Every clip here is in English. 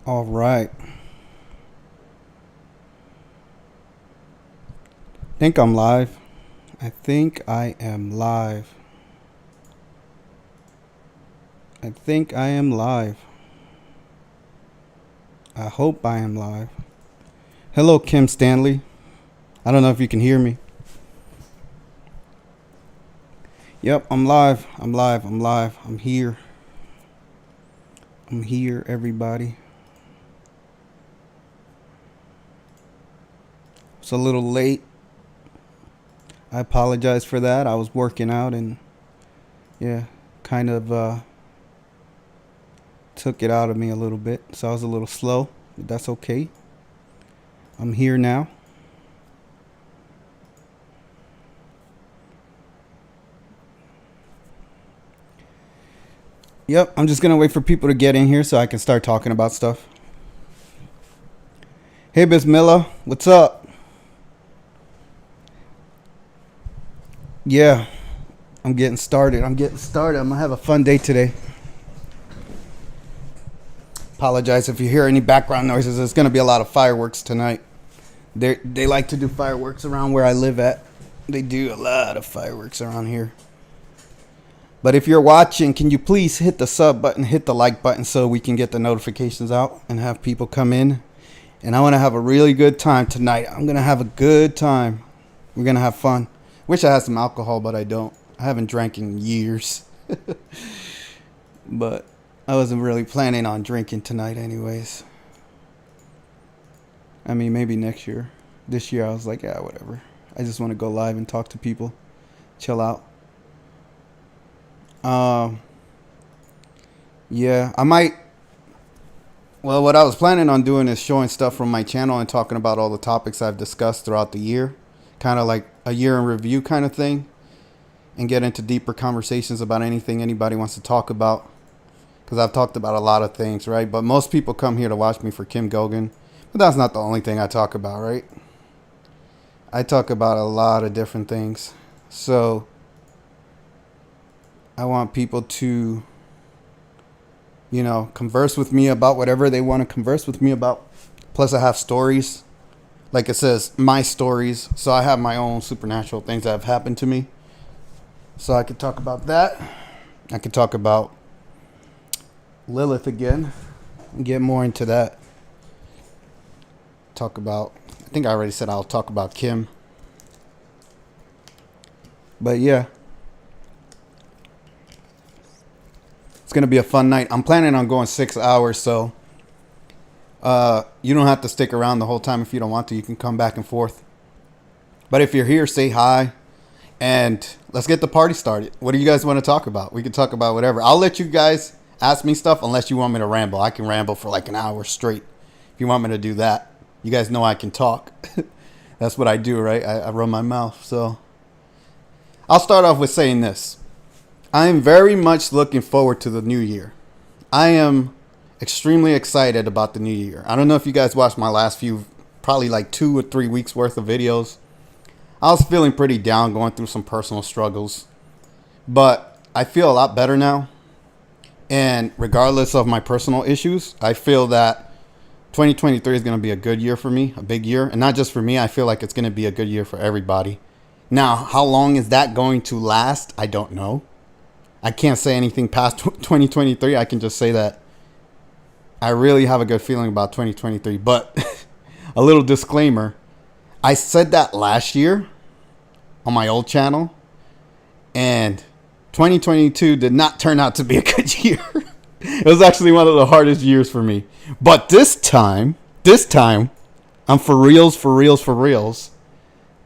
All right. Think I'm live. I think I am live. I think I am live. I hope I am live. Hello, Kim Stanley. I don't know if you can hear me. Yep, I'm live. I'm live. I'm live. I'm here. I'm here, everybody. It's a little late. I apologize for that. I was working out and yeah, kind of took it out of me a little bit. So I was a little slow, but that's okay. I'm here now. Yep, I'm just going to wait for people to get in here so I can start talking about stuff. Hey, Bismillah, what's up? Yeah, I'm getting started. I'm going to have a fun day today. Apologize if you hear any background noises. There's going to be a lot of fireworks tonight. They like to do fireworks around where I live at. They do a lot of fireworks around here. But if you're watching, can you please hit the sub button, hit the like button so we can get the notifications out and have people come in. And I want to have a really good time tonight. I'm going to have a good time. We're going to have fun. Wish I had some alcohol, but I don't. I haven't drank in years. But I wasn't really planning on drinking tonight anyways. I mean, maybe next year. This year I was like, yeah, whatever. I just want to go live and talk to people. Chill out. Yeah, I might. Well, what I was planning on doing is showing stuff from my channel and talking about all the topics I've discussed throughout the year. Kind of like a year in review kind of thing. And get into deeper conversations about anything anybody wants to talk about. Because I've talked about a lot of things, right? But most people come here to watch me for Kim Goguen. But that's not the only thing I talk about, right? I talk about a lot of different things. So I want people to, converse with me about whatever they want to converse with me about. Plus, I have stories. Like it says, my stories. So I have my own supernatural things that have happened to me. So I could talk about that. I could talk about Lilith again and get more into that. I think I already said I'll talk about Kim. But yeah. It's going to be a fun night. I'm planning on going 6 hours, so you don't have to stick around the whole time if you don't want to. You can come back and forth. But if you're here, say hi. And let's get the party started. What do you guys want to talk about? We can talk about whatever. I'll let you guys ask me stuff unless you want me to ramble. I can ramble for like an hour straight if you want me to do that. You guys know I can talk. That's what I do, right? I run my mouth. So I'll start off with saying this. I am very much looking forward to the new year. I am extremely excited about the new year. I don't know if you guys watched my last few, probably like 2 or 3 weeks worth of videos. I was feeling pretty down, going through some personal struggles. But I feel a lot better now. And regardless of my personal issues, I feel that 2023 is going to be a good year for me, a big year. And not just for me, I feel like it's going to be a good year for everybody. Now, how long is that going to last? I don't know. I can't say anything past 2023. I can just say that I really have a good feeling about 2023. But a little disclaimer. I said that last year on my old channel. And 2022 did not turn out to be a good year. It was actually one of the hardest years for me. But this time, I'm for reals.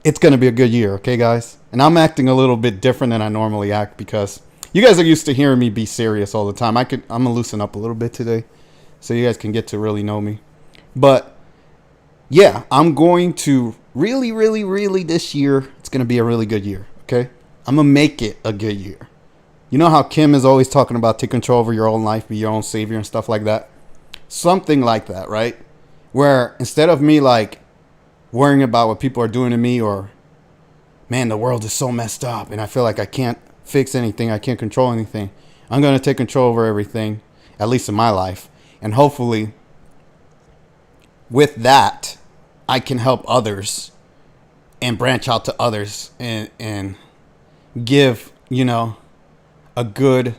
It's going to be a good year, okay, guys? And I'm acting a little bit different than I normally act because you guys are used to hearing me be serious all the time. I'm going to loosen up a little bit today so you guys can get to really know me. But yeah, I'm going to really this year, it's going to be a really good year, okay? I'm going to make it a good year. You know how Kim is always talking about take control over your own life, be your own savior and stuff like that? Something like that, right? Where instead of me like worrying about what people are doing to me or, man, the world is so messed up and I feel like I can't fix anything, I can't control anything. I'm going to take control over everything, at least in my life. And hopefully with that, I can help others and branch out to others and give, a good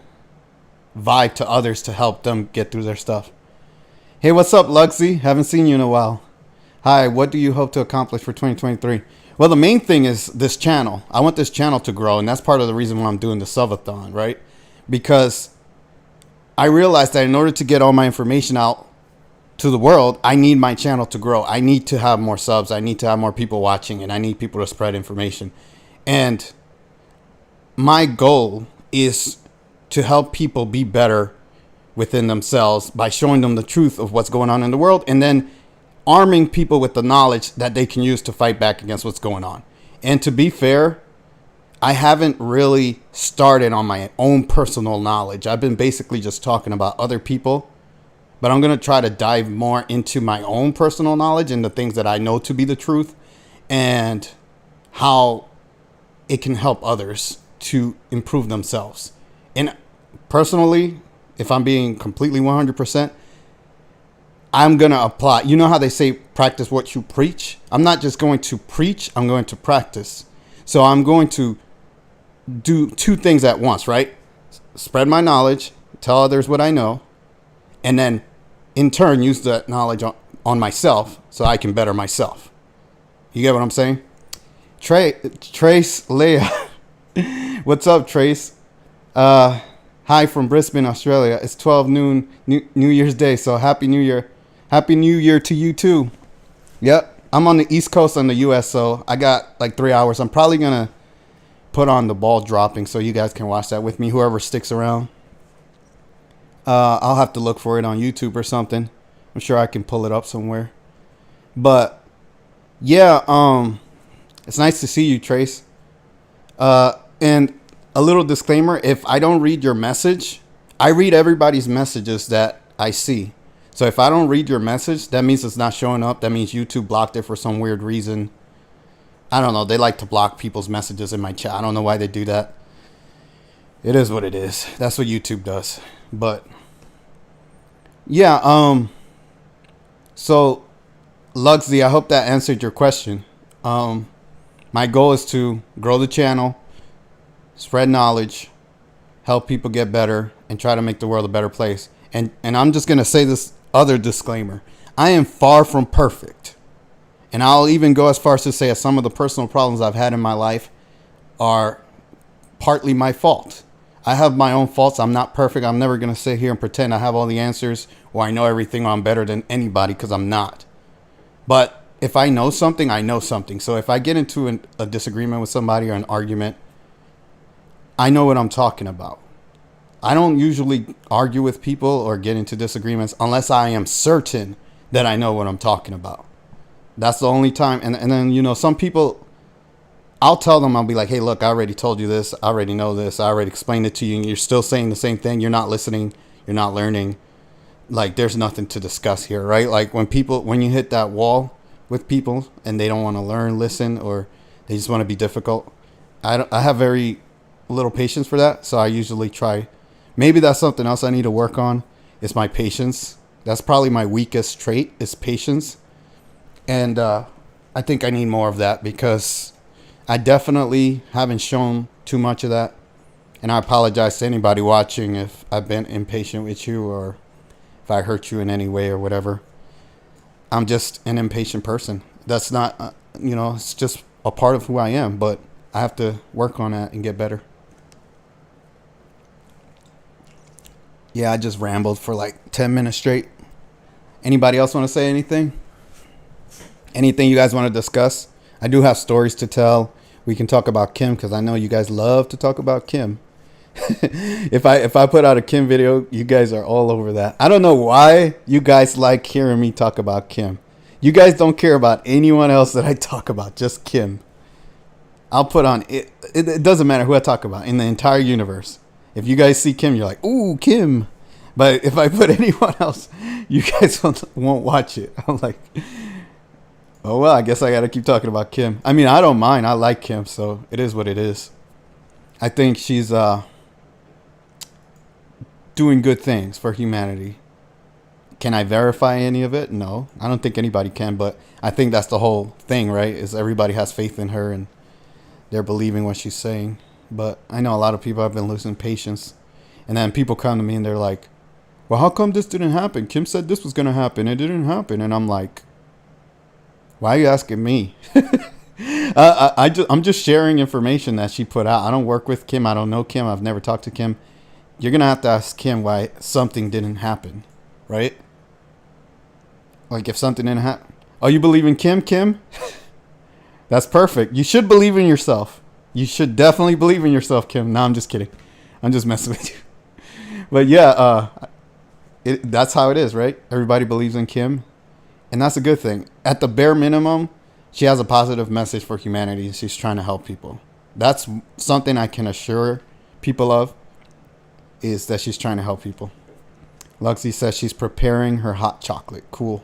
vibe to others to help them get through their stuff. Hey, what's up, Luxy? Haven't seen you in a while. Hi, what do you hope to accomplish for 2023? Well, the main thing is this channel. I want this channel to grow, and that's part of the reason why I'm doing the Sub-A-Thon, right? Because I realized that in order to get all my information out to the world, I need my channel to grow. I need to have more subs. I need to have more people watching, and I need people to spread information. And my goal is to help people be better within themselves by showing them the truth of what's going on in the world, and then arming people with the knowledge that they can use to fight back against what's going on. And to be fair, I haven't really started on my own personal knowledge. I've been basically just talking about other people, but I'm going to try to dive more into my own personal knowledge and the things that I know to be the truth and how it can help others to improve themselves. And personally, if I'm being completely 100%, I'm going to apply. You know how they say practice what you preach? I'm not just going to preach, I'm going to practice. So I'm going to do two things at once, right? Spread my knowledge, tell others what I know, and then in turn use that knowledge on myself so I can better myself. You get what I'm saying? Trace Leia. What's up, Trace? Hi from Brisbane, Australia. It's 12 noon, New Year's Day, so Happy New Year. Happy New Year to you too. Yep, I'm on the East Coast in the U.S., so I got like 3 hours. I'm probably going to put on the ball dropping so you guys can watch that with me, whoever sticks around. I'll have to look for it on YouTube or something. I'm sure I can pull it up somewhere. But, yeah, it's nice to see you, Trace. And a little disclaimer, if I don't read your message, I read everybody's messages that I see. So if I don't read your message, that means it's not showing up. That means YouTube blocked it for some weird reason. I don't know. They like to block people's messages in my chat. I don't know why they do that. It is what it is. That's what YouTube does. But yeah, so Luxy, I hope that answered your question. My goal is to grow the channel, spread knowledge, help people get better, and try to make the world a better place. And I'm just going to say this other disclaimer. I am far from perfect. And I'll even go as far as to say that some of the personal problems I've had in my life are partly my fault. I have my own faults. I'm not perfect. I'm never going to sit here and pretend I have all the answers or I know everything or I'm better than anybody, because I'm not. But if I know something, I know something. So if I get into a disagreement with somebody or an argument, I know what I'm talking about. I don't usually argue with people or get into disagreements unless I am certain that I know what I'm talking about. That's the only time. And then, some people, I'll tell them, I'll be like, hey, look, I already told you this. I already know this. I already explained it to you. And you're still saying the same thing. You're not listening. You're not learning. Like, there's nothing to discuss here, right? Like when you hit that wall with people and they don't want to learn, listen, or they just want to be difficult. I have very little patience for that. So I usually try. Maybe that's something else I need to work on. It's my patience. That's probably my weakest trait, is patience. And I think I need more of that, because I definitely haven't shown too much of that. And I apologize to anybody watching if I've been impatient with you or if I hurt you in any way or whatever. I'm just an impatient person. That's not, it's just a part of who I am. But I have to work on that and get better. Yeah, I just rambled for like 10 minutes straight. Anybody else want to say anything? Anything you guys want to discuss? I do have stories to tell. We can talk about Kim, because I know you guys love to talk about Kim. If I put out a Kim video, you guys are all over that. I don't know why you guys like hearing me talk about Kim. You guys don't care about anyone else that I talk about, just Kim. I'll put on it. It doesn't matter who I talk about in the entire universe. If you guys see Kim, you're like, ooh, Kim. But if I put anyone else, you guys won't watch it. I'm like, oh, well, I guess I got to keep talking about Kim. I mean, I don't mind. I like Kim, so it is what it is. I think she's doing good things for humanity. Can I verify any of it? No, I don't think anybody can. But I think that's the whole thing, right? Is everybody has faith in her and they're believing what she's saying. But I know a lot of people have been losing patience. And then people come to me and they're like, well, how come this didn't happen? Kim said this was going to happen. It didn't happen. And I'm like, why are you asking me? I'm just sharing information that she put out. I don't work with Kim. I don't know Kim. I've never talked to Kim. You're going to have to ask Kim why something didn't happen, right? Like if something didn't happen. Oh, you believe in Kim, Kim? That's perfect. You should believe in yourself. You should definitely believe in yourself, Kim. No, I'm just kidding. I'm just messing with you. But yeah, that's how it is, right? Everybody believes in Kim. And that's a good thing. At the bare minimum, she has a positive message for humanity and she's trying to help people. That's something I can assure people of, is that she's trying to help people. Luxie says she's preparing her hot chocolate. Cool.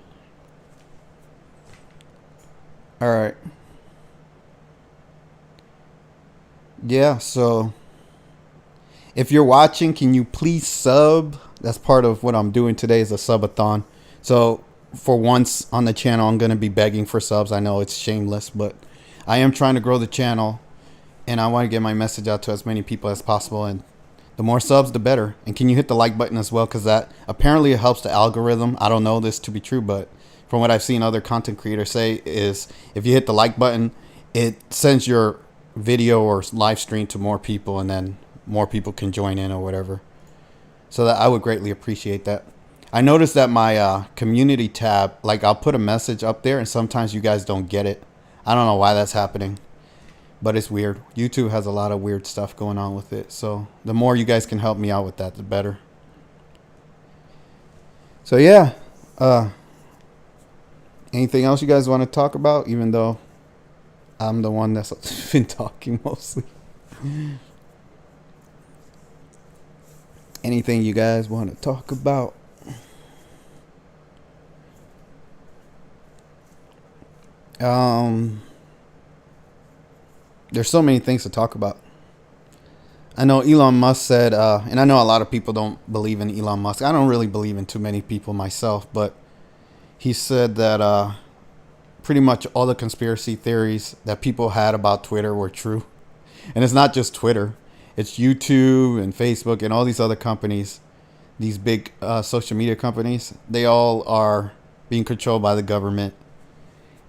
All right. Yeah, so if you're watching, can you please sub? That's part of what I'm doing today, is a sub-a-thon. So for once on the channel, I'm going to be begging for subs. I know it's shameless, but I am trying to grow the channel and I want to get my message out to as many people as possible. And the more subs, the better. And can you hit the like button as well? Because that apparently it helps the algorithm. I don't know this to be true, but from what I've seen other content creators say, is if you hit the like button, it sends your video or live stream to more people, and then more people can join in or whatever. So that I would greatly appreciate that. I noticed that my community tab, like I'll put a message up there and sometimes you guys don't get it. I don't know why that's happening, but it's weird. YouTube has a lot of weird stuff going on with it. So the more you guys can help me out with that, the better. So yeah, anything else you guys want to talk about, even though I'm the one that's been talking mostly? Anything you guys want to talk about? There's so many things to talk about. I know Elon Musk said, and I know a lot of people don't believe in Elon Musk. I don't really believe in too many people myself, but he said that pretty much all the conspiracy theories that people had about Twitter were true. And it's not just Twitter. It's YouTube and Facebook and all these other companies, these big social media companies. They all are being controlled by the government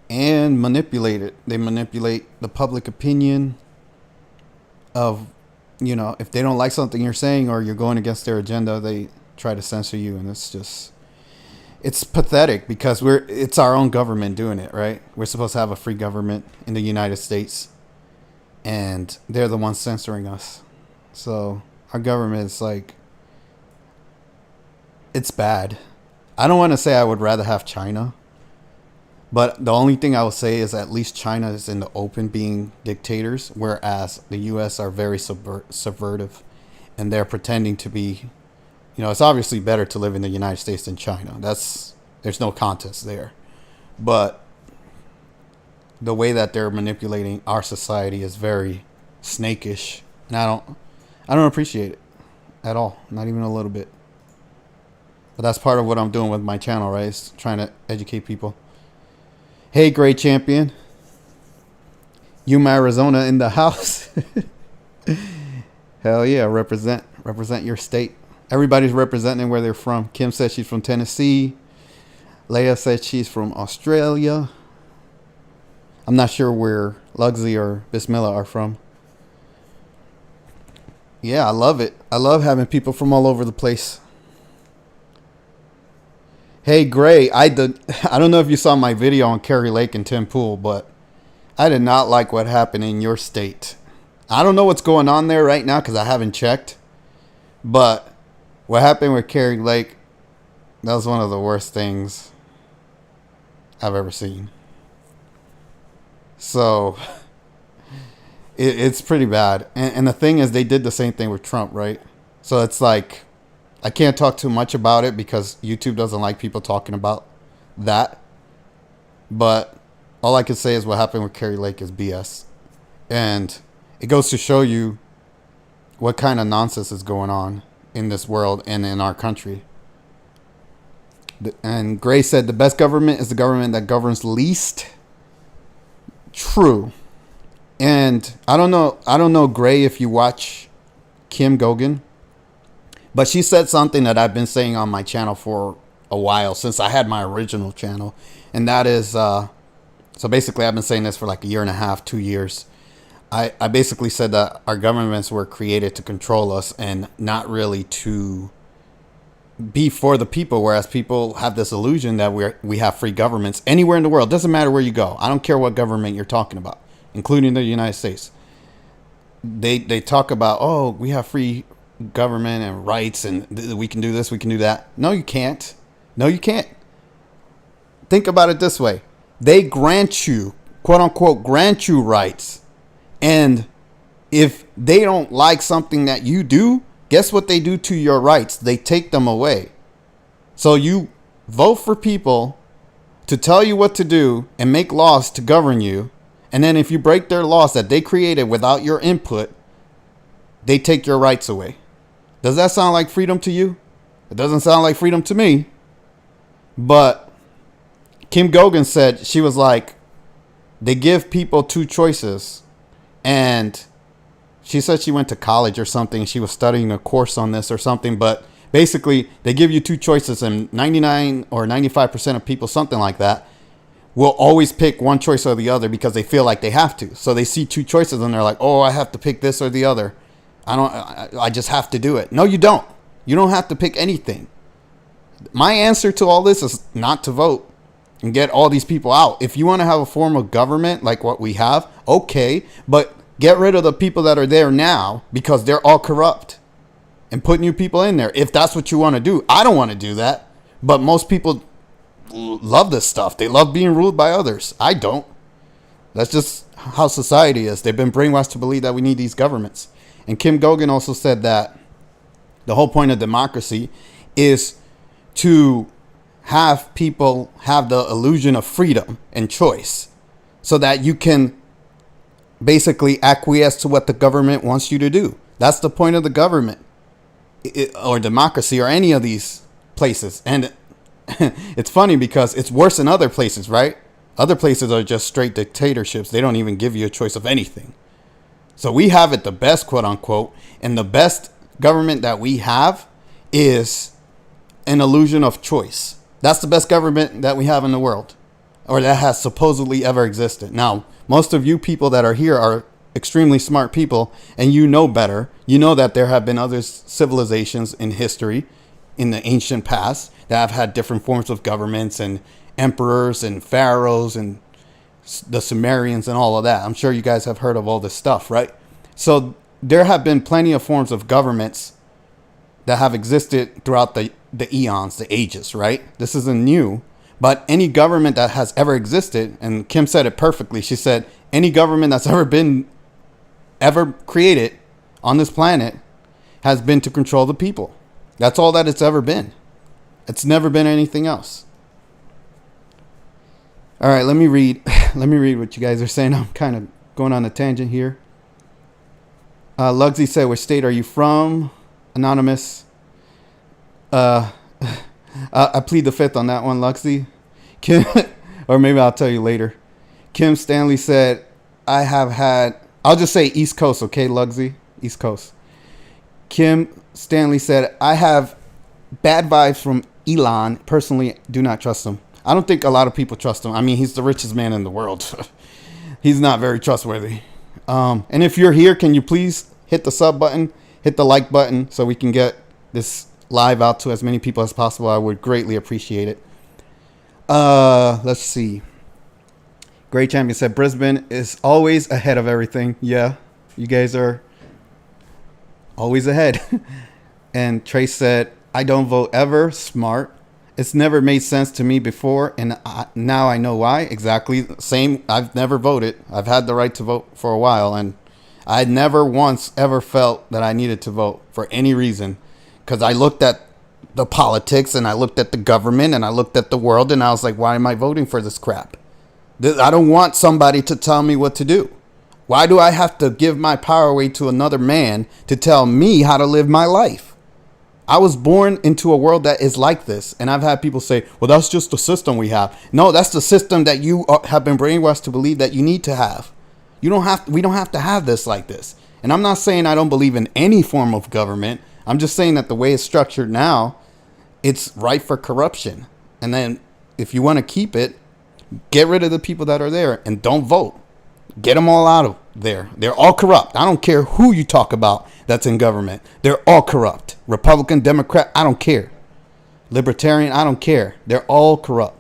and manipulated. They manipulate the public opinion of, you know, if they don't like something you're saying or you're going against their agenda, they try to censor you. And it's pathetic because it's our own government doing it, right? We're supposed to have a free government in the United States, and they're the ones censoring us. So our government is like, it's bad. I don't want to say I would rather have China, but the only thing I will say is at least China is in the open being dictators, whereas the U.S. are very subversive, and they're pretending to be, you know, it's obviously better to live in the United States than China. There's no contest there. But the way that they're manipulating our society is very snakish, and I don't appreciate it at all, not even a little bit. But that's part of what I'm doing with my channel, right? Is trying to educate people. Hey, Great Champion. Yuma, Arizona in the house. Hell yeah, represent your state. Everybody's representing where they're from. Kim said she's from Tennessee. Leia said she's from Australia. I'm not sure where Luxie or Bismillah are from. Yeah, I love it. I love having people from all over the place. Hey, Gray, I don't know if you saw my video on Kerry Lake and Tim Pool, but I did not like what happened in your state. I don't know what's going on there right now because I haven't checked. But what happened with Kerry Lake, that was one of the worst things I've ever seen. So it's pretty bad. And the thing is, they did the same thing with Trump, right? So it's like, I can't talk too much about it because YouTube doesn't like people talking about that. But all I can say is what happened with Kerry Lake is BS. And it goes to show you what kind of nonsense is going on in this world and in our country. And Gray said the best government is the government that governs least. True. And I don't know, Gray, if you watch Kim Goguen, but she said something that I've been saying on my channel for a while, since I had my original channel. And that is, so basically I've been saying this for like a year and a half, 2 years. I basically said that our governments were created to control us and not really to be for the people, whereas people have this illusion that we have free governments anywhere in the world. Doesn't matter where you go. I don't care what government you're talking about, including the United States. They talk about, oh, we have free government and rights and we can do this, we can do that. No, you can't. No, you can't. Think about it this way. They grant you, quote unquote, grant you rights. And if they don't like something that you do, guess what they do to your rights? They take them away. So you vote for people to tell you what to do and make laws to govern you. And then if you break their laws that they created without your input, they take your rights away. Does that sound like freedom to you? It doesn't sound like freedom to me. But Kim Goguen said, she was like, they give people two choices. And she said she went to college or something. She was studying a course on this or something. But basically, they give you two choices, and 99 or 95% of people, something like that, will always pick one choice or the other because they feel like they have to. So they see two choices and they're like, oh, I have to pick this or the other. I just have to do it. No, you don't. You don't have to pick anything. My answer to all this is not to vote and get all these people out. If you want to have a form of government like what we have, okay, but get rid of the people that are there now because they're all corrupt and put new people in there. If that's what you want to do. I don't want to do that, but most people love this stuff. They love being ruled by others. I don't. That's just how society is. They've been brainwashed to believe that we need these governments. And Kim Goguen also said that the whole point of democracy is to have people have the illusion of freedom and choice so that you can basically acquiesce to what the government wants you to do. That's the point of the government or democracy or any of these places. And it's funny because it's worse in other places, right? Other places are just straight dictatorships. They don't even give you a choice of anything. So we have it the best, quote unquote. And the best government that we have is an illusion of choice. That's the best government that we have in the world, or that has supposedly ever existed. Now, most of you people that are here are extremely smart people, and you know better. You know that there have been other civilizations in history in the ancient past that have had different forms of governments and emperors and pharaohs and the Sumerians and all of that. I'm sure you guys have heard of all this stuff, right? So there have been plenty of forms of governments that have existed throughout the eons, the ages, right? This isn't new, but any government that has ever existed, and Kim said it perfectly. She said, any government that's ever created on this planet has been to control the people. That's all that it's ever been. It's never been anything else. All right, let me read what you guys are saying. I'm kind of going on a tangent here. Lugsy said, which state are you from? Anonymous. I plead the fifth on that one, Luxy. Kim, or maybe I'll tell you later. Kim Stanley said, I'll just say East Coast, okay, Lugsy? East Coast. Kim Stanley said, I have bad vibes from Elon. Personally, do not trust him. I don't think a lot of people trust him. I mean, he's the richest man in the world. He's not very trustworthy. And if you're here, can you please hit the sub button, hit the like button so we can get this live out to as many people as possible. I would greatly appreciate it. Let's see. Great Champion said Brisbane is always ahead of everything. Yeah, you guys are always ahead. And Trace said, I don't vote ever. Smart. It's never made sense to me before, and now I know why. Exactly. Same. I've never voted. I've had the right to vote for a while, and I never once ever felt that I needed to vote for any reason, because I looked at the politics, and I looked at the government, and I looked at the world, and I was like, why am I voting for this crap? I don't want somebody to tell me what to do. Why do I have to give my power away to another man to tell me how to live my life? I was born into a world that is like this. And I've had people say, well, that's just the system we have. No, that's the system that you have been brainwashed to believe that you need to have. We don't have to have this like this. And I'm not saying I don't believe in any form of government. I'm just saying that the way it's structured now, it's ripe for corruption. And then if you want to keep it, get rid of the people that are there and don't vote. Get them all out of there. They're all corrupt. I don't care who you talk about that's in government. They're all corrupt. Republican, Democrat, I don't care. Libertarian, I don't care. They're all corrupt.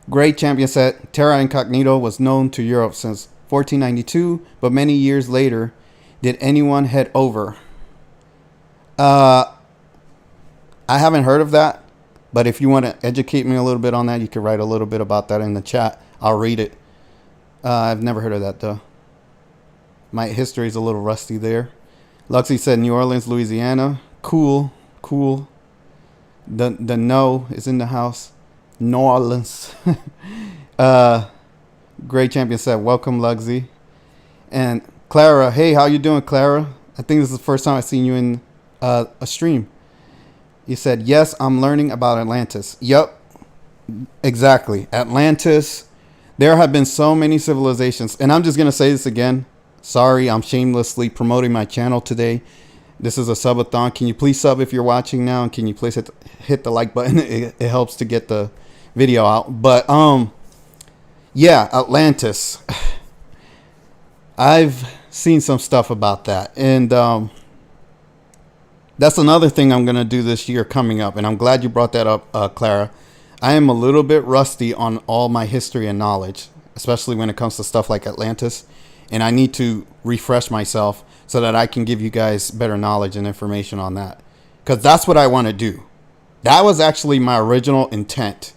Great Champion said, Terra Incognito was known to Europe since 1492, but many years later, did anyone head over? I haven't heard of that. But if you want to educate me a little bit on that, you could write a little bit about that in the chat. I'll read it. I've never heard of that, though. My history is a little rusty there. Luxie said New Orleans, Louisiana. Cool. The no is in the house. New Orleans. Great Champion said, welcome, Luxie. And Clara, hey, how you doing, Clara? I think this is the first time I've seen you in a stream. You said, yes, I'm learning about Atlantis. Yep, exactly. Atlantis. There have been so many civilizations. And I'm just going to say this again. Sorry, I'm shamelessly promoting my channel today. This is a Sub-A-Thon. Can you please sub if you're watching now? And can you please hit the like button? It helps to get the video out. But, yeah, Atlantis. I've seen some stuff about that. And, that's another thing I'm going to do this year coming up. And I'm glad you brought that up, Clara. I am a little bit rusty on all my history and knowledge, especially when it comes to stuff like Atlantis. And I need to refresh myself so that I can give you guys better knowledge and information on that. Because that's what I want to do. That was actually my original intent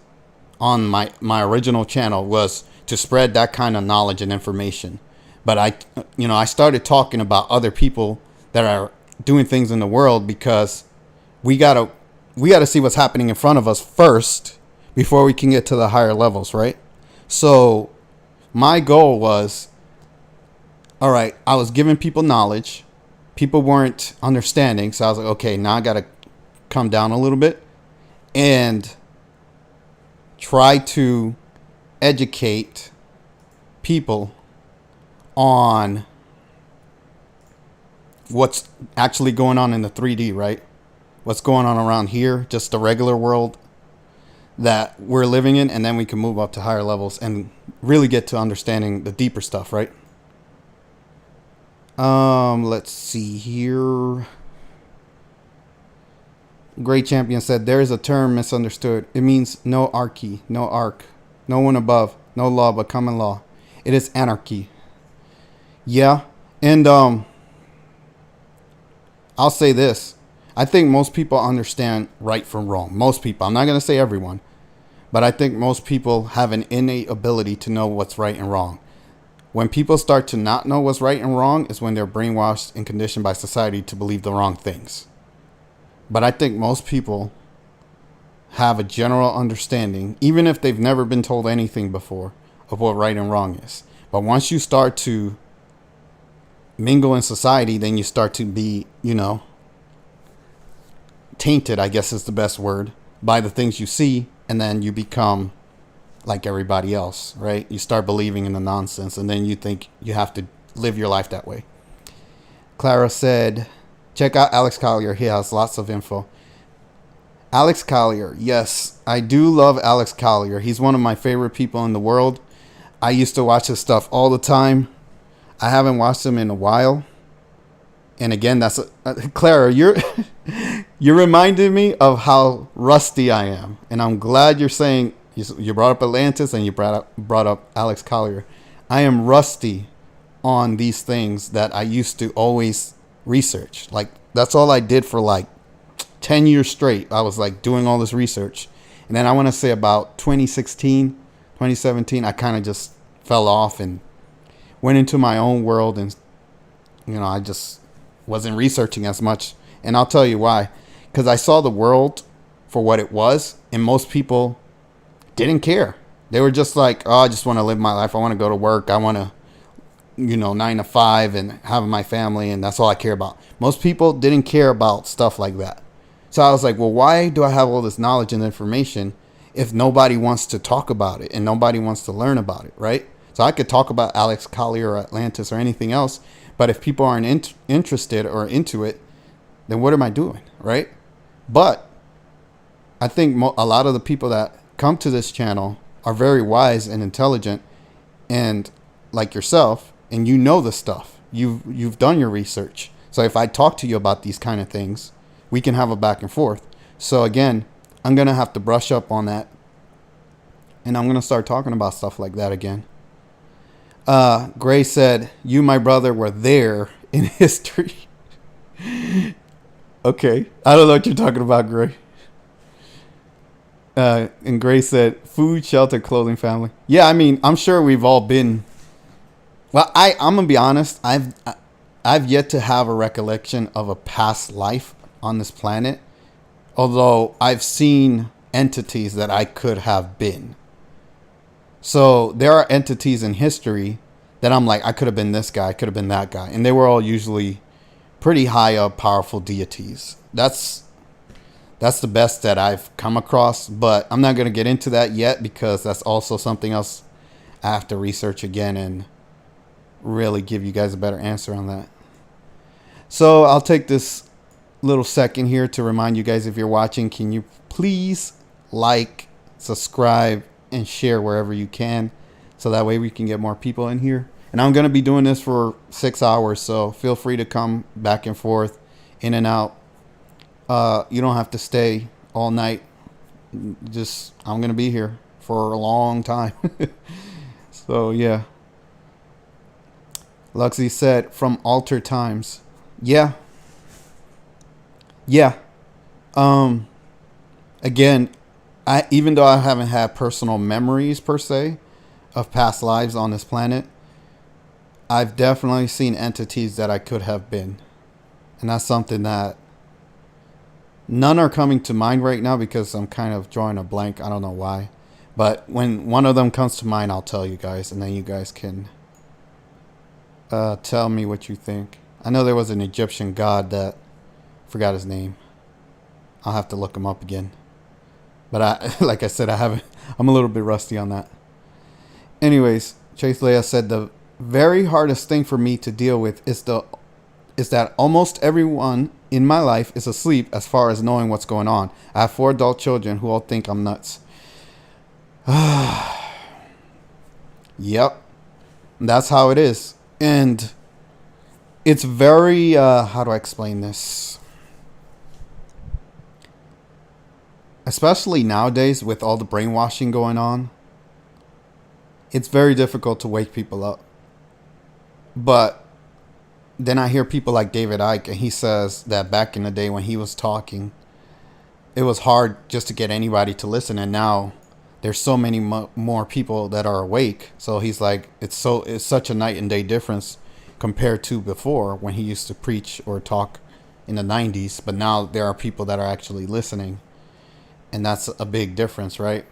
on my original channel, was to spread that kind of knowledge and information. But I started talking about other people that are doing things in the world, because we gotta see what's happening in front of us first before we can get to the higher levels, right? So my goal was, all right, I was giving people knowledge, people weren't understanding, so I was like, okay, now I gotta come down a little bit and try to educate people on what's actually going on in the 3D, right? What's going on around here, just the regular world that we're living in, and then we can move up to higher levels and really get to understanding the deeper stuff, right? Let's see here. Great Champion said, there is a term misunderstood. It means no archy, no arc, no one above, no law but common law. It is anarchy. Yeah, and I'll say this. I think most people understand right from wrong. Most people. I'm not going to say everyone. But I think most people have an innate ability to know what's right and wrong. When people start to not know what's right and wrong is when they're brainwashed and conditioned by society to believe the wrong things. But I think most people have a general understanding, even if they've never been told anything before, of what right and wrong is. But once you start to mingle in society, then you start to be, tainted, I guess is the best word, by the things you see, and then you become like everybody else, right? You start believing in the nonsense, and then you think you have to live your life that way. Clara said, check out Alex Collier. He has lots of info. Alex Collier. Yes, I do love Alex Collier. He's one of my favorite people in the world. I used to watch his stuff all the time. I haven't watched him in a while. And again, that's Clara, you're reminding me of how rusty I am. And I'm glad you're saying, you brought up Atlantis and you brought up Alex Collier. I am rusty on these things that I used to always research. Like, that's all I did for like 10 years straight. I was like doing all this research. And then I want to say about 2016, 2017, I kind of just fell off and went into my own world. And, I just wasn't researching as much. And I'll tell you why. Because I saw the world for what it was. And most people didn't care. They were just like, oh, I just want to live my life. I want to go to work. I want to 9 to 5 and having my family, and that's all I care about. Most people didn't care about stuff like that. So I was like, well, why do I have all this knowledge and information if nobody wants to talk about it and nobody wants to learn about it, right? So I could talk about Alex Collier or Atlantis or anything else, but if people aren't interested or into it, then what am I doing, right? But I think a lot of the people that come to this channel are very wise and intelligent, and like yourself, and you know the stuff. You've done your research. So if I talk to you about these kind of things, we can have a back and forth. So again, I'm going to have to brush up on that, and I'm going to start talking about stuff like that again. Gray said, you, my brother, were there in history. Okay. I don't know what you're talking about, Gray. And Gray said, food, shelter, clothing, family. Yeah, I mean, I'm sure we've all been. Well, I'm going to be honest. I've yet to have a recollection of a past life on this planet. Although I've seen entities that I could have been. So there are entities in history that I'm like, I could have been this guy, I could have been that guy. And they were all usually pretty high up, powerful deities. That's the best that I've come across. But I'm not going to get into that yet, because that's also something else I have to research again and really give you guys a better answer on that. So I'll take this little second here to remind you guys, if you're watching, can you please like, subscribe, and share wherever you can, so that way we can get more people in here. And I'm going to be doing this for 6 hours, so feel free to come back and forth, in and out. You don't have to stay all night. Just, I'm going to be here for a long time. So yeah. Luxy said, from altered times. Yeah. Again, even though I haven't had personal memories per se of past lives on this planet, I've definitely seen entities that I could have been. And that's something that none are coming to mind right now, because I'm kind of drawing a blank. I don't know why. But when one of them comes to mind, I'll tell you guys, and then you guys can tell me what you think. I know there was an Egyptian god that forgot his name. I'll have to look him up again. But like I said, I'm a little bit rusty on that. Anyways, Chase Leia said, the very hardest thing for me to deal with is that almost everyone in my life is asleep as far as knowing what's going on. I have 4 adult children who all think I'm nuts. Yep. That's how it is. And it's very, how do I explain this? Especially nowadays with all the brainwashing going on, it's very difficult to wake people up. But then I hear people like David Icke, and he says that back in the day when he was talking, it was hard just to get anybody to listen. And now there's so many more people that are awake. So he's like, it's such a night and day difference compared to before when he used to preach or talk in the 90s. But now there are people that are actually listening. And that's a big difference, right?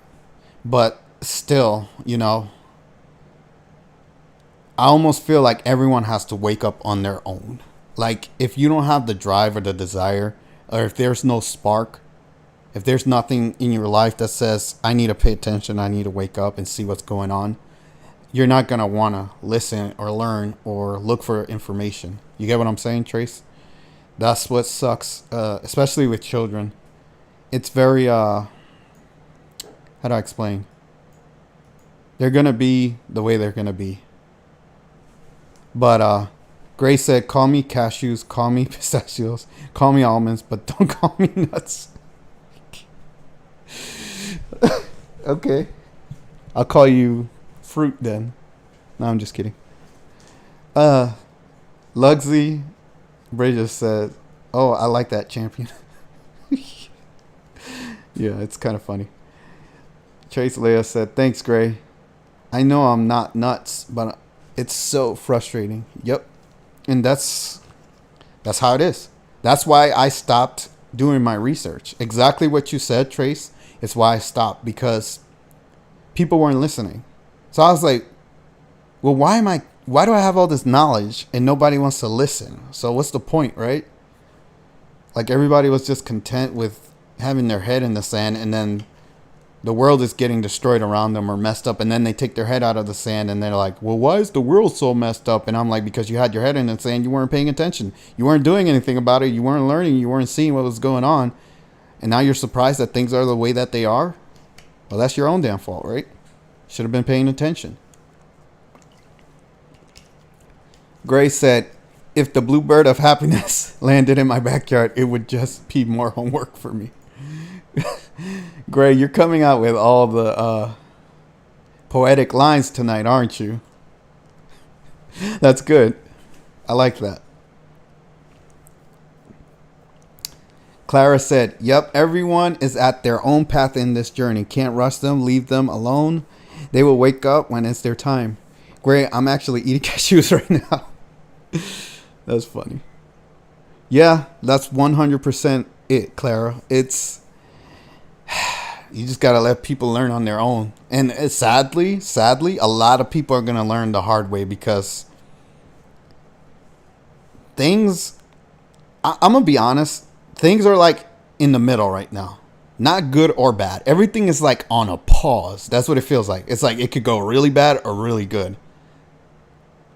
But still, I almost feel like everyone has to wake up on their own. Like, if you don't have the drive or the desire, or if there's no spark, if there's nothing in your life that says, I need to pay attention, I need to wake up and see what's going on, you're not going to want to listen or learn or look for information. You get what I'm saying, Trace? That's what sucks, especially with children. It's very, how do I explain? They're going to be the way they're going to be. But Grace said, call me cashews, call me pistachios, call me almonds, but don't call me nuts. Okay. I'll call you fruit then. No, I'm just kidding. Lugsy Bridges said, oh, I like that, champion. Yeah, it's kind of funny. Trace Leia said, thanks, Gray. I know I'm not nuts, but it's so frustrating. Yep. And that's how it is. That's why I stopped doing my research. Exactly what you said, Trace. It's why I stopped, because people weren't listening. So I was like, well, why why do I have all this knowledge and nobody wants to listen? So what's the point, right? Like everybody was just content with having their head in the sand, and then the world is getting destroyed around them or messed up, and then they take their head out of the sand and they're like, well, why is the world so messed up? And I'm like, because you had your head in the sand, you weren't paying attention. You weren't doing anything about it. You weren't learning. You weren't seeing what was going on. And now you're surprised that things are the way that they are. Well, that's your own damn fault, right? Should have been paying attention. Gray said, if the bluebird of happiness landed in my backyard, it would just be more homework for me. Gray, you're coming out with all the poetic lines tonight, aren't you? That's good. I like that. Clara said, yep, everyone is at their own path in this journey. Can't rush them, leave them alone. They will wake up when it's their time. Gray, I'm actually eating cashews right now. That's funny. Yeah, that's 100% it, Clara. It's... You just got to let people learn on their own. And sadly, a lot of people are going to learn the hard way because things... I'm going to be honest. Things are like in the middle right now. Not good or bad. Everything is like on a pause. That's what it feels like. It's like it could go really bad or really good.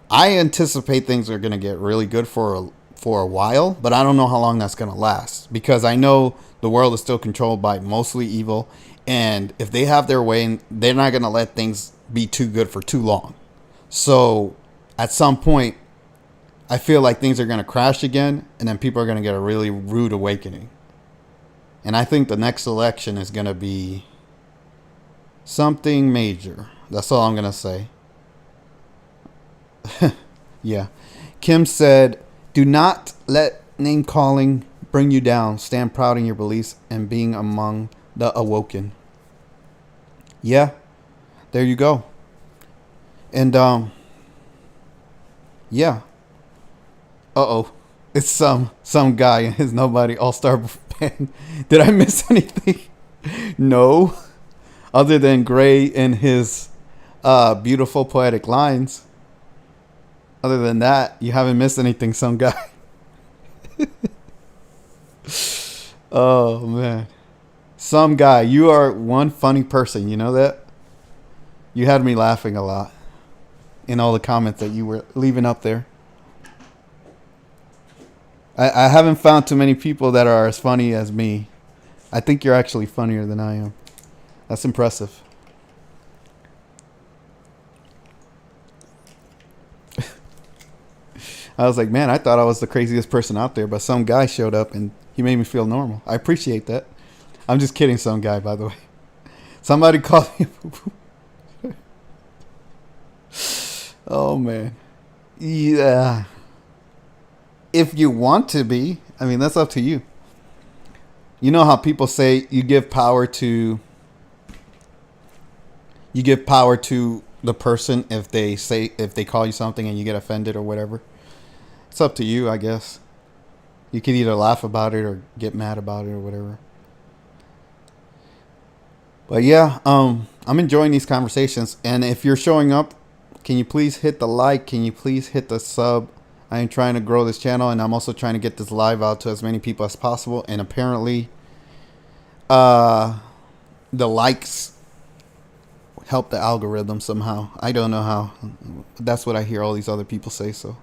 I anticipate things are going to get really good for a while, but I don't know how long that's going to last because I know the world is still controlled by mostly evil, and if they have their way, they're not going to let things be too good for too long. So at some point, I feel like things are going to crash again, and then people are going to get a really rude awakening. And I think the next election is going to be something major. That's all I'm going to say. Yeah. Kim said, do not let name calling bring you down. Stand proud in your beliefs and being among the awoken. Yeah. There you go. And yeah. Uh-oh. It's some guy in his Nobody All-Star band. Did I miss anything? No. Other than Gray and his beautiful poetic lines. Other than that, you haven't missed anything, some guy. Oh, man. Some guy. You are one funny person. You know that? You had me laughing a lot in all the comments that you were leaving up there. I haven't found too many people that are as funny as me. I think you're actually funnier than I am. That's impressive. I was like, man, I thought I was the craziest person out there, but some guy showed up and he made me feel normal. I appreciate that. I'm just kidding, some guy, by the way. Somebody called me. Oh, man. Yeah. If you want to be, I mean, that's up to you. You know how people say you give power to the person if they call you something and you get offended or whatever. It's up to you, I guess. You can either laugh about it or get mad about it or whatever. But yeah, I'm enjoying these conversations. And if you're showing up, can you please hit the like? Can you please hit the sub? I am trying to grow this channel, and I'm also trying to get this live out to as many people as possible. And apparently, the likes help the algorithm somehow. I don't know how. That's what I hear all these other people say, so.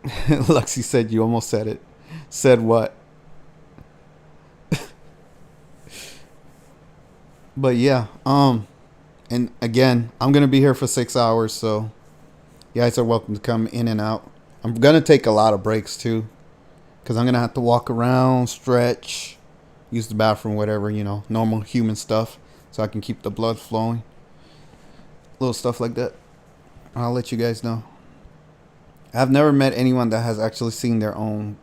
Luxie said you almost said it. Said what? But yeah, and again, I'm gonna be here for 6 hours, so you guys are welcome to come in and out. I'm gonna take a lot of breaks too, because I'm gonna have to walk around, stretch, use the bathroom, whatever, you know, normal human stuff, so I can keep the blood flowing. Little stuff like that. I'll let you guys know. I've never met anyone that has actually seen their own.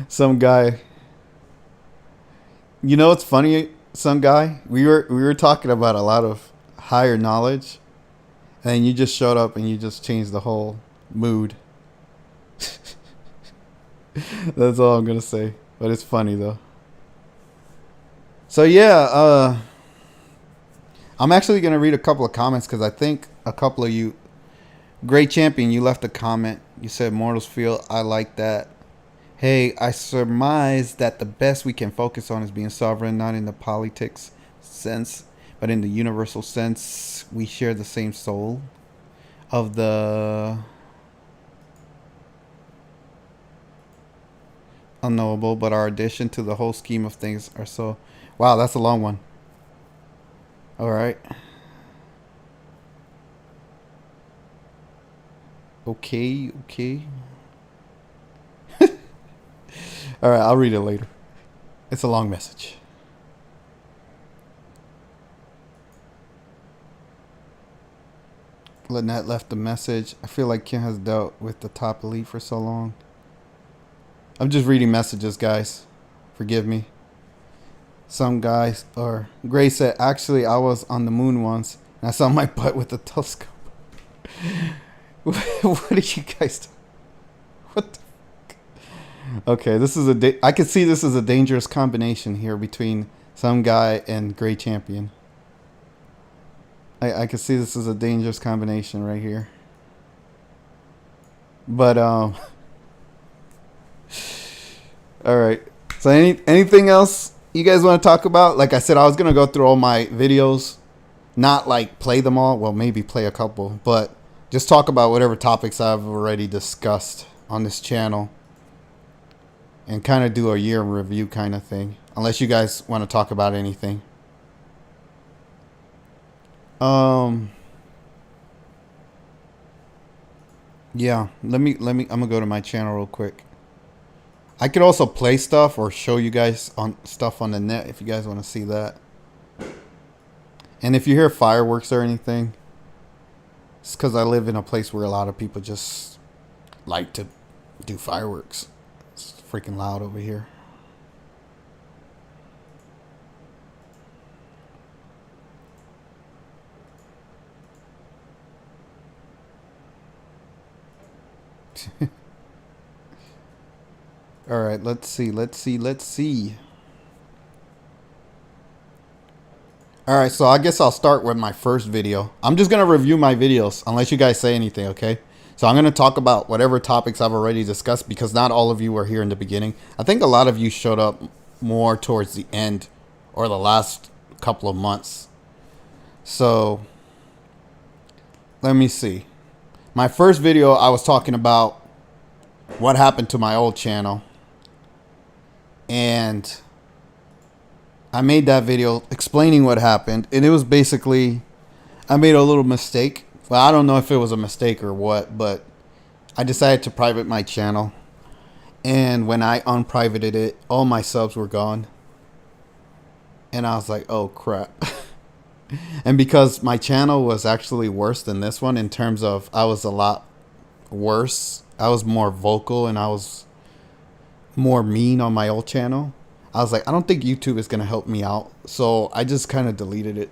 Some guy. You know what's funny? Some guy. We were talking about a lot of higher knowledge, and you just showed up and you just changed the whole mood. That's all I'm gonna say. But it's funny though. So yeah, I'm actually going to read a couple of comments because I think a couple of you, Great Champion, you left a comment. You said Mortals Field. I like that. Hey, I surmise that the best we can focus on is being sovereign, not in the politics sense, but in the universal sense. We share the same soul of the unknowable, but our addition to the whole scheme of things are so... Wow, that's a long one. All right. Okay. All right, I'll read it later. It's a long message. Lynette left a message. I feel like Kim has dealt with the top elite for so long. I'm just reading messages, guys. Forgive me. Some guys, or Gray said, actually, I was on the moon once, and I saw my butt with a telescope. What are you guys doing? What the fuck? Okay, this is I can see this is a dangerous combination here between some guy and Gray Champion. I can see this is a dangerous combination right here. But all right. So anything else you guys want to talk about? Like I said, I was gonna go through all my videos, not like play them all. Well, maybe play a couple, but just talk about whatever topics I've already discussed on this channel, and kind of do a year in review kind of thing. Unless you guys want to talk about anything. Yeah, let me I'm gonna go to my channel real quick. I could also play stuff or show you guys on stuff on the net if you guys want to see that. And if you hear fireworks or anything, it's because I live in a place where a lot of people just like to do fireworks. It's freaking loud over here. All right, let's see. All right, so I guess I'll start with my first video. I'm just going to review my videos unless you guys say anything, okay? So I'm going to talk about whatever topics I've already discussed because not all of you were here in the beginning. I think a lot of you showed up more towards the end or the last couple of months. So let me see. My first video, I was talking about what happened to my old channel. And I made that video explaining what happened. And it was basically, I made a little mistake. Well, I don't know if it was a mistake or what, but I decided to private my channel. And when I unprivated it, all my subs were gone. And I was like, oh crap. And because my channel was actually worse than this one in terms of I was a lot worse. I was more vocal and I was more mean on my old channel. I was like, I don't think YouTube is going to help me out. So I just kind of deleted it.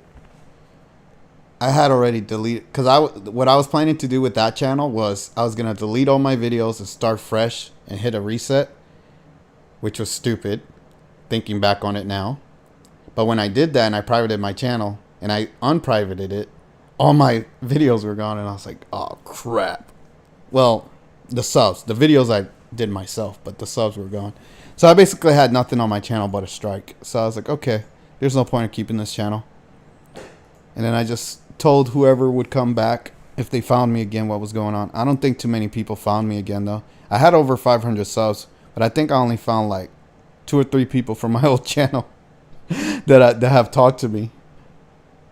I had already deleted because what I was planning to do with that channel was I was going to delete all my videos and start fresh and hit a reset, which was stupid thinking back on it now. But when I did that and I privated my channel and I unprivated it, all my videos were gone and I was like, oh crap. Well, the subs, the videos I did myself, but the subs were gone. So I basically had nothing on my channel but a strike. So I was like, okay, there's no point in keeping this channel. And then I just told whoever would come back if they found me again what was going on. I don't think too many people found me again though. I had over 500 subs, but I think I only found like 2 or 3 people from my old channel that have talked to me.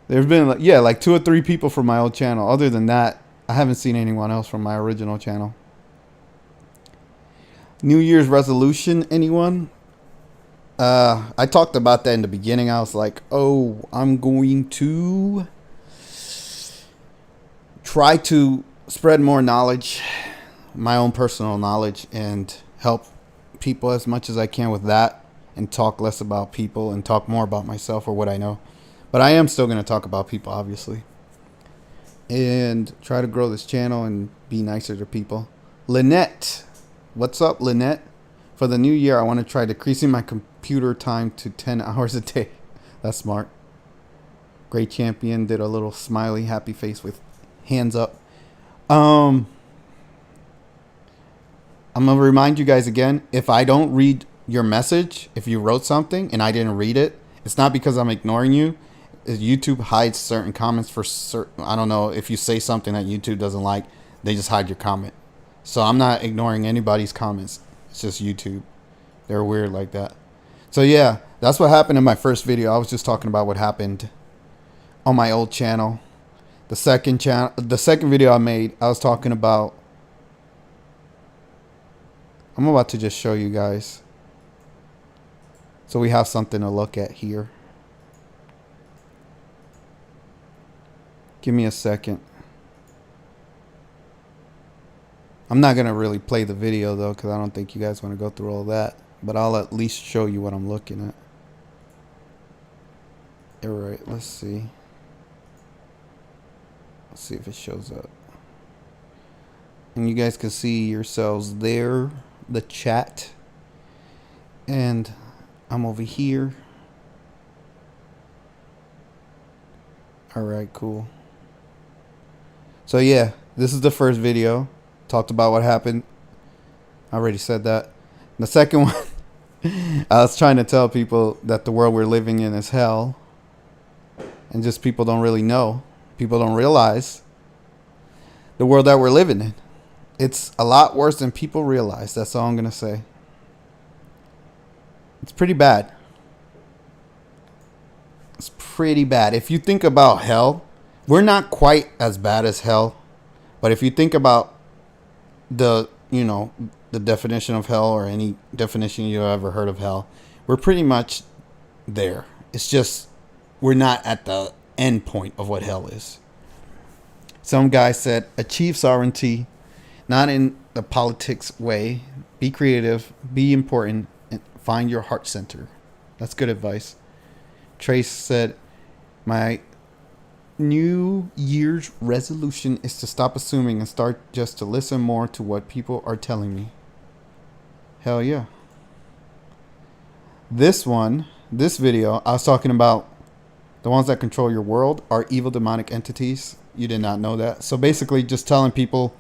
There's been like 2 or 3 people from my old channel. Other than that, I haven't seen anyone else from my original channel. New Year's resolution, anyone? I talked about that in the beginning. I was like, oh, I'm going to try to spread more knowledge, my own personal knowledge, and help people as much as I can with that, and talk less about people and talk more about myself or what I know. But I am still going to talk about people, obviously. And try to grow this channel and be nicer to people. Lynette. What's up, Lynette? For the new year, I want to try decreasing my computer time to 10 hours a day. That's smart. Great Champion did a little smiley happy face with hands up. I'm gonna remind you guys again, if I don't read your message, if you wrote something and I didn't read it, it's not because I'm ignoring you. YouTube hides certain comments for certain. I don't know, if you say something that YouTube doesn't like, they just hide your comment. So I'm not ignoring anybody's comments. It's just YouTube. They're weird like that. So yeah, that's what happened in my first video. I was just talking about what happened on my old channel. The second video I made, I was talking about. I'm about to just show you guys, so we have something to look at here. Give me a second. I'm not gonna really play the video though, because I don't think you guys want to go through all that. But I'll at least show you what I'm looking at. Alright, let's see. Let's see if it shows up. And you guys can see yourselves there, the chat. And I'm over here. Alright, cool. So yeah, this is the first video. Talked about what happened. I already said that. The second one, I was trying to tell people that the world we're living in is hell. And just people don't really know. People don't realize the world that we're living in. It's a lot worse than people realize. That's all I'm going to say. It's pretty bad. It's pretty bad. If you think about hell, we're not quite as bad as hell. But if you think about the definition of hell, or any definition you've ever heard of hell, we're pretty much there. It's just we're not at the end point of what hell is. Some guy said, achieve sovereignty, not in the politics way. Be creative, be important, and find your heart center. That's good advice. Trace said, my New Year's resolution is to stop assuming and start just to listen more to what people are telling me. Hell yeah. This video, I was talking about the ones that control your world are evil demonic entities. You did not know that. So basically just telling people,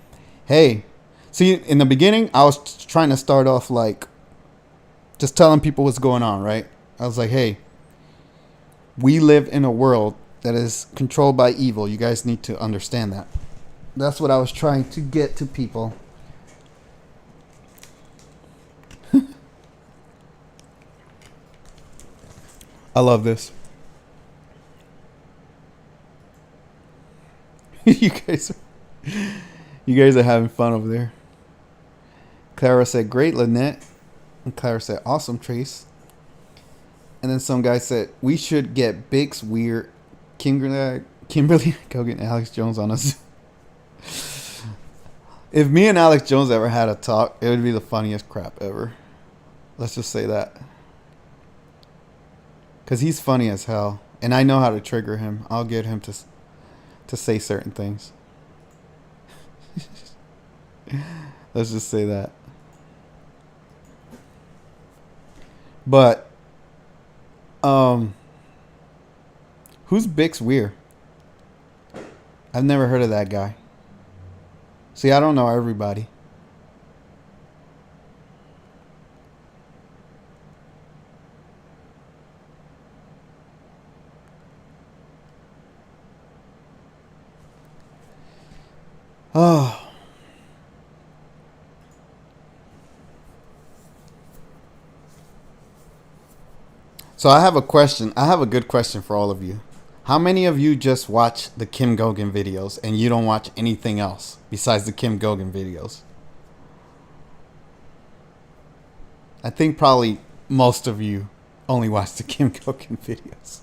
hey, see, in the beginning, I was trying to start off like just telling people what's going on, right? I was like, hey, we live in a world that is controlled by evil. You guys need to understand that. That's what I was trying to get to people. I love this. You guys are having fun over there. Clara said, great, Lynette. And Clara said, awesome, Trace. And then some guy said, we should get Big's weird Kimberly, Goguen, and Alex Jones on us. If me and Alex Jones ever had a talk, it would be the funniest crap ever. Let's just say that. Because he's funny as hell. And I know how to trigger him. I'll get him to say certain things. Let's just say that. But, who's Bix Weir? I've never heard of that guy. See, I don't know everybody. Oh. So I have a question. I have a good question for all of you. How many of you just watch the Kim Goguen videos and you don't watch anything else besides the Kim Goguen videos? I think probably most of you only watch the Kim Goguen videos.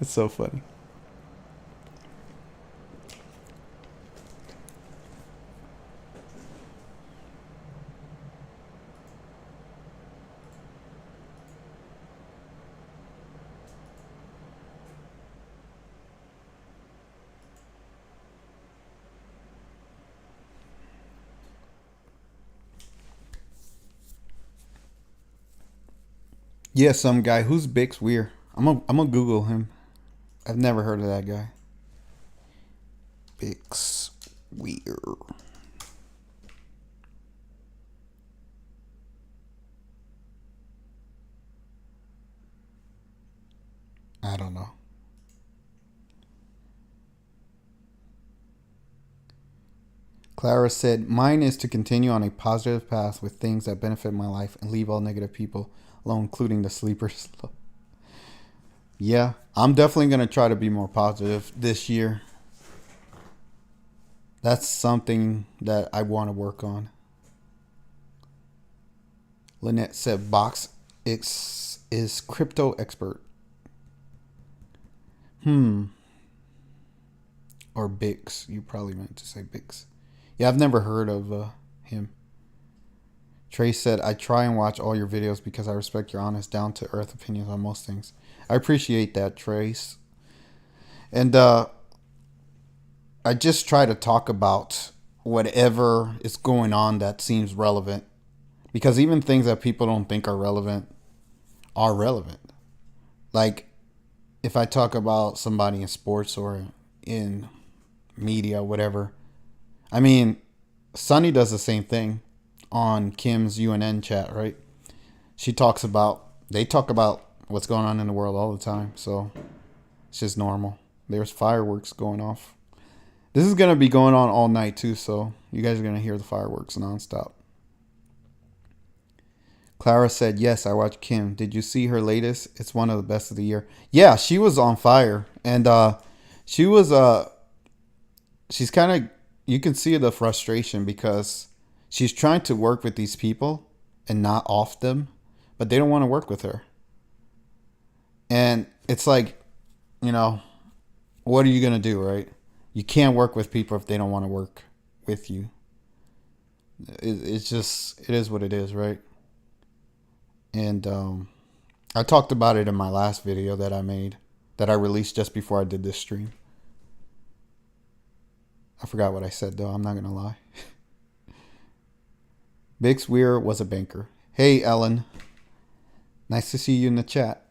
It's so funny. Yeah, some guy. Who's Bix Weir? I'm gonna Google him. I've never heard of that guy. Bix Weir. I don't know. Clara said, mine is to continue on a positive path with things that benefit my life and leave all negative people alone, including the sleepers. Yeah, I'm definitely going to try to be more positive this year. That's something that I want to work on. Lynette said, Box is crypto expert. Or Bix. You probably meant to say Bix. Yeah, I've never heard of him. Trey said, I try and watch all your videos because I respect your honest, down-to-earth opinions on most things. I appreciate that, Trace. And I just try to talk about whatever is going on that seems relevant. Because even things that people don't think are relevant are relevant. Like, if I talk about somebody in sports or in media, whatever. I mean, Sunny does the same thing on Kim's UNN chat, right? They talk about what's going on in the world all the time. So it's just normal. There's fireworks going off. This is going to be going on all night too. So you guys are going to hear the fireworks nonstop. Clara said, yes, I watched Kim. Did you see her latest? It's one of the best of the year. Yeah, she was on fire. And she's kind of, you can see the frustration because she's trying to work with these people and not off them, but they don't want to work with her. And it's like, what are you going to do, right? You can't work with people if they don't want to work with you. It is what it is, right? And I talked about it in my last video that I made, that I released just before I did this stream. I forgot what I said, though. I'm not going to lie. Bix Weir was a banker. Hey, Ellen. Nice to see you in the chat.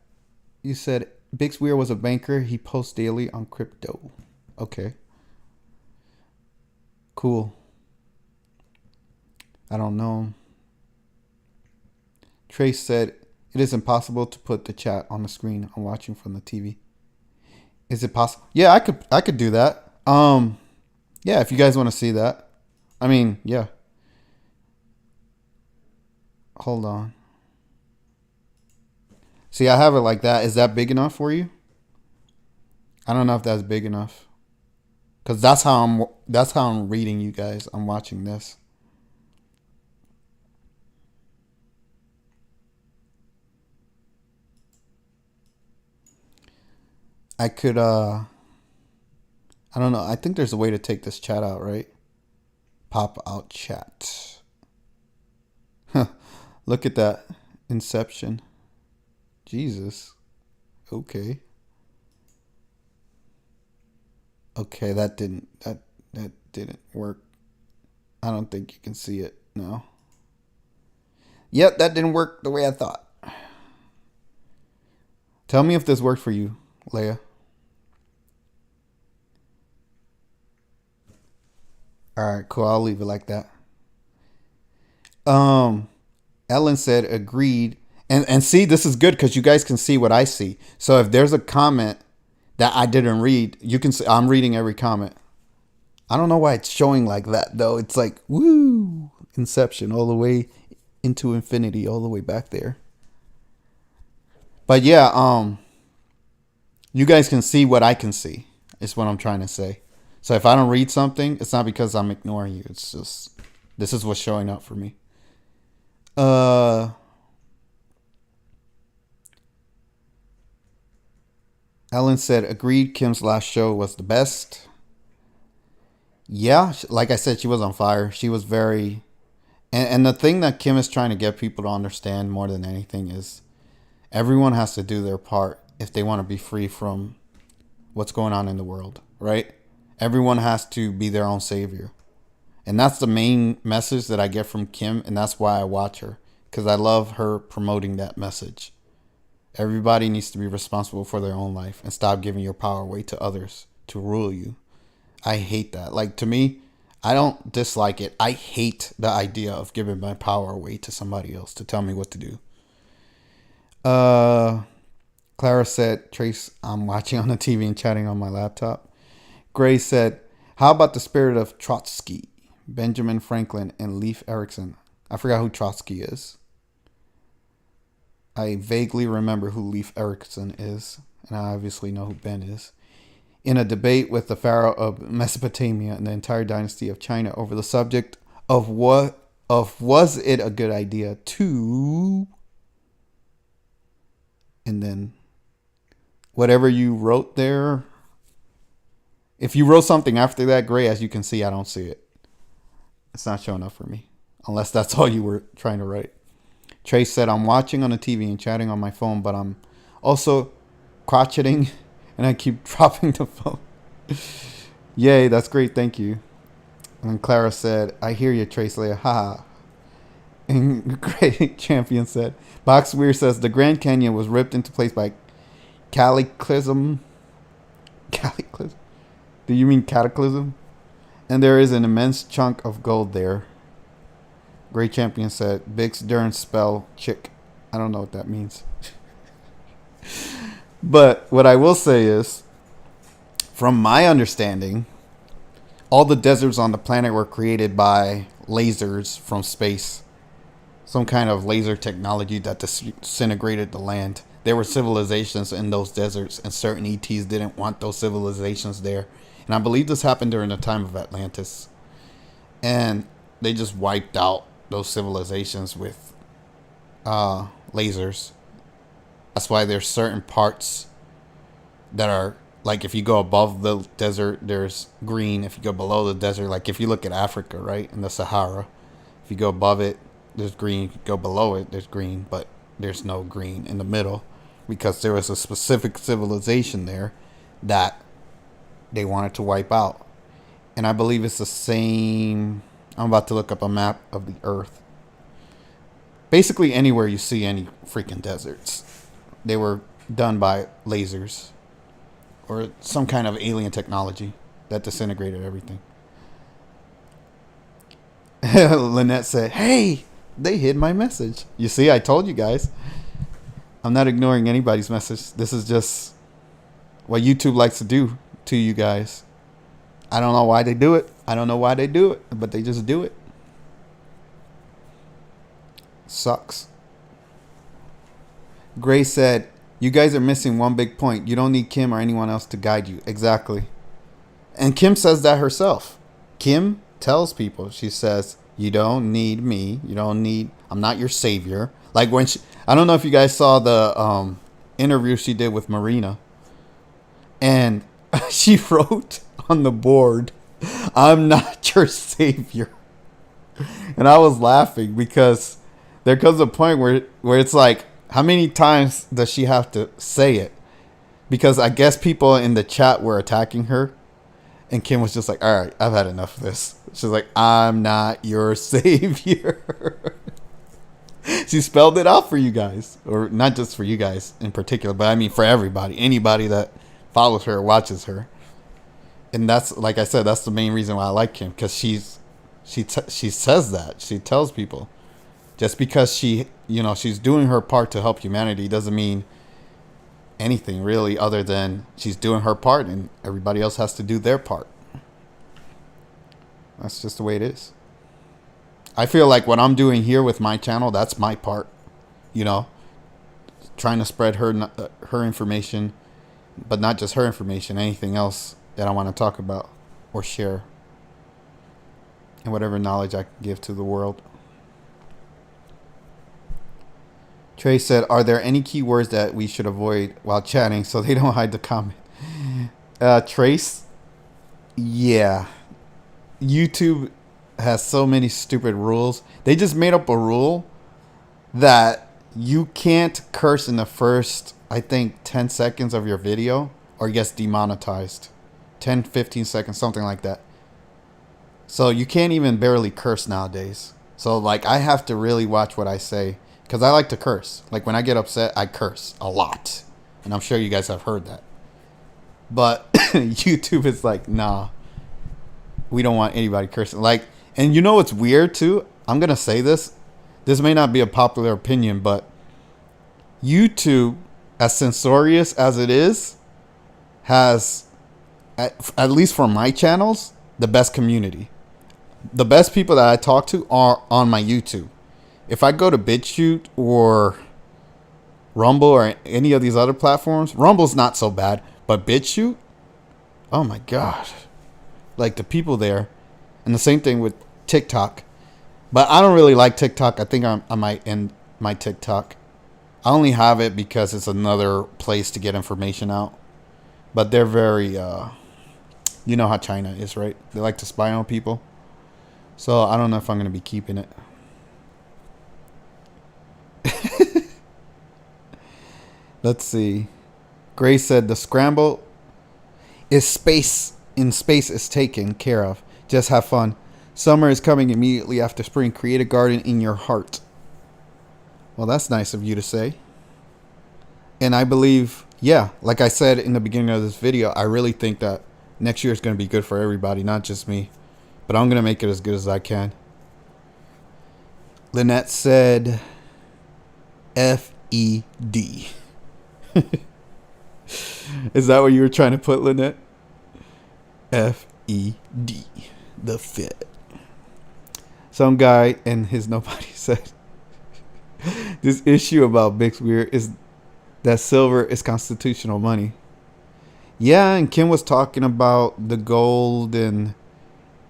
You said Bix Weir was a banker. He posts daily on crypto. Okay. Cool. I don't know. Trace said, it is impossible to put the chat on the screen. I'm watching from the TV. Is it possible? Yeah, I could do that. Yeah, if you guys want to see that. I mean, yeah. Hold on. See, I have it like that. Is that big enough for you? I don't know if that's big enough. Cuz that's how I'm reading you guys. I'm watching this. I could I don't know. I think there's a way to take this chat out, right? Pop out chat. Look at that. Inception. Jesus. Okay. Okay, that didn't work. I don't think you can see it. No. Yep, that didn't work the way I thought. Tell me if this worked for you, Leia. All right, cool. I'll leave it like that. Ellen said agreed. And see, this is good because you guys can see what I see. So if there's a comment that I didn't read, you can see I'm reading every comment. I don't know why it's showing like that though. It's like woo, Inception all the way into infinity, all the way back there. But yeah, you guys can see what I can see. Is what I'm trying to say. So if I don't read something, it's not because I'm ignoring you. It's just this is what's showing up for me. Ellen said, agreed, Kim's last show was the best. Yeah, like I said, she was on fire. She was very... And the thing that Kim is trying to get people to understand more than anything is everyone has to do their part if they want to be free from what's going on in the world, right? Everyone has to be their own savior. And that's the main message that I get from Kim, and that's why I watch her. Because I love her promoting that message. Everybody needs to be responsible for their own life and stop giving your power away to others to rule you. I hate that. Like, to me, I don't dislike it. I hate the idea of giving my power away to somebody else to tell me what to do. Clara said, Trace, I'm watching on the TV and chatting on my laptop. Gray said, how about the spirit of Trotsky, Benjamin Franklin, and Leif Erikson? I forgot who Trotsky is. I vaguely remember who Leif Erikson is, and I obviously know who Ben is. In a debate with the pharaoh of Mesopotamia and the entire dynasty of China over the subject of was it a good idea to, and then whatever you wrote there. If you wrote something after that, Gray, as you can see, I don't see it. It's not showing up for me, unless that's all you were trying to write. Trace said, I'm watching on the TV and chatting on my phone, but I'm also crotcheting and I keep dropping the phone. Yay, that's great. Thank you. And Clara said, I hear you, Trace Leia. Ha. And Great Champion said, Box Weir says, the Grand Canyon was ripped into place by cataclysm. Cataclysm? Do you mean cataclysm? And there is an immense chunk of gold there. Great Champion said, Bix Dern spell chick. I don't know what that means. But what I will say is, from my understanding, all the deserts on the planet were created by lasers from space. Some kind of laser technology that disintegrated the land. There were civilizations in those deserts, and certain ETs didn't want those civilizations there. And I believe this happened during the time of Atlantis. And they just wiped out those civilizations with lasers. That's why there's certain parts that are, like, if you go above the desert, there's green. If you go below the desert, like if you look at Africa, right, in the Sahara, if you go above it, there's green. If you go below it, there's green, but there's no green in the middle because there was a specific civilization there that they wanted to wipe out. And I believe it's the same. I'm about to look up a map of the Earth. Basically, anywhere you see any freaking deserts, they were done by lasers or some kind of alien technology that disintegrated everything. Lynette said, hey, they hid my message. You see, I told you guys. I'm not ignoring anybody's message. This is just what YouTube likes to do to you guys. I don't know why they do it. I don't know why they do it, but they just do it. Sucks. Gray said, you guys are missing one big point. You don't need Kim or anyone else to guide you. Exactly. And Kim says that herself. Kim tells people, she says, you don't need me. You don't need, I'm not your savior. Like when she, I don't know if you guys saw the interview she did with Marina. And she wrote on the board, I'm not your savior. And I was laughing because there comes a point where it's like, how many times does she have to say it? Because I guess people in the chat were attacking her. And Kim was just like, all right, I've had enough of this. She's like, I'm not your savior. She spelled it out for you guys. Or not just for you guys in particular, but I mean for everybody. Anybody that follows her or watches her. And that's, like I said, that's the main reason why I like Kim. Because she says that. She tells people. Just because she's doing her part to help humanity doesn't mean anything really other than she's doing her part and everybody else has to do their part. That's just the way it is. I feel like what I'm doing here with my channel, that's my part. Trying to spread her information, but not just her information, anything else that I want to talk about or share. And whatever knowledge I can give to the world. Trey said, are there any keywords that we should avoid while chatting so they don't hide the comment? Trace? Yeah. YouTube has so many stupid rules. They just made up a rule that you can't curse in the first, I think, 10 seconds of your video or it gets demonetized. 10, 15 seconds, something like that. So you can't even barely curse nowadays. So, like, I have to really watch what I say. because I like to curse. Like when I get upset, I curse a lot, and I'm sure you guys have heard that. But YouTube is like, nah, we don't want anybody cursing. Like, and you know what's weird too? I'm gonna say this. This may not be a popular opinion, but YouTube, as censorious as it is, has, at least for my channels, the best community. The best people that I talk to are on my YouTube. If I go to BitChute or Rumble or any of these other platforms, Rumble's not so bad, but BitChute, oh my god, like the people there. And the same thing with TikTok, but I don't really like TikTok. I think I might end my TikTok. I only have it because it's another place to get information out, but they're very you know how China is, right? They like to spy on people. So I don't know if I'm going to be keeping it. Let's see. Grace said the scramble is space is taken care of. Just have fun. Summer is coming immediately after spring. Create a garden in your heart. Well, that's nice of you to say. And I believe, yeah, like I said in the beginning of this video, I really think that next year is going to be good for everybody, not just me. But I'm going to make it as good as I can. Lynette said F-E-D. Is that what you were trying to put, Lynette? F-E-D. The fit. Some guy and his nobody said this issue about Bix Weir is that silver is constitutional money. Yeah, and Kim was talking about the gold and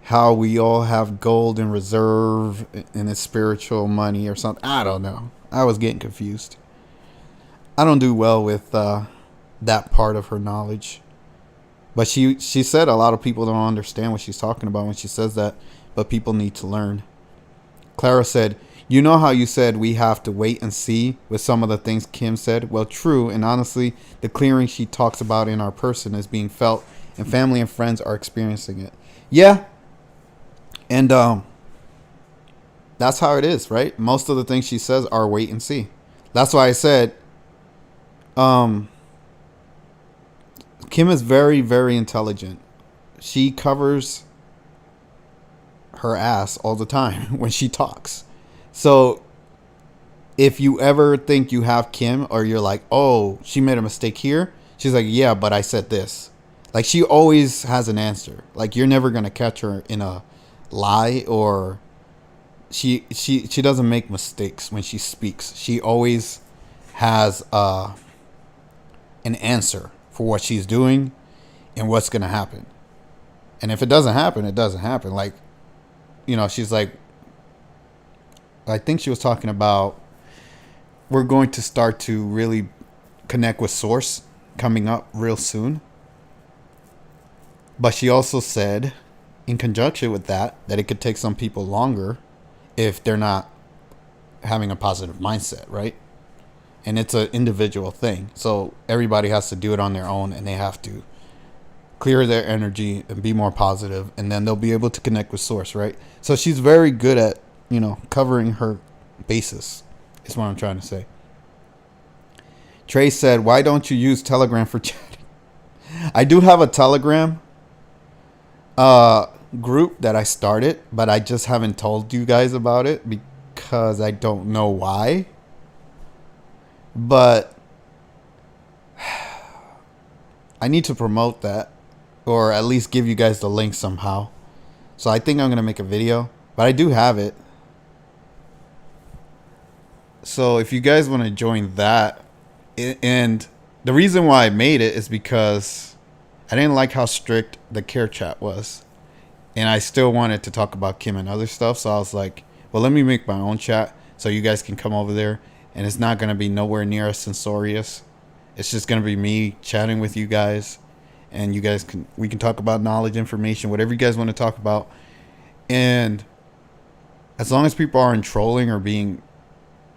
how we all have gold in reserve and it's spiritual money or something. I don't know. I was getting confused. I don't do well with that part of her knowledge. But she said a lot of people don't understand what she's talking about when she says that, but people need to learn. Clara said, you know how you said we have to wait and see with some of the things Kim said? Well, true, and honestly, the clearing she talks about in our person is being felt, and family and friends are experiencing it. Yeah, and that's how it is, right? Most of the things she says are wait and see. That's why I said Kim is very, very intelligent. She covers her ass all the time when she talks. So if you ever think you have Kim or you're like, oh, she made a mistake here, she's like, yeah, but I said this. Like, she always has an answer. Like, you're never going to catch her in a lie, or she doesn't make mistakes when she speaks. She always has an answer for what she's doing and what's going to happen. And if it doesn't happen, it doesn't happen. Like, you know, she's like, I think she was talking about we're going to start to really connect with Source coming up real soon. But she also said, in conjunction with that it could take some people longer if they're not having a positive mindset, right? And it's an individual thing. So everybody has to do it on their own, and they have to clear their energy and be more positive, and then they'll be able to connect with Source, right? So she's very good at, you know, covering her bases, is what I'm trying to say. Trey said, why don't you use Telegram for chatting? I do have a Telegram group that I started, but I just haven't told you guys about it because I don't know why. But I need to promote that, or at least give you guys the link somehow. So I think I'm going to make a video, but I do have it. So if you guys want to join that, and the reason why I made it is because I didn't like how strict the care chat was. And I still wanted to talk about Kim and other stuff. So I was like, well, let me make my own chat so you guys can come over there. And it's not going to be nowhere near as censorious. It's just going to be me chatting with you guys. And you guys we can talk about knowledge, information, whatever you guys want to talk about. And as long as people aren't trolling or being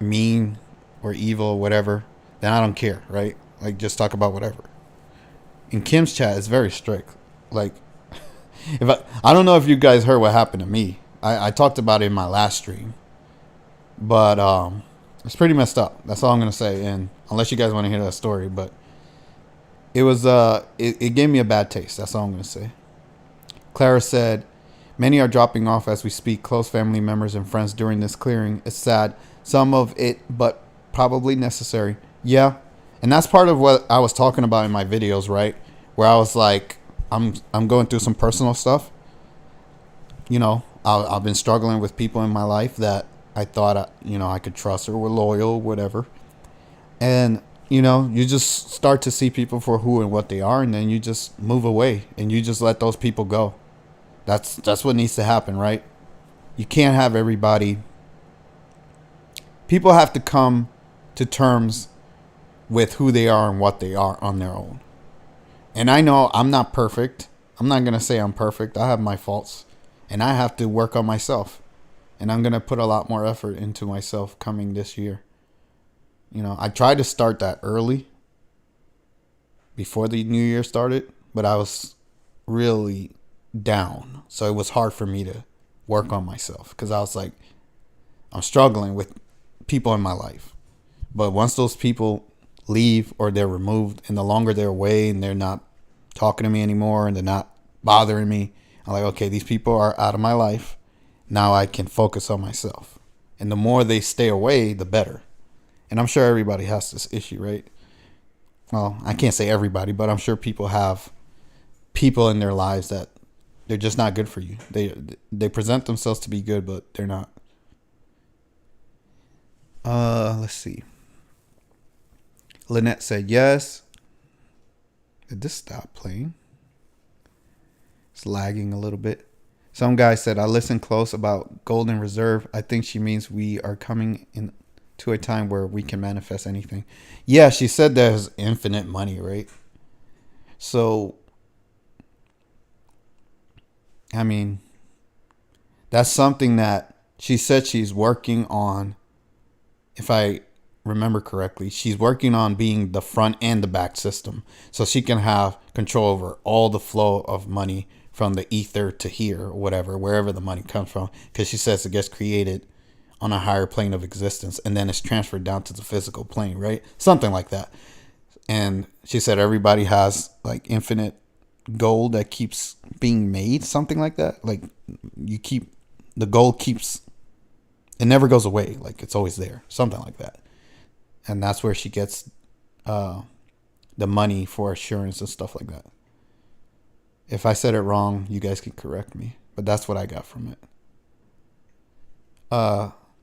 mean or evil, whatever, then I don't care, right? Like, just talk about whatever. In Kim's chat, it's very strict. Like, if I don't know if you guys heard what happened to me. I talked about it in my last stream. But It's pretty messed up. That's all I'm gonna say. And unless you guys want to hear that story, but it gave me a bad taste. That's all I'm gonna say. Clara said, "Many are dropping off as we speak. Close family members and friends during this clearing. It's sad. Some of it, but probably necessary." Yeah, and that's part of what I was talking about in my videos, right? Where I was like, I'm going through some personal stuff. I've been struggling with people in my life that I thought I could trust or were loyal, whatever. And you just start to see people for who and what they are, and then you just move away and you just let those people go. That's what needs to happen, right? You can't have everybody. People have to come to terms with who they are and what they are on their own. And I know I'm not perfect. I'm not going to say I'm perfect. I have my faults. And I have to work on myself. And I'm going to put a lot more effort into myself coming this year. I tried to start that early before the new year started, but I was really down. So it was hard for me to work on myself because I was like, I'm struggling with people in my life. But once those people leave or they're removed, and the longer they're away and they're not talking to me anymore and they're not bothering me, I'm like, okay, these people are out of my life. Now I can focus on myself. And the more they stay away, the better. And I'm sure everybody has this issue, right? Well, I can't say everybody, but I'm sure people have people in their lives that they're just not good for you. They present themselves to be good, but they're not. Let's see. Lynette said yes. Did this stop playing? It's lagging a little bit. Some guy said, I listened close about Golden Reserve. I think she means we are coming in to a time where we can manifest anything. Yeah, she said there's infinite money, right? So, I mean, that's something that she said she's working on. If I remember correctly, she's working on being the front and the back system, so she can have control over all the flow of money from the ether to here or whatever, wherever the money comes from, because she says it gets created on a higher plane of existence and then it's transferred down to the physical plane, right? Something like that. And she said everybody has like infinite gold that keeps being made, something like that. Like the gold keeps, it never goes away, like it's always there, something like that. And that's where she gets the money for assurance and stuff like that. If I said it wrong, you guys can correct me, but that's what I got from it.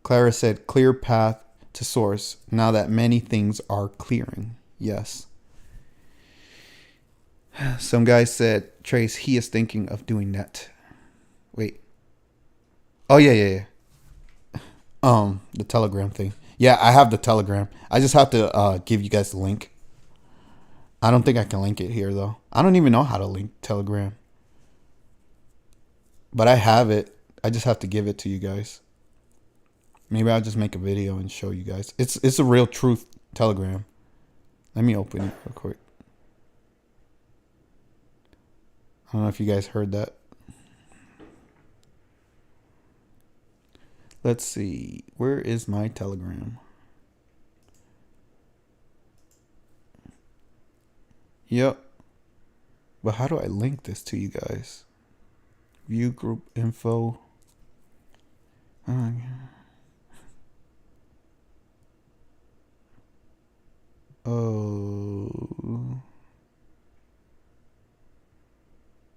Clara said, clear path to source now that many things are clearing. Yes. Some guy said, Trace, he is thinking of doing that. Wait. Oh, yeah. The Telegram thing. Yeah, I have the Telegram. I just have to give you guys the link. I don't think I can link it here, though. I don't even know how to link Telegram. But I have it. I just have to give it to you guys. Maybe I'll just make a video and show you guys. It's a real truth Telegram. Let me open it real quick. I don't know if you guys heard that. Let's see. Where is my Telegram? Yep. But how do I link this to you guys? View group info. Oh.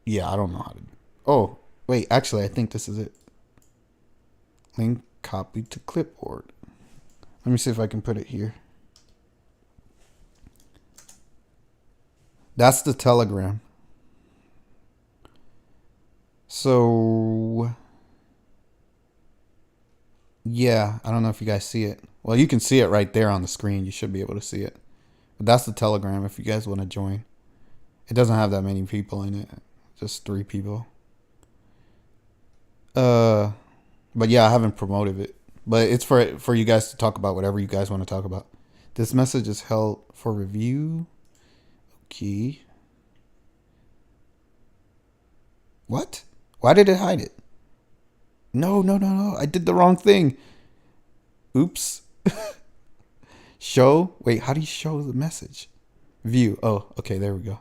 Yeah, I don't know how to. Oh, wait. Actually, I think this is it. Link copy to clipboard. Let me see if I can put it here. That's the Telegram. So, yeah, I don't know if you guys see it. Well, you can see it right there on the screen. You should be able to see it. But that's the Telegram if you guys want to join. It doesn't have that many people in it. Just 3 people. But yeah, I haven't promoted it. But it's for you guys to talk about whatever you guys want to talk about. This message is held for review. Okay. What? Why did it hide it? No. I did the wrong thing. Oops. Show. Wait, how do you show the message? View. Oh, okay, there we go.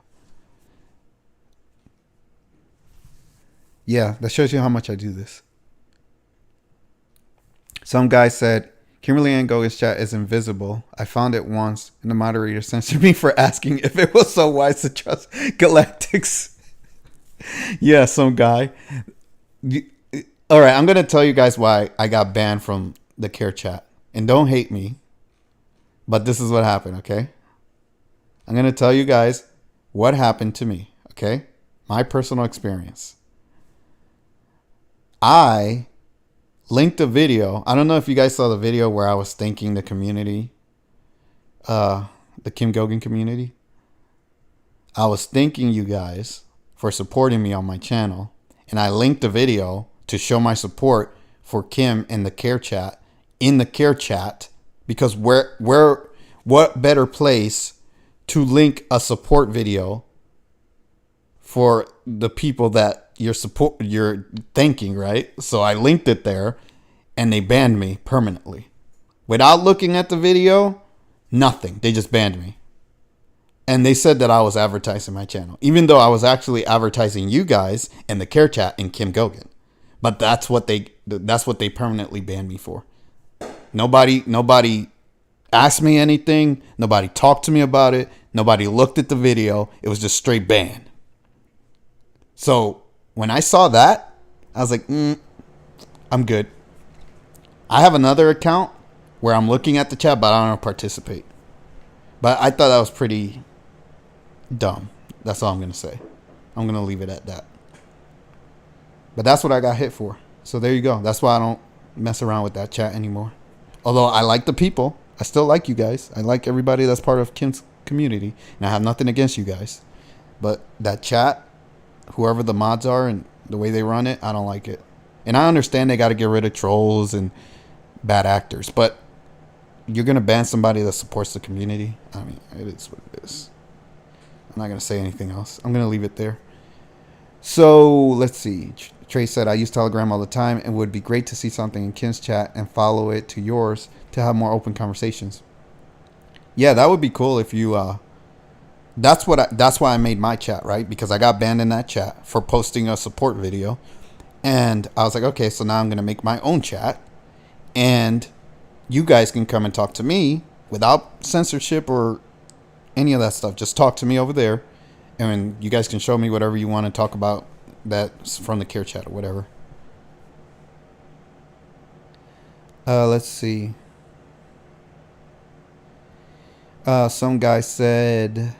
Yeah, that shows you how much I do this. Some guy said, Kimberly Ann Goggen's chat is invisible. I found it once, and the moderator censored me for asking if it was so wise to trust Galactics. Yeah, some guy. All right, I'm going to tell you guys why I got banned from the Care chat. And don't hate me, but this is what happened, okay? I'm going to tell you guys what happened to me, okay? My personal experience. I linked a video. I don't know if you guys saw the video where I was thanking the community, the Kim Goguen community. I was thanking you guys for supporting me on my channel, and I linked the video to show my support for Kim in the Care chat, because what better place to link a support video for the people that you're thanking, right? So I linked it there, and they banned me permanently. Without looking at the video, nothing. They just banned me. And they said that I was advertising my channel, even though I was actually advertising you guys and the Care chat and Kim Goguen. But that's what they permanently banned me for. Nobody asked me anything. Nobody talked to me about it. Nobody looked at the video. It was just straight ban. So when I saw that, I was like, I'm good. I have another account where I'm looking at the chat, but I don't participate. But I thought that was pretty dumb. That's all I'm going to say. I'm going to leave it at that. But that's what I got hit for. So there you go. That's why I don't mess around with that chat anymore. Although I like the people. I still like you guys. I like everybody that's part of Kim's community. And I have nothing against you guys. But that chat, whoever the mods are and the way they run it, I don't like it. And I understand they got to get rid of trolls and bad actors. But you're going to ban somebody that supports the community? I mean, it is what it is. I'm not going to say anything else. I'm going to leave it there. So, let's see. Trey said, I use Telegram all the time. It would be great to see something in Kim's chat and follow it to yours to have more open conversations. Yeah, that would be cool if you... That's why I made my chat, right? Because I got banned in that chat for posting a support video. And I was like, okay, so now I'm going to make my own chat. And you guys can come and talk to me without censorship or any of that stuff. Just talk to me over there. And you guys can show me whatever you want to talk about that's from the Care chat or whatever. Let's see. Some guy said...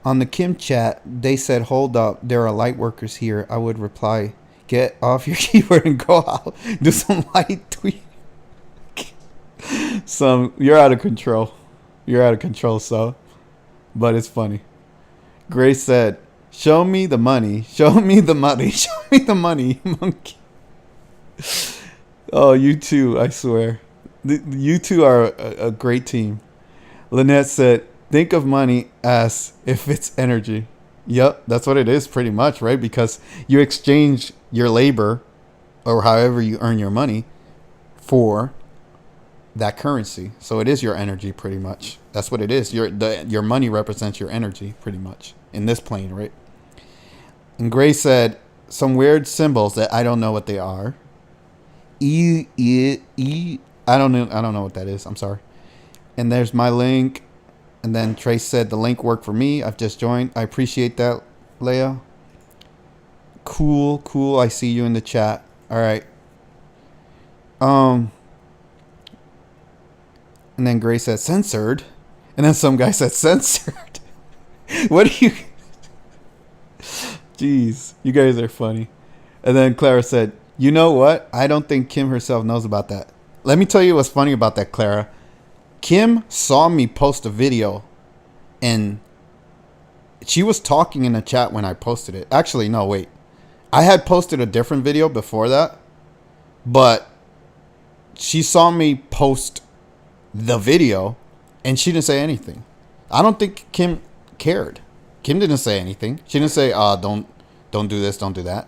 On the Kim chat, they said, hold up, there are light workers here. I would reply, get off your keyboard and go out. Do some light tweet. You're out of control. You're out of control, so. But it's funny. Grace said, show me the money. Show me the money. Show me the money, monkey. Oh, you two, I swear. You two are a great team. Lynette said, think of money as if it's energy. Yep, that's what it is pretty much, right? Because you exchange your labor or however you earn your money for that currency. So it is your energy pretty much. That's what it is. Your money represents your energy pretty much in this plane, right? And Gray said some weird symbols that I don't know what they are. I don't know what that is. I'm sorry. And there's my link. And then Trace said the link worked for me. I've just joined. I appreciate that, Leia. Cool. I see you in the chat. All right. And then Gray said censored. And then some guy said censored. What do you... Jeez, you guys are funny. And then Clara said, you know what? I don't think Kim herself knows about that. Let me tell you what's funny about that, Clara. Kim saw me post a video and she was talking in the chat when I posted it. Actually, no, wait. I had posted a different video before that, but she saw me post the video and she didn't say anything. I don't think Kim cared. Kim didn't say anything. She didn't say, don't do this, don't do that.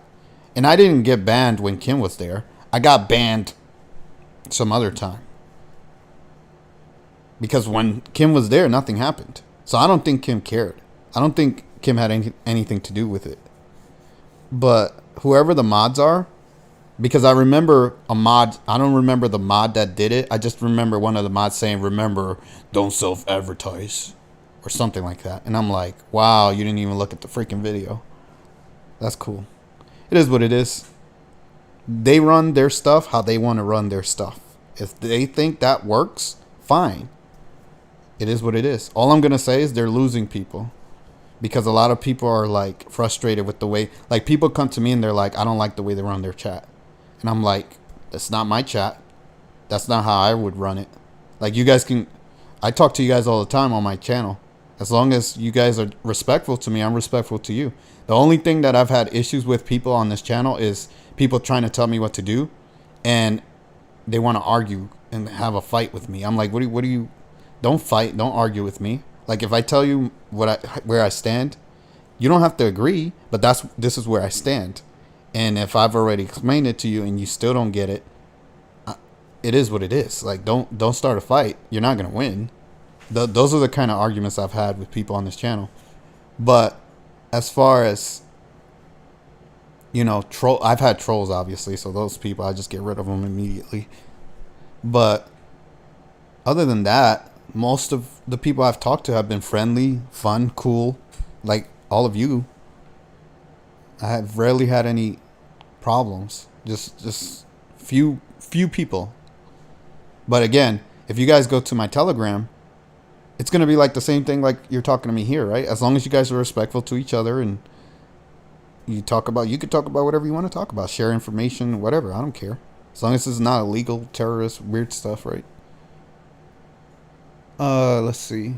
And I didn't get banned when Kim was there. I got banned some other time. Because when Kim was there, nothing happened. So I don't think Kim cared. I don't think Kim had anything to do with it. But whoever the mods are, because I remember a mod, I don't remember the mod that did it. I just remember one of the mods saying, remember, don't self-advertise. Or something like that. And I'm like, wow, you didn't even look at the freaking video. That's cool. It is what it is. They run their stuff how they want to run their stuff. If they think that works, fine. It is what it is. All I'm going to say is they're losing people. Because a lot of people are like frustrated with the way, like people come to me and they're like, I don't like the way they run their chat. And I'm like, that's not my chat. That's not how I would run it. Like you guys can, I talk to you guys all the time on my channel. As long as you guys are respectful to me, I'm respectful to you. The only thing that I've had issues with people on this channel is people trying to tell me what to do. And they want to argue and have a fight with me. I'm like, what do you, don't fight. Don't argue with me. Like if I tell you where I stand, you don't have to agree, but this is where I stand. And if I've already explained it to you and you still don't get it, it is what it is. Like don't start a fight. You're not going to win. Those are the kind of arguments I've had with people on this channel. But as far as, you know, I've had trolls, obviously. So those people, I just get rid of them immediately. But other than that, most of the people I've talked to have been friendly, fun, cool. Like all of you. I have rarely had any problems. Just few people. But again, if you guys go to my Telegram, it's going to be like the same thing like you're talking to me here, right? As long as you guys are respectful to each other and you could talk about whatever you want to talk about, share information, whatever. I don't care. As long as it's not illegal, terrorist, weird stuff, right? Let's see.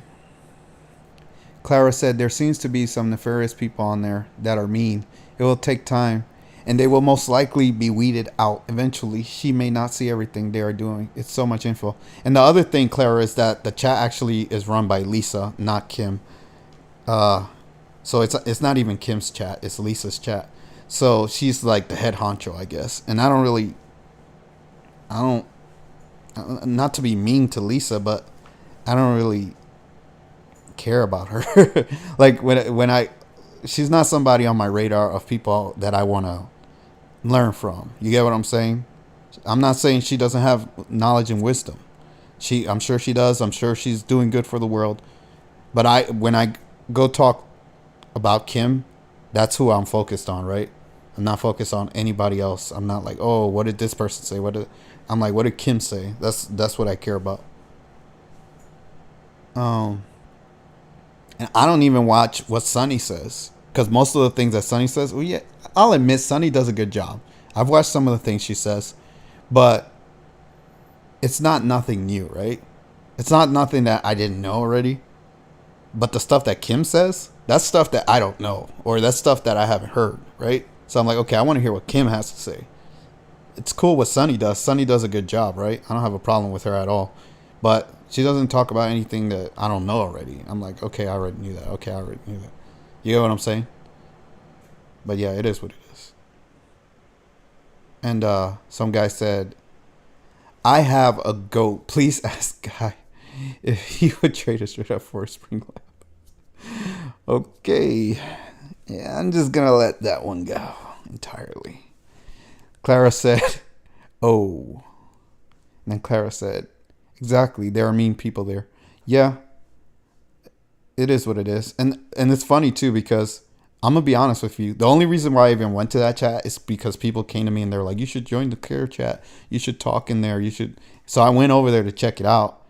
Clara said there seems to be some nefarious people on there that are mean. It will take time and they will most likely be weeded out eventually. She may not see everything they are doing. It's so much info. And the other thing, Clara, is that the chat actually is run by Lisa, not Kim. So it's not even Kim's chat. It's Lisa's chat. So she's like the head honcho, I guess. And I don't, not to be mean to Lisa, but I don't really care about her. Like she's not somebody on my radar of people that I want to learn from. You get what I'm saying? I'm not saying she doesn't have knowledge and wisdom. I'm sure she does. I'm sure she's doing good for the world. But when I go talk about Kim, that's who I'm focused on, right? I'm not focused on anybody else. I'm not like, oh, what did this person say? I'm like, what did Kim say? That's what I care about. And I don't even watch what Sunny says. Because most of the things that Sunny says, well, yeah, I'll admit Sunny does a good job. I've watched some of the things she says. But it's not nothing new, right? It's not nothing that I didn't know already. But the stuff that Kim says, that's stuff that I don't know. Or that's stuff that I haven't heard, right? So I'm like, okay, I want to hear what Kim has to say. It's cool what Sunny does. Sunny does a good job, right? I don't have a problem with her at all. But she doesn't talk about anything that I don't know already. I'm like, okay, I already knew that. Okay, I already knew that. You know what I'm saying? But yeah, it is what it is. And some guy said, I have a goat. Please ask Guy if he would trade us straight up for a spring lab. Okay. Yeah, I'm just going to let that one go entirely. Clara said, oh. And then Clara said, exactly. There are mean people there. Yeah. It is what it is. And it's funny too, because I'm going to be honest with you. The only reason why I even went to that chat is because people came to me and they're like, you should join the care chat. You should talk in there. You should. So I went over there to check it out.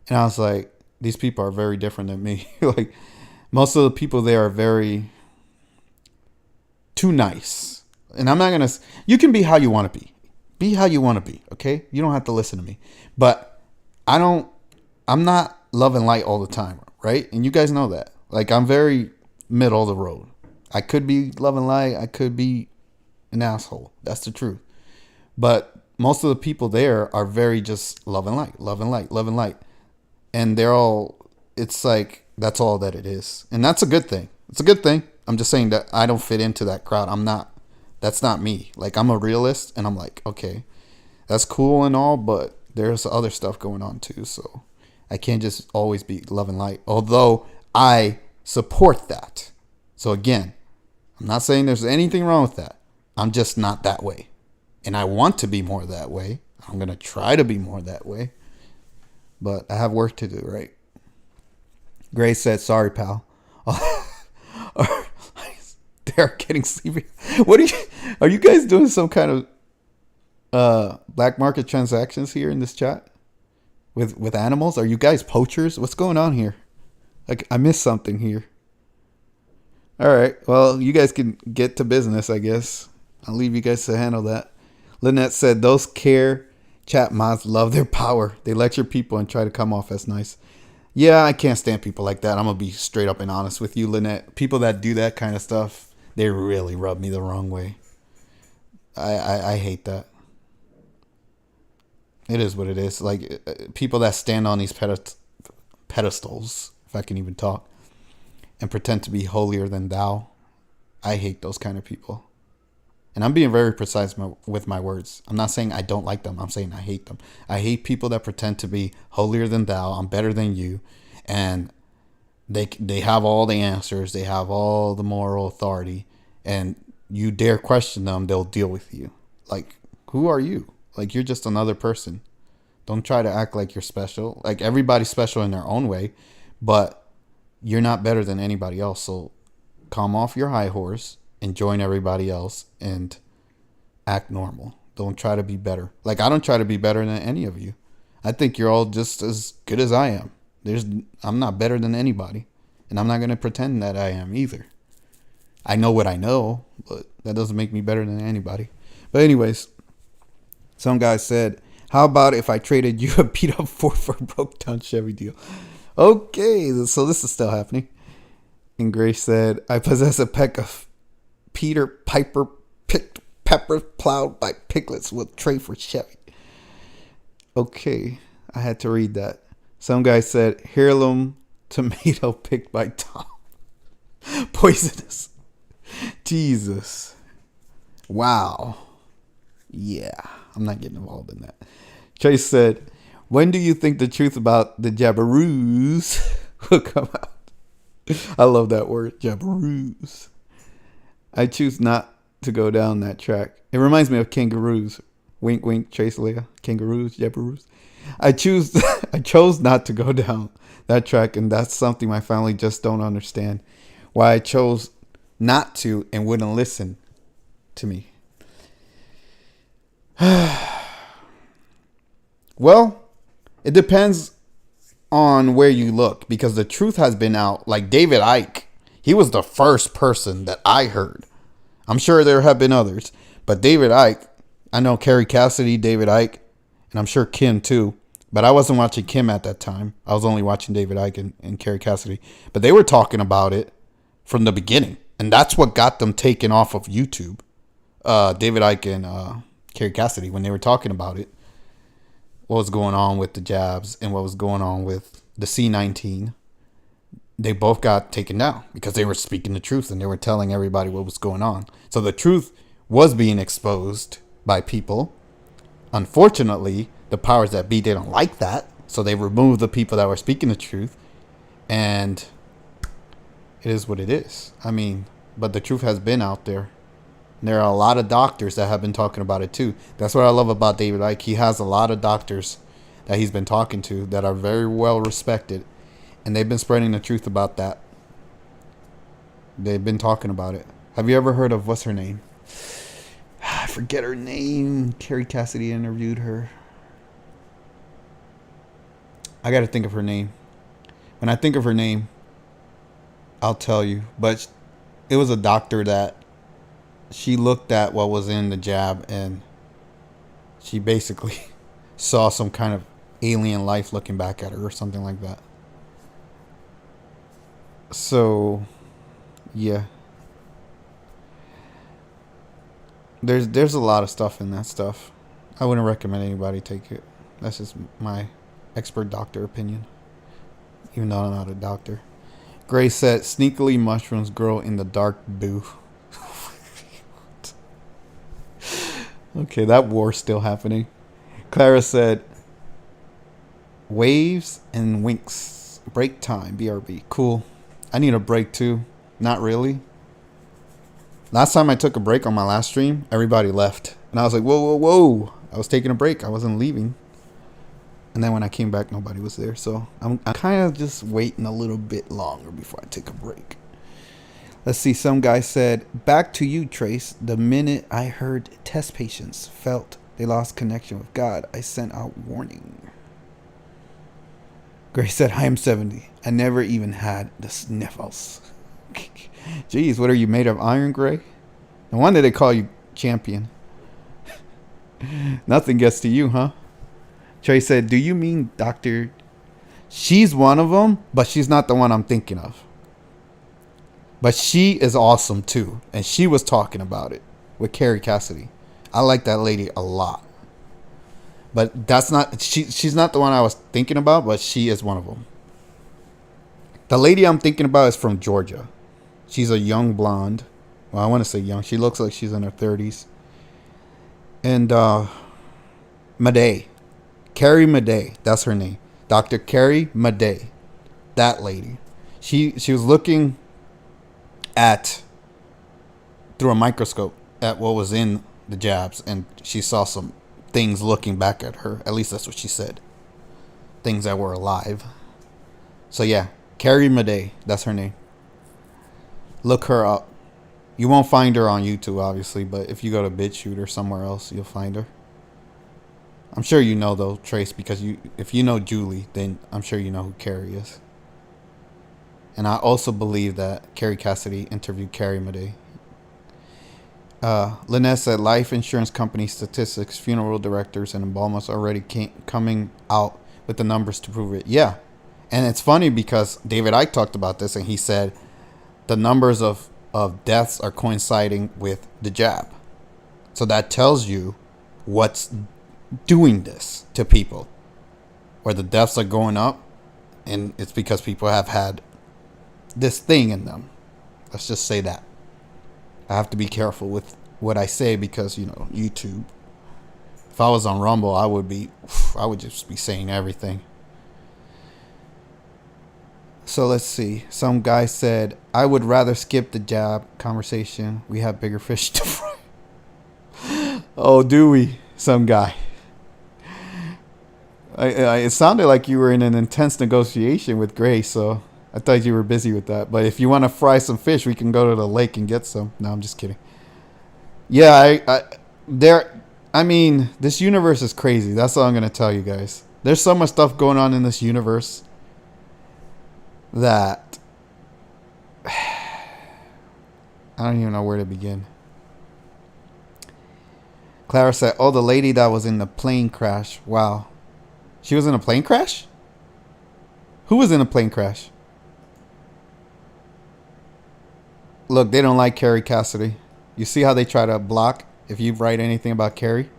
And I was like, these people are very different than me. Like most of the people there are very too nice. And I'm not going to, you can be how you want to be. Be how you want to be. Okay. You don't have to listen to me, but I'm not love and light all the time. Right. And you guys know that. Like I'm very middle of the road. I could be love and light. I could be an asshole. That's the truth. But most of the people there are very just love and light, love and light, love and light. And they're all, it's like, that's all that it is. And that's a good thing. It's a good thing. I'm just saying that I don't fit into that crowd. That's not me. Like I'm a realist and I'm like, okay, That's cool and all, but there's other stuff going on too. So I can't just always be love and light. Although I support that. So again, I'm not saying there's anything wrong with that. I'm just not that way. And I want to be more that way. I'm going to try to be more that way. But I have work to do, right? Grace said, sorry, pal. They're getting sleepy. Are you guys doing some kind of black market transactions here in this chat with animals? Are you guys poachers? What's going on here? Like, I missed something here. All right. Well, you guys can get to business, I guess. I'll leave you guys to handle that. Lynette said, those care chat mods love their power. They lecture people and try to come off as nice. Yeah, I can't stand people like that. I'm going to be straight up and honest with you, Lynette. People that do that kind of stuff, they really rub me the wrong way. I hate that. It is what it is. Like, people that stand on these pedestals, if I can even talk, and pretend to be holier than thou. I hate those kind of people. And I'm being very precise with my words. I'm not saying I don't like them. I'm saying I hate them. I hate people that pretend to be holier than thou. I'm better than you. And they have all the answers. They have all the moral authority. And you dare question them, they'll deal with you. Like, who are you? Like, you're just another person. Don't try to act like you're special. Like, everybody's special in their own way. But you're not better than anybody else. So come off your high horse and join everybody else and act normal. Don't try to be better. Like, I don't try to be better than any of you. I think you're all just as good as I am. I'm not better than anybody. And I'm not going to pretend that I am either. I know what I know, but that doesn't make me better than anybody. But anyways, some guy said, how about if I traded you a beat up Ford for a broke down Chevy deal? Okay, so this is still happening. And Grace said, I possess a peck of Peter Piper picked peppers plowed by piglets with tray for Chevy. Okay, I had to read that. Some guy said, heirloom tomato picked by Tom. Poisonous. Jesus. Wow. Yeah, I'm not getting involved in that. Chase said, when do you think the truth about the Jabberoos will come out? I love that word, Jabberoos. I choose not to go down that track. It reminds me of kangaroos. Wink, wink, Trace Leah. Kangaroos, Jabberoos. I chose not to go down that track, and that's something my family just don't understand. Why I chose not to and wouldn't listen to me. Well, it depends on where you look, because the truth has been out. Like David Icke, he was the first person that I heard. I'm sure there have been others, but David Icke, I know Carrie Cassidy, David Icke, and I'm sure Kim too. But I wasn't watching Kim at that time. I was only watching David Icke and Carrie Cassidy. But they were talking about it from the beginning. And that's what got them taken off of YouTube. David Icke and Carrie Cassidy, when they were talking about it, what was going on with the jabs and what was going on with the C-19, they both got taken down because they were speaking the truth and they were telling everybody what was going on. So the truth was being exposed by people. Unfortunately, the powers that be didn't like that, so they removed the people that were speaking the truth, and it is what it is. I mean, but the truth has been out there. And there are a lot of doctors that have been talking about it too. That's what I love about David Icke. He has a lot of doctors that he's been talking to that are very well respected, and they've been spreading the truth about that. They've been talking about it. Have you ever heard of, what's her name? I forget her name. Carrie Cassidy interviewed her. I got to think of her name. When I think of her name, I'll tell you. But it was a doctor that she looked at what was in the jab, and she basically saw some kind of alien life looking back at her or something like that. So, yeah. There's a lot of stuff in that stuff. I wouldn't recommend anybody take it. That's just my expert doctor opinion, even though I'm not a doctor. Gray said, sneakily mushrooms grow in the dark boo. Okay, that war's still happening. Clara said, waves and winks. Break time. BRB. Cool. I need a break too. Not really. Last time I took a break on my last stream, everybody left. And I was like, whoa, whoa, whoa. I was taking a break. I wasn't leaving. And then when I came back, nobody was there. So I'm kind of just waiting a little bit longer before I take a break. Let's see. Some guy said, back to you, Trace. The minute I heard test patients felt they lost connection with God, I sent out warning. Gray said, I am 70. I never even had the sniffles. Jeez, what are you made of, iron, Gray? No wonder they call you champion. Nothing gets to you, huh? Trey said, do you mean Dr. She's one of them, but she's not the one I'm thinking of. But she is awesome too. And she was talking about it with Carrie Cassidy. I like that lady a lot. But that's not, she's not the one I was thinking about, but she is one of them. The lady I'm thinking about is from Georgia. She's a young blonde. Well, I want to say young. She looks like she's in her 30s. And Madej. Carrie Madej. That's her name. Dr. Carrie Madej. That lady. She was looking at, through a microscope, at what was in the jabs. And she saw some things looking back at her. At least that's what she said. Things that were alive. So yeah. Carrie Madej. That's her name. Look her up. You won't find her on YouTube, obviously, but if you go to BitChute or somewhere else, you'll find her. I'm sure you know, though, Trace, because if you know Julie, then I'm sure you know who Carrie is. And I also believe that Carrie Cassidy interviewed Carrie Madej. Lynette said, life insurance company statistics, funeral directors, and embalmers already coming out with the numbers to prove it. Yeah. And it's funny because David Icke talked about this, and he said the numbers of deaths are coinciding with the jab. So that tells you what's doing this to people. Where the deaths are going up, and it's because people have had this thing in them. Let's just say that. I have to be careful with what I say because, YouTube. If I was on Rumble, I would just be saying everything. So let's see. Some guy said, I would rather skip the jab conversation. We have bigger fish to fry. Oh, do we? Some guy. It sounded like you were in an intense negotiation with Grace, so I thought you were busy with that. But if you want to fry some fish, we can go to the lake and get some. No, I'm just kidding. Yeah, this universe is crazy. That's all I'm going to tell you guys. There's so much stuff going on in this universe that I don't even know where to begin. Clara said, oh, the lady that was in the plane crash. Wow. She was in a plane crash? Who was in a plane crash? Look, they don't like Carrie Cassidy. You see how they try to block if you write anything about Carrie?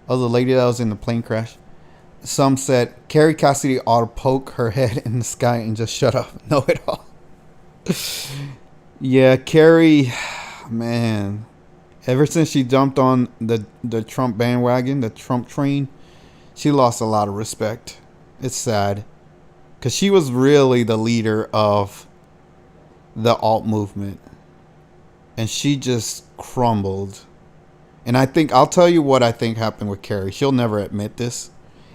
Oh, the lady that was in the plane crash. Some said, Carrie Cassidy ought to poke her head in the sky and just shut up. Know it all. Yeah, Carrie, man. Ever since she jumped on the Trump bandwagon, the Trump train, she lost a lot of respect. It's sad. Because she was really the leader of the alt movement. And she just crumbled. And I'll tell you what I think happened with Carrie. She'll never admit this.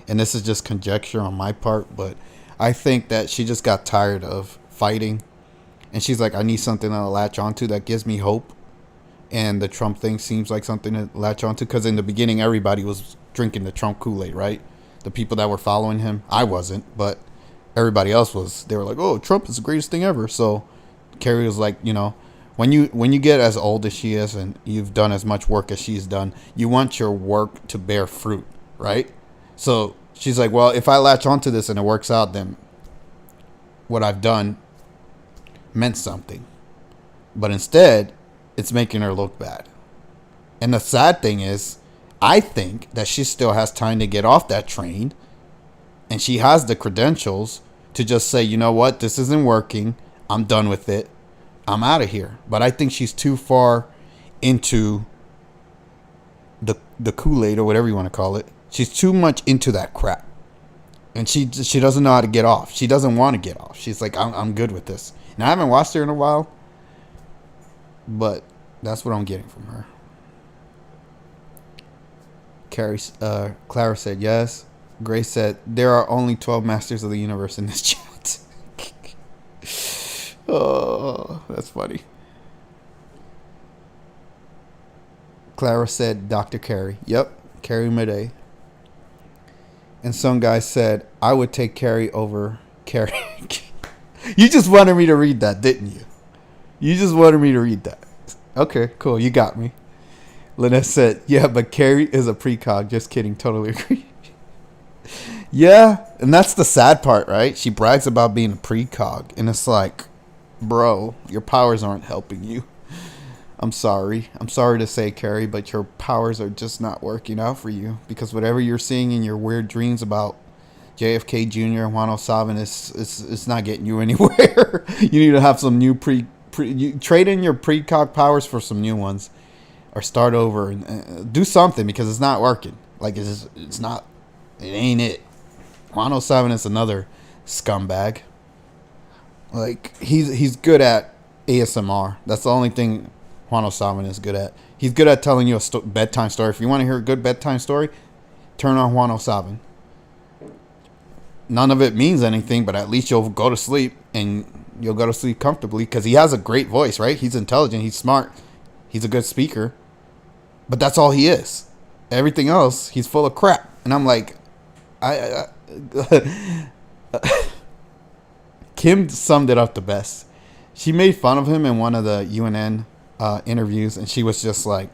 And this is just conjecture on my part, but I think that she just got tired of fighting. And she's like, I need something to latch onto that gives me hope. And the Trump thing seems like something to latch onto. Because in the beginning, everybody was drinking the Trump Kool-Aid, right? The people that were following him. I wasn't, but everybody else was. They were like, oh, Trump is the greatest thing ever. So Carrie was like, when you get as old as she is and you've done as much work as she's done, you want your work to bear fruit, right? So she's like, well, if I latch onto this and it works out, then what I've done meant something. But instead, it's making her look bad. And the sad thing is, I think that she still has time to get off that train. And she has the credentials to just say, you know what, this isn't working. I'm done with it. I'm out of here. But I think she's too far into the Kool-Aid or whatever you want to call it. She's too much into that crap. And she doesn't know how to get off. She doesn't want to get off. She's like, I'm good with this. And I haven't watched her in a while, but that's what I'm getting from her. Clara said yes. Grace said there are only 12 masters of the universe in this chat. Oh, that's funny. Clara said Dr. Carrie. Yep, Carrie Madej. And some guy said I would take Carrie over Carrie. You just wanted me to read that, didn't you? You just wanted me to read that. Okay, cool. You got me. Lynette said, yeah, but Carrie is a precog. Just kidding. Totally agree. Yeah, and that's the sad part, right? She brags about being a precog. And it's like, bro, your powers aren't helping you. I'm sorry. I'm sorry to say, Carrie, but your powers are just not working out for you. Because whatever you're seeing in your weird dreams about JFK Jr. and Juan O'Savin, it's not getting you anywhere. You need to have some new trade in your precog powers for some new ones. Or start over and do something because it's not working. Like, it's not, it ain't it. Juan O'Savin is another scumbag. Like, he's good at ASMR. That's the only thing Juan O'Savin is good at. He's good at telling you a bedtime story. If you want to hear a good bedtime story, turn on Juan O'Savin. None of it means anything, but at least you'll go to sleep and you'll go to sleep comfortably because he has a great voice, right? He's intelligent. He's smart. He's a good speaker. But that's all he is. Everything else, he's full of crap. And I'm like, Kim summed it up the best. She made fun of him in one of the UNN interviews, and she was just like,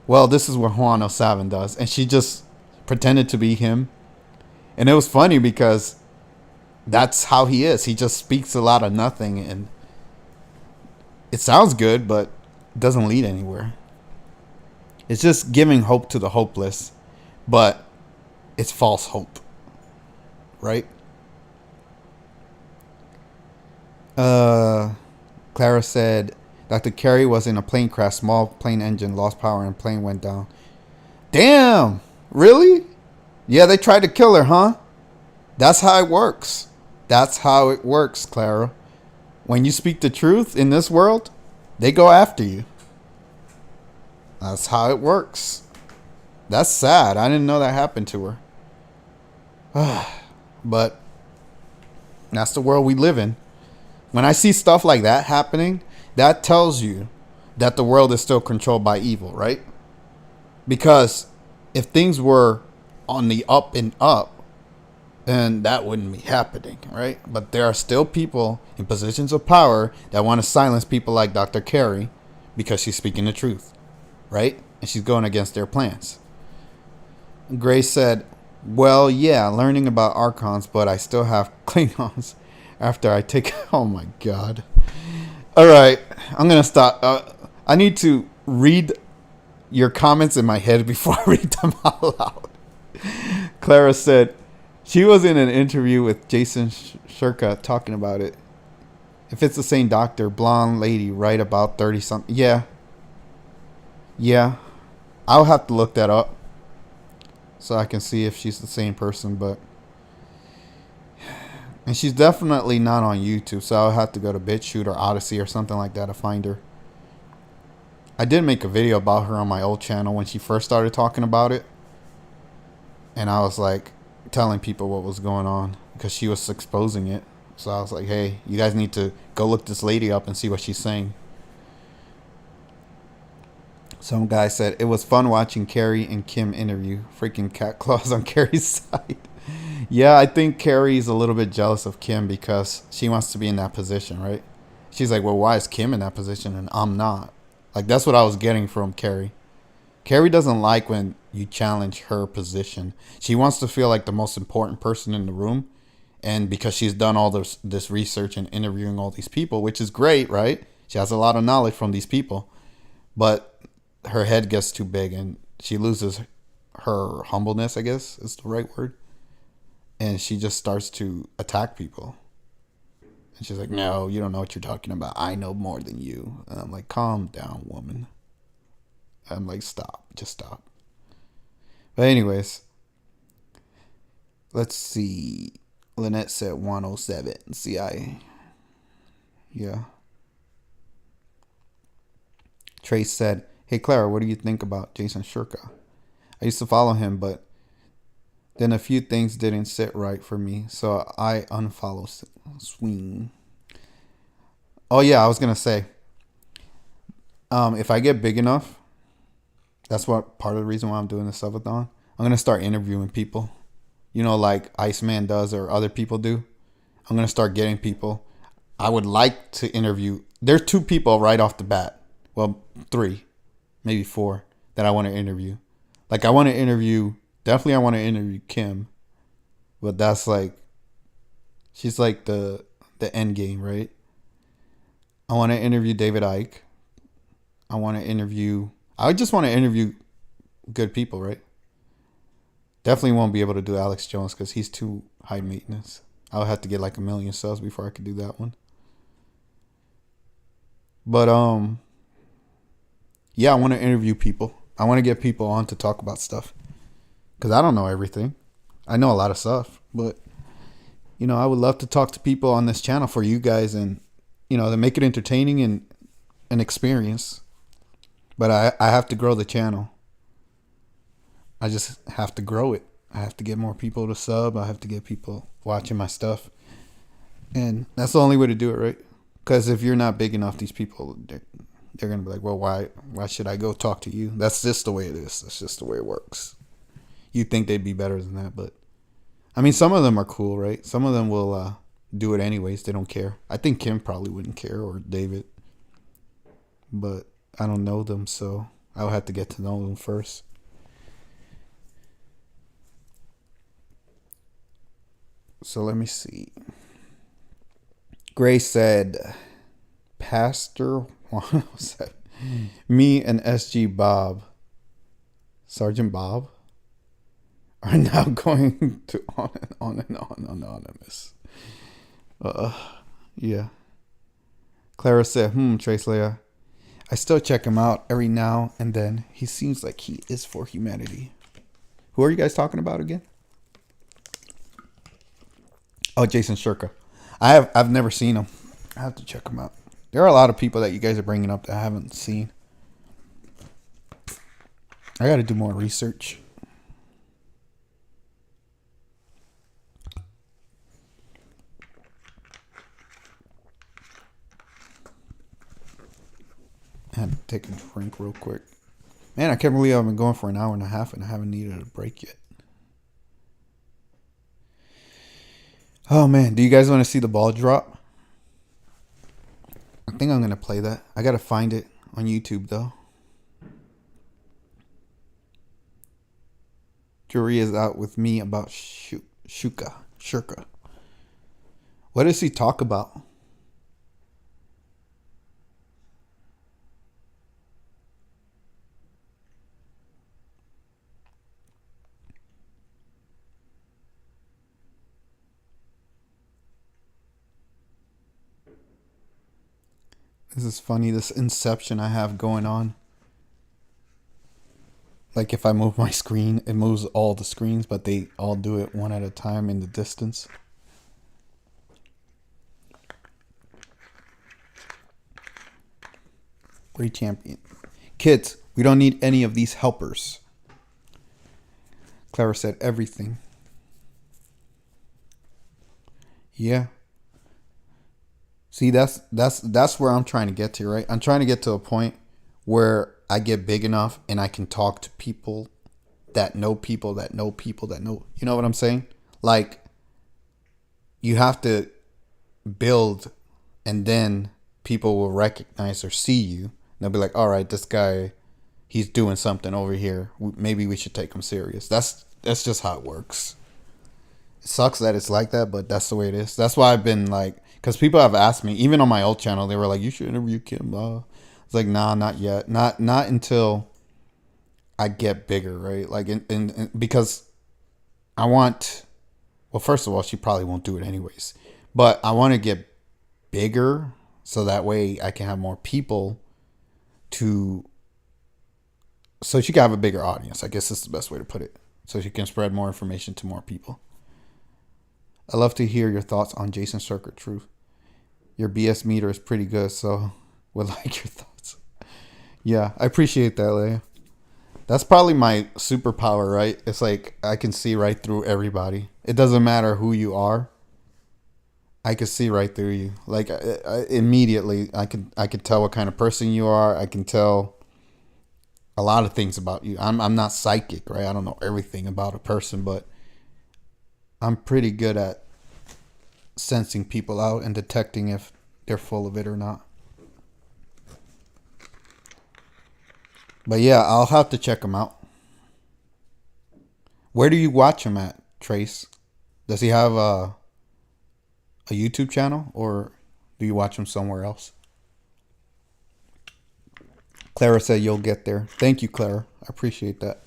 well, this is what Juan O'Savin does. And she just pretended to be him. And it was funny because that's how he is. He just speaks a lot of nothing, and it sounds good, but it doesn't lead anywhere. It's just giving hope to the hopeless, but it's false hope, right? Clara said Dr. Carrie was in a plane crash, small plane engine lost power and plane went down. Damn, really? Yeah, they tried to kill her, huh? That's how it works. That's how it works, Clara. When you speak the truth in this world, they go after you. That's how it works. That's sad. I didn't know that happened to her. But that's the world we live in. When I see stuff like that happening, that tells you that the world is still controlled by evil, right? Because if things were on the up and up, then that wouldn't be happening, right? But there are still people in positions of power that want to silence people like Dr. Carrie because she's speaking the truth, right? And she's going against their plans. Grace said, well, yeah, learning about Archons, but I still have Klingons after I take... Oh, my God. All right, I'm going to stop. I need to read your comments in my head before I read them out loud. Clara said, she was in an interview with Jason Shirka talking about it. If it's the same doctor, blonde lady, right about 30-something. Yeah. I'll have to look that up so I can see if she's the same person, but... And she's definitely not on YouTube, so I'll have to go to BitChute or Odyssey or something like that to find her. I did make a video about her on my old channel when she first started talking about it. And I was like telling people what was going on because she was exposing it. So I was like, hey, you guys need to go look this lady up and see what she's saying. Some guy said, it was fun watching Carrie and Kim interview. Freaking cat claws on Carrie's side. Yeah, I think Carrie's a little bit jealous of Kim because she wants to be in that position, right? She's like, well, why is Kim in that position and I'm not? Like, that's what I was getting from Carrie. Carrie doesn't like when you challenge her position. She wants to feel like the most important person in the room. And because she's done all this research and interviewing all these people, which is great, right? She has a lot of knowledge from these people. But her head gets too big and she loses her humbleness, I guess is the right word. And she just starts to attack people. And she's like, no, you don't know what you're talking about. I know more than you. And I'm like, calm down, woman. I'm like, stop. Just stop. But anyways, let's see. Lynette said 107. CI. Yeah. Trace said, "Hey Clara, what do you think about Jason Shurka? I used to follow him, but then a few things didn't sit right for me, so I unfollowed Swing." Oh yeah, I was gonna say, if I get big enough, that's what part of the reason why I'm doing the Sub-A-Thon. I'm gonna start interviewing people, like Iceman does or other people do. I'm gonna start getting people. I would like to interview. There's 2 people right off the bat. Well, 3, maybe 4 that I want to interview. Like I want to interview. Definitely, I want to interview Kim, but that's like, she's like the end game, right? I want to interview David Icke. I just want to interview good people, right? Definitely won't be able to do Alex Jones because he's too high maintenance. I would have to get like 1 million subs before I could do that one. But yeah, I want to interview people. I want to get people on to talk about stuff because I don't know everything. I know a lot of stuff, but I would love to talk to people on this channel for you guys and to make it entertaining and an experience. But I have to grow the channel. I just have to grow it. I have to get more people to sub. I have to get people watching my stuff. And that's the only way to do it, right? Because if you're not big enough, these people, they're going to be like, well, why should I go talk to you? That's just the way it is. That's just the way it works. You'd think they'd be better than that. But, I mean, some of them are cool, right? Some of them will do it anyways. They don't care. I think Kim probably wouldn't care, or David. But I don't know them, so I'll have to get to know them first. So let me see. Gray said, Pastor 107. Me and SG Bob, Sergeant Bob, are now going to on and on anonymous. Yeah. Clara said, Trace Leia, I still check him out every now and then. He seems like he is for humanity. Who are you guys talking about again? Oh, Jason Shurka. I've never seen him. I have to check him out. There are a lot of people that you guys are bringing up that I haven't seen. I got to do more research. I had to take a drink real quick. Man, I can't believe I've been going for an hour and a half and I haven't needed a break yet. Oh man, do you guys want to see the ball drop? I think I'm going to play that. I got to find it on YouTube though. Jury is out with me about Shurka. What does he talk about? This is funny, this inception I have going on. Like if I move my screen, it moves all the screens, but they all do it one at a time in the distance. Great champion. Kids, we don't need any of these helpers. Clara said everything. Yeah. See, that's where I'm trying to get to, right? I'm trying to get to a point where I get big enough and I can talk to people that know people that know people that know. You know what I'm saying? Like, you have to build and then people will recognize or see you. And they'll be like, all right, this guy, he's doing something over here. Maybe we should take him serious. That's just how it works. It sucks that it's like that, but that's the way it is. That's why I've been like, because people have asked me, even on my old channel, they were like, you should interview Kim. It's like, nah, not yet. Not until I get bigger, right? Like, because I want, well, first of all, she probably won't do it anyways. But I want to get bigger so that way I can have more people so she can have a bigger audience. I guess that's the best way to put it. so she can spread more information to more people. I'd love to hear your thoughts on Jason Circuit Truth. Your BS meter is pretty good, so would like your thoughts. Yeah, I appreciate that, Leia. That's probably my superpower, right? It's like I can see right through everybody. It doesn't matter who you are. I can see right through you. Like immediately, I could tell what kind of person you are. I can tell a lot of things about you. I'm not psychic, right? I don't know everything about a person, but I'm pretty good at sensing people out and detecting if they're full of it or not. But yeah, I'll have to check him out. Where do you watch him at, Trace? Does he have a YouTube channel, or do you watch him somewhere else? Clara said you'll get there. Thank you, Clara. I appreciate that.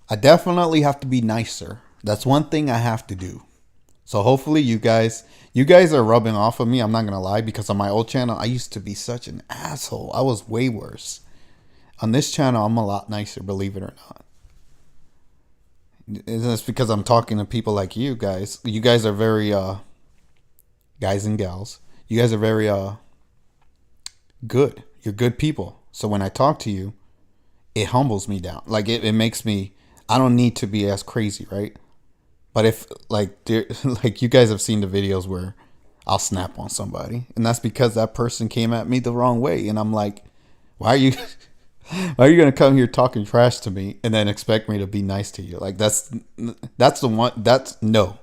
I definitely have to be nicer. That's one thing I have to do. So hopefully you guys are rubbing off of me. I'm not going to lie, because on my old channel, I used to be such an asshole. I was way worse. On this channel, I'm a lot nicer, believe it or not. It's because I'm talking to people like you guys. You guys are very, guys and gals. You guys are very, good. You're good people. So when I talk to you, it humbles me down. Like it makes me, I don't need to be as crazy, right? But if like you guys have seen the videos where I'll snap on somebody, and that's because that person came at me the wrong way, and I'm like, why are you gonna come here talking trash to me and then expect me to be nice to you? Like that's the one. That's no.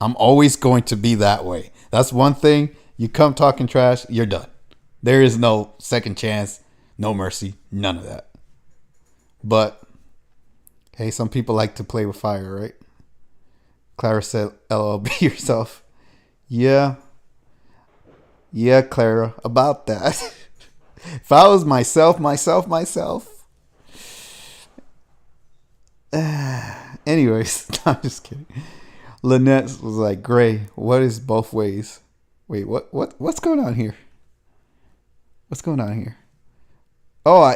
I'm always going to be that way. That's one thing. You come talking trash, you're done. There is no second chance, no mercy, none of that. But hey, some people like to play with fire, right? Clara said, "LL, be yourself." Yeah, Clara, about that. If I was myself. Anyways, I'm just kidding. Lynette was like, "Gray, what is both ways?" Wait, what's going on here? What's going on here? Oh,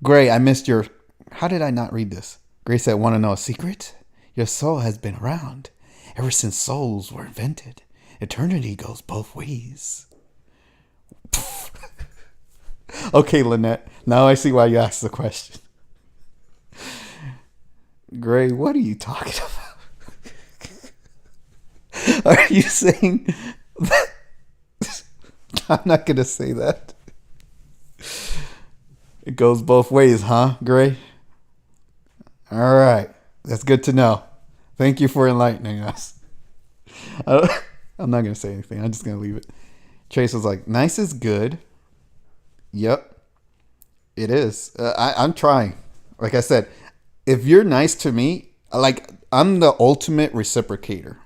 Gray, I missed your. How did I not read this? Gray said, "Want to know a secret? Your soul has been around ever since souls were invented. Eternity goes both ways." Okay, Lynette. Now I see why you asked the question. Gray, what are you talking about? Are you saying that? I'm not going to say that. It goes both ways, huh, Gray? All right. That's good to know. Thank you for enlightening us. I'm not going to say anything. I'm just going to leave it. Trace was like, nice is good. Yep. It is. I'm trying. Like I said, if you're nice to me, like I'm the ultimate reciprocator.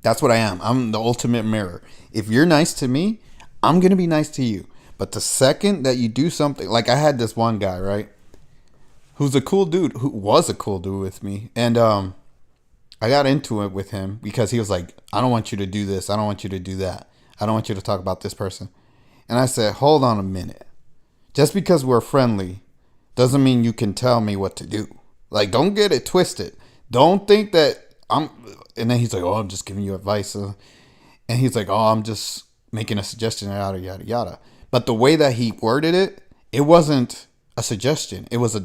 That's what I am. I'm the ultimate mirror. If you're nice to me, I'm going to be nice to you. But the second that you do something, like I had this one guy, right? Who was a cool dude with me. And I got into it with him because he was like, I don't want you to do this. I don't want you to do that. I don't want you to talk about this person. And I said, hold on a minute. Just because we're friendly doesn't mean you can tell me what to do. Like, don't get it twisted. Don't think that I'm... And then he's like, oh, I'm just giving you advice. And he's like, oh, I'm just making a suggestion, yada, yada, yada. But the way that he worded it, it wasn't a suggestion. It was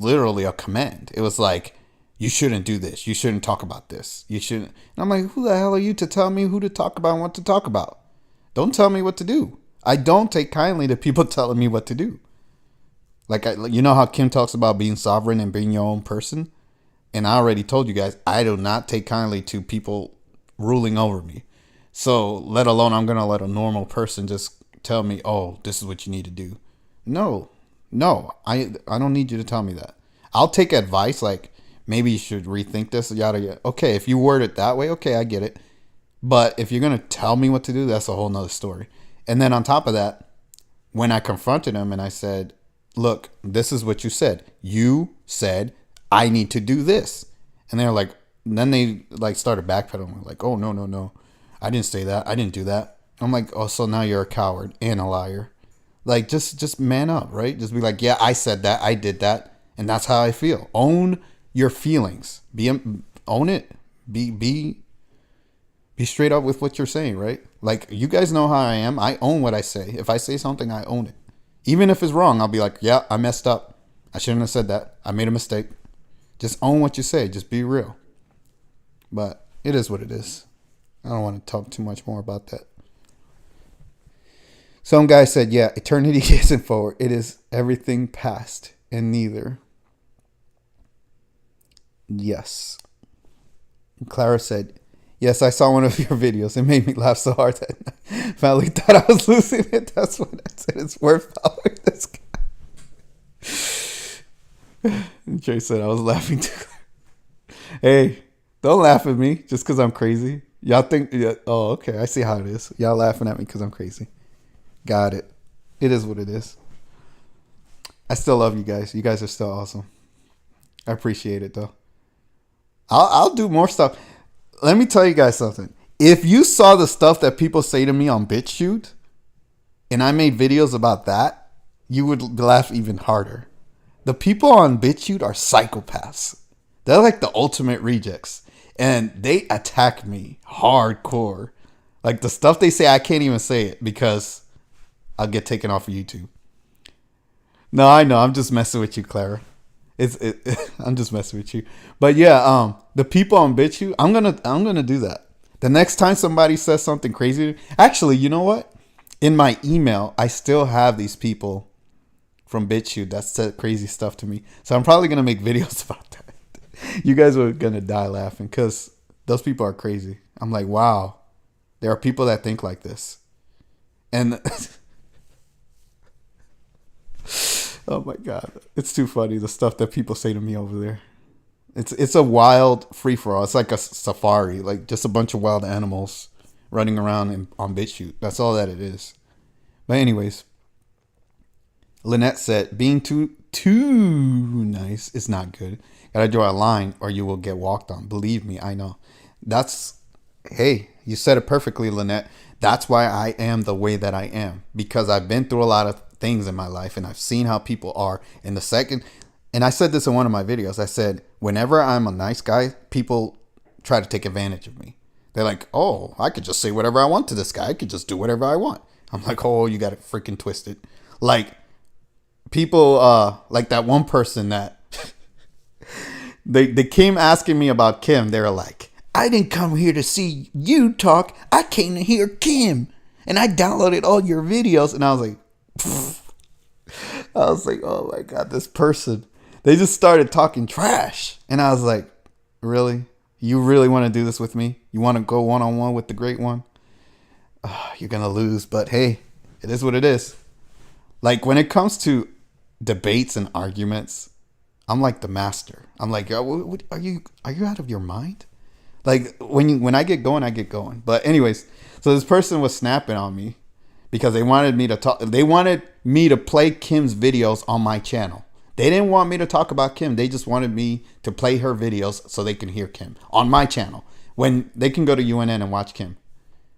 literally a command. It was like, you shouldn't do this. You shouldn't talk about this. You shouldn't. And I'm like, who the hell are you to tell me who to talk about and what to talk about? Don't tell me what to do. I don't take kindly to people telling me what to do. Like, you know how Kim talks about being sovereign and being your own person? And I already told you guys, I do not take kindly to people ruling over me. So, let alone I'm going to let a normal person just tell me, oh, this is what you need to do. No, I don't need you to tell me that. I'll take advice, like, maybe you should rethink this, yada, yada. Okay, if you word it that way, okay, I get it. But if you're going to tell me what to do, that's a whole nother story. And then on top of that, when I confronted him and I said, look, this is what you said. You said, I need to do this. And they're like, then they like started backpedaling. Like, oh, no. I didn't say that. I didn't do that. I'm like, oh, so now you're a coward and a liar. Like, just man up, right? Just be like, yeah, I said that. I did that. And that's how I feel. Own your feelings. Own it. Be straight up with what you're saying, right? Like, you guys know how I am. I own what I say. If I say something, I own it. Even if it's wrong, I'll be like, yeah, I messed up. I shouldn't have said that. I made a mistake. Just own what you say. Just be real. But it is what it is. I don't want to talk too much more about that. Some guy said, yeah, eternity isn't forward. It is everything past and neither. Yes. Clara said, yes, I saw one of your videos. It made me laugh so hard that I finally thought I was losing it. That's what I said. It's worth following this guy. And Jay said I was laughing too. Hey, don't laugh at me just because I'm crazy. Y'all think, yeah, oh, okay. I see how it is. Y'all laughing at me because I'm crazy. Got it. It is what it is. I still love you guys. You guys are still awesome. I appreciate it though. I'll do more stuff. Let me tell you guys something. If you saw the stuff that people say to me on BitChute, and I made videos about that, you would laugh even harder. The people on BitChute are psychopaths. They're like the ultimate rejects. And they attack me hardcore. Like the stuff they say, I can't even say it because I'll get taken off of YouTube. No, I know. I'm just messing with you, Clara. I'm just messing with you. But yeah, the people on BitChute, I'm gonna do that. The next time somebody says something crazy, actually, you know what? In my email, I still have these people from BitChute that said crazy stuff to me. So I'm probably gonna make videos about that. You guys are gonna die laughing because those people are crazy. I'm like, wow, there are people that think like this, and oh my god, it's too funny the stuff that people say to me over there. It's a wild free for all. It's like a safari, like just a bunch of wild animals running around on BitChute. That's all that it is. But anyways, Lynette said, being too nice is not good. Gotta draw a line or you will get walked on. Believe me, I know. Hey, you said it perfectly, Lynette. That's why I am the way that I am. Because I've been through a lot of things in my life and I've seen how people are. And I said this in one of my videos. I said, whenever I'm a nice guy, people try to take advantage of me. They're like, oh, I could just say whatever I want to this guy. I could just do whatever I want. I'm like, oh, you got it freaking twisted. Like, people, like that one person that they came asking me about Kim. They were like, I didn't come here to see you talk. I came to hear Kim. And I downloaded all your videos. And I was like, oh my God, this person. They just started talking trash. And I was like, really? You really want to do this with me? You want to go one-on-one with the great one? You're going to lose. But hey, it is what it is. Like when it comes to debates and arguments, I'm like the master. I'm like, are you out of your mind? Like when I get going, I get going. But anyways, so this person was snapping on me because they wanted me to talk. They wanted me to play Kim's videos on my channel. They didn't want me to talk about Kim. They just wanted me to play her videos so they can hear Kim on my channel when they can go to UNN and watch Kim.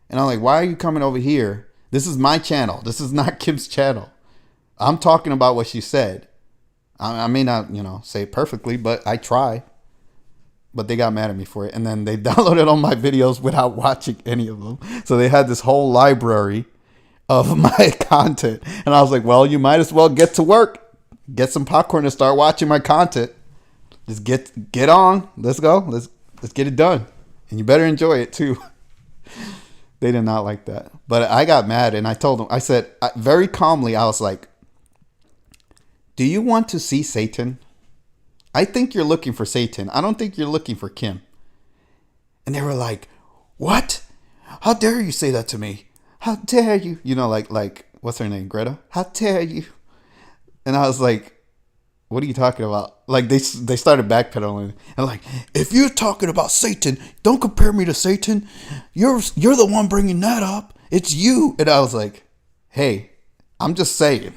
And I'm like, why are you coming over here? This is my channel. This is not Kim's channel. I'm talking about what she said. I may not, say it perfectly, but I try. But they got mad at me for it. And then they downloaded all my videos without watching any of them. So they had this whole library of my content. And I was like, well, you might as well get to work. Get some popcorn and start watching my content. Just get on. Let's go. Let's get it done. And you better enjoy it too. They did not like that. But I got mad and I told them, I said, very calmly, I was like, do you want to see Satan? I think you're looking for Satan. I don't think you're looking for Kim. And they were like, what? How dare you say that to me? How dare you? Like what's her name? Greta? How dare you? And I was like, what are you talking about? Like they started backpedaling and like, if you're talking about Satan, don't compare me to Satan. You're the one bringing that up. It's you. And I was like, hey, I'm just saying.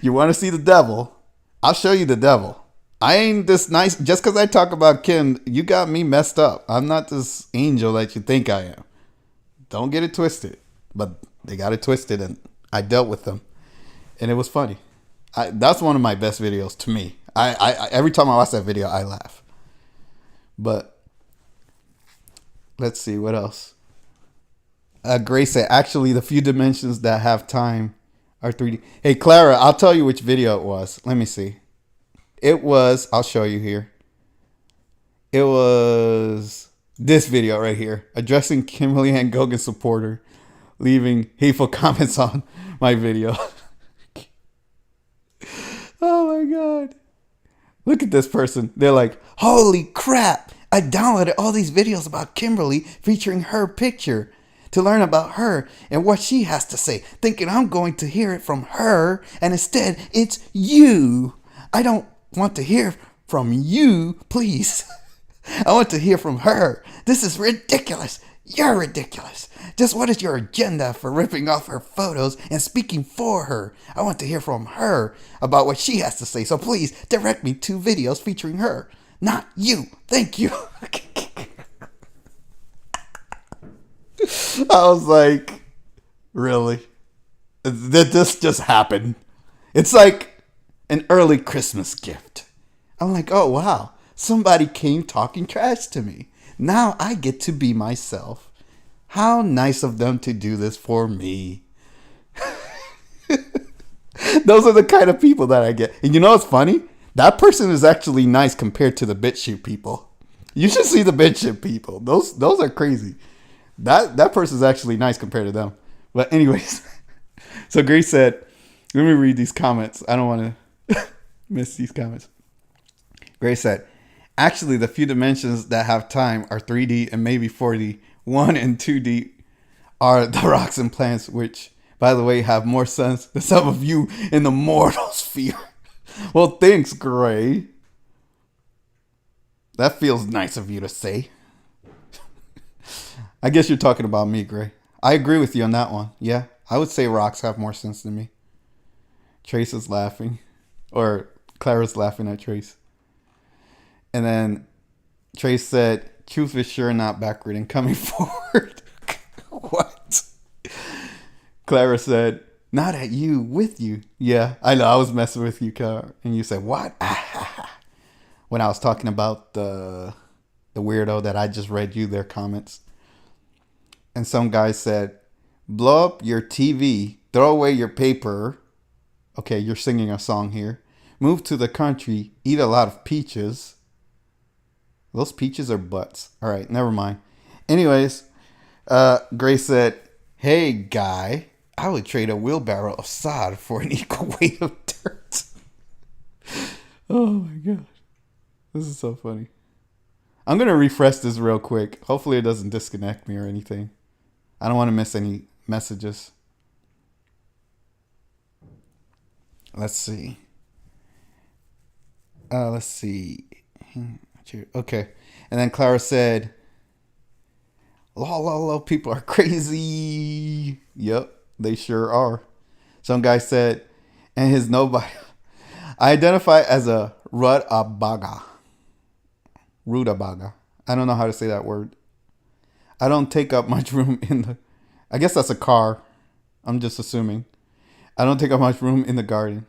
You want to see the devil? I'll show you the devil. I ain't this nice. Just because I talk about Kim, you got me messed up. I'm not this angel that you think I am. Don't get it twisted. But they got it twisted and I dealt with them. And it was funny. That's one of my best videos to me. I every time I watch that video, I laugh. But let's see what else. Grace said, actually, the few dimensions that have time are 3D. Hey, Clara, I'll tell you which video it was. Let me see. It was, I'll show you here. It was this video right here. Addressing Kimberly and Goguen supporter, leaving hateful comments on my video. Oh my God. Look at this person. They're like, holy crap. I downloaded all these videos about Kimberly featuring her picture to learn about her and what she has to say, thinking I'm going to hear it from her, and instead it's you. I don't want to hear from you, please. I want to hear from her. This is ridiculous. You're ridiculous. Just what is your agenda for ripping off her photos and speaking for her? I want to hear from her about what she has to say. So please direct me to videos featuring her, not you. Thank you. I was like, really? Did this just happen? It's like an early Christmas gift. I'm like, oh wow, somebody came talking trash to me. Now I get to be myself. How nice of them to do this for me. Those are the kind of people that I get. And you know what's funny? That person is actually nice compared to the BitChute people. You should see the BitChute people. Those are crazy. That person's actually nice compared to them. But anyways, so Grace said, let me read these comments. I don't want to miss these comments. Grace said, actually, the few dimensions that have time are 3D and maybe 4D. 1 and 2D are the rocks and plants, which, by the way, have more sense than some of you in the mortal sphere. Well, thanks, Gray. That feels nice of you to say. I guess you're talking about me, Gray. I agree with you on that one. Yeah, I would say rocks have more sense than me. Trace is laughing. Or Clara's laughing at Trace. And then Trace said, truth is sure not backward and coming forward. What? Clara said, not at you, with you. Yeah, I know. I was messing with you, Clara. And you said, what? When I was talking about the weirdo that I just read you their comments. And some guy said, blow up your TV, throw away your paper. Okay, you're singing a song here. Move to the country, eat a lot of peaches. Those peaches are butts. All right, never mind. Anyways, Grace said, hey, guy, I would trade a wheelbarrow of sod for an equal weight of dirt. Oh, my God. This is so funny. I'm going to refresh this real quick. Hopefully it doesn't disconnect me or anything. I don't want to miss any messages. Let's see. Let's see. Okay. And then Clara said, lol, people are crazy. Yep, they sure are. Some guy said, and his nobody. I identify as a rutabaga. Rutabaga. I don't know how to say that word. I don't take up much room in the... I guess that's a car. I'm just assuming. I don't take up much room in the garden.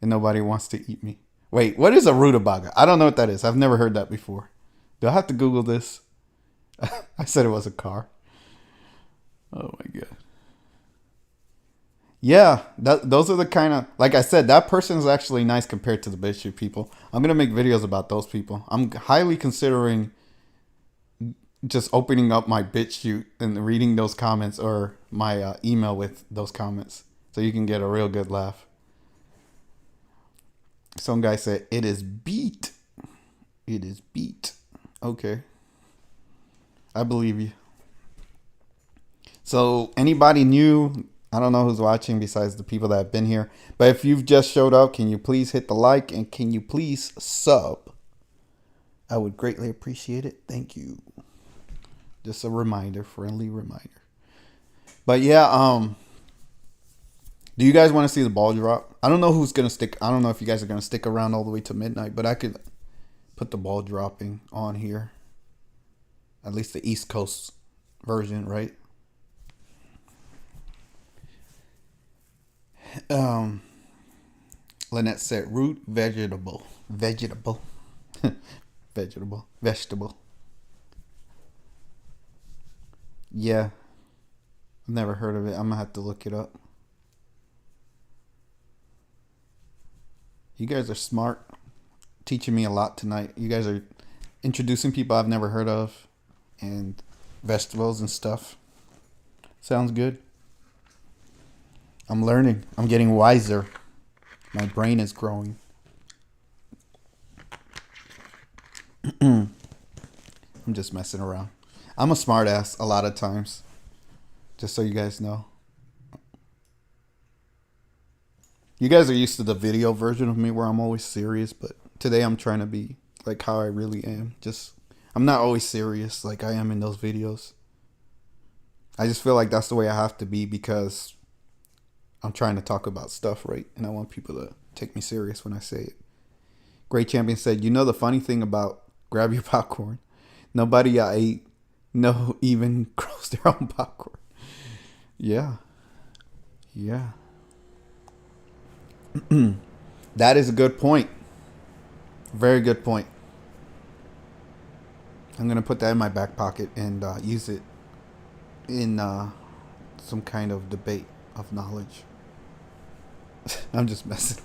And nobody wants to eat me. Wait, what is a rutabaga? I don't know what that is. I've never heard that before. Do I have to Google this? I said it was a car. Oh my God. Yeah, those are the kind of... Like I said, that person is actually nice compared to the BitChute people. I'm going to make videos about those people. I'm highly considering just opening up my BitChute and reading those comments or my email with those comments. So you can get a real good laugh. Some guy said, it is beat. It is beat. Okay. I believe you. So anybody new, I don't know who's watching besides the people that have been here. But if you've just showed up, can you please hit the like and can you please sub? I would greatly appreciate it. Thank you. Just a reminder, friendly reminder. But yeah, do you guys want to see the ball drop? I don't know who's going to stick. I don't know if you guys are going to stick around all the way to midnight, but I could put the ball dropping on here. At least the East Coast version, right? Lynette said root vegetable. Vegetable. Vegetable. Vegetable. Yeah. I've never heard of it. I'm going to have to look it up. You guys are smart. Teaching me a lot tonight. You guys are introducing people I've never heard of. And vegetables and stuff. Sounds good. I'm learning. I'm getting wiser. My brain is growing. I'm just messing around. I'm a smartass a lot of times. Just so you guys know. You guys are used to the video version of me where I'm always serious, but today I'm trying to be like how I really am. I'm not always serious like I am in those videos. I just feel like that's the way I have to be because I'm trying to talk about stuff, right? And I want people to take me serious when I say it. Great Champion said, you know the funny thing about grab your popcorn? Nobody I ate no even grows their own popcorn. Yeah. Yeah. That is a good point. Very good point. I'm going to put that in my back pocket and use it in some kind of debate of knowledge. I'm just messing.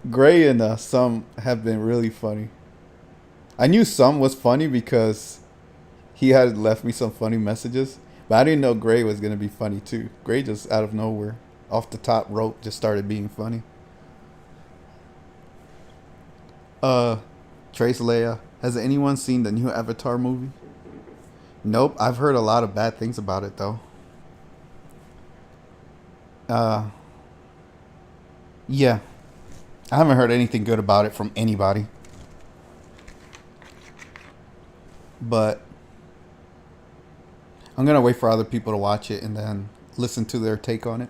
Gray and some have been really funny. I knew some was funny because he had left me some funny messages, but I didn't know Gray was going to be funny too. Gray just out of nowhere, off the top rope, just started being funny. Trace Leia, has anyone seen the new Avatar movie? Nope, I've heard a lot of bad things about it though. Yeah. I haven't heard anything good about it from anybody. But I'm going to wait for other people to watch it and then listen to their take on it.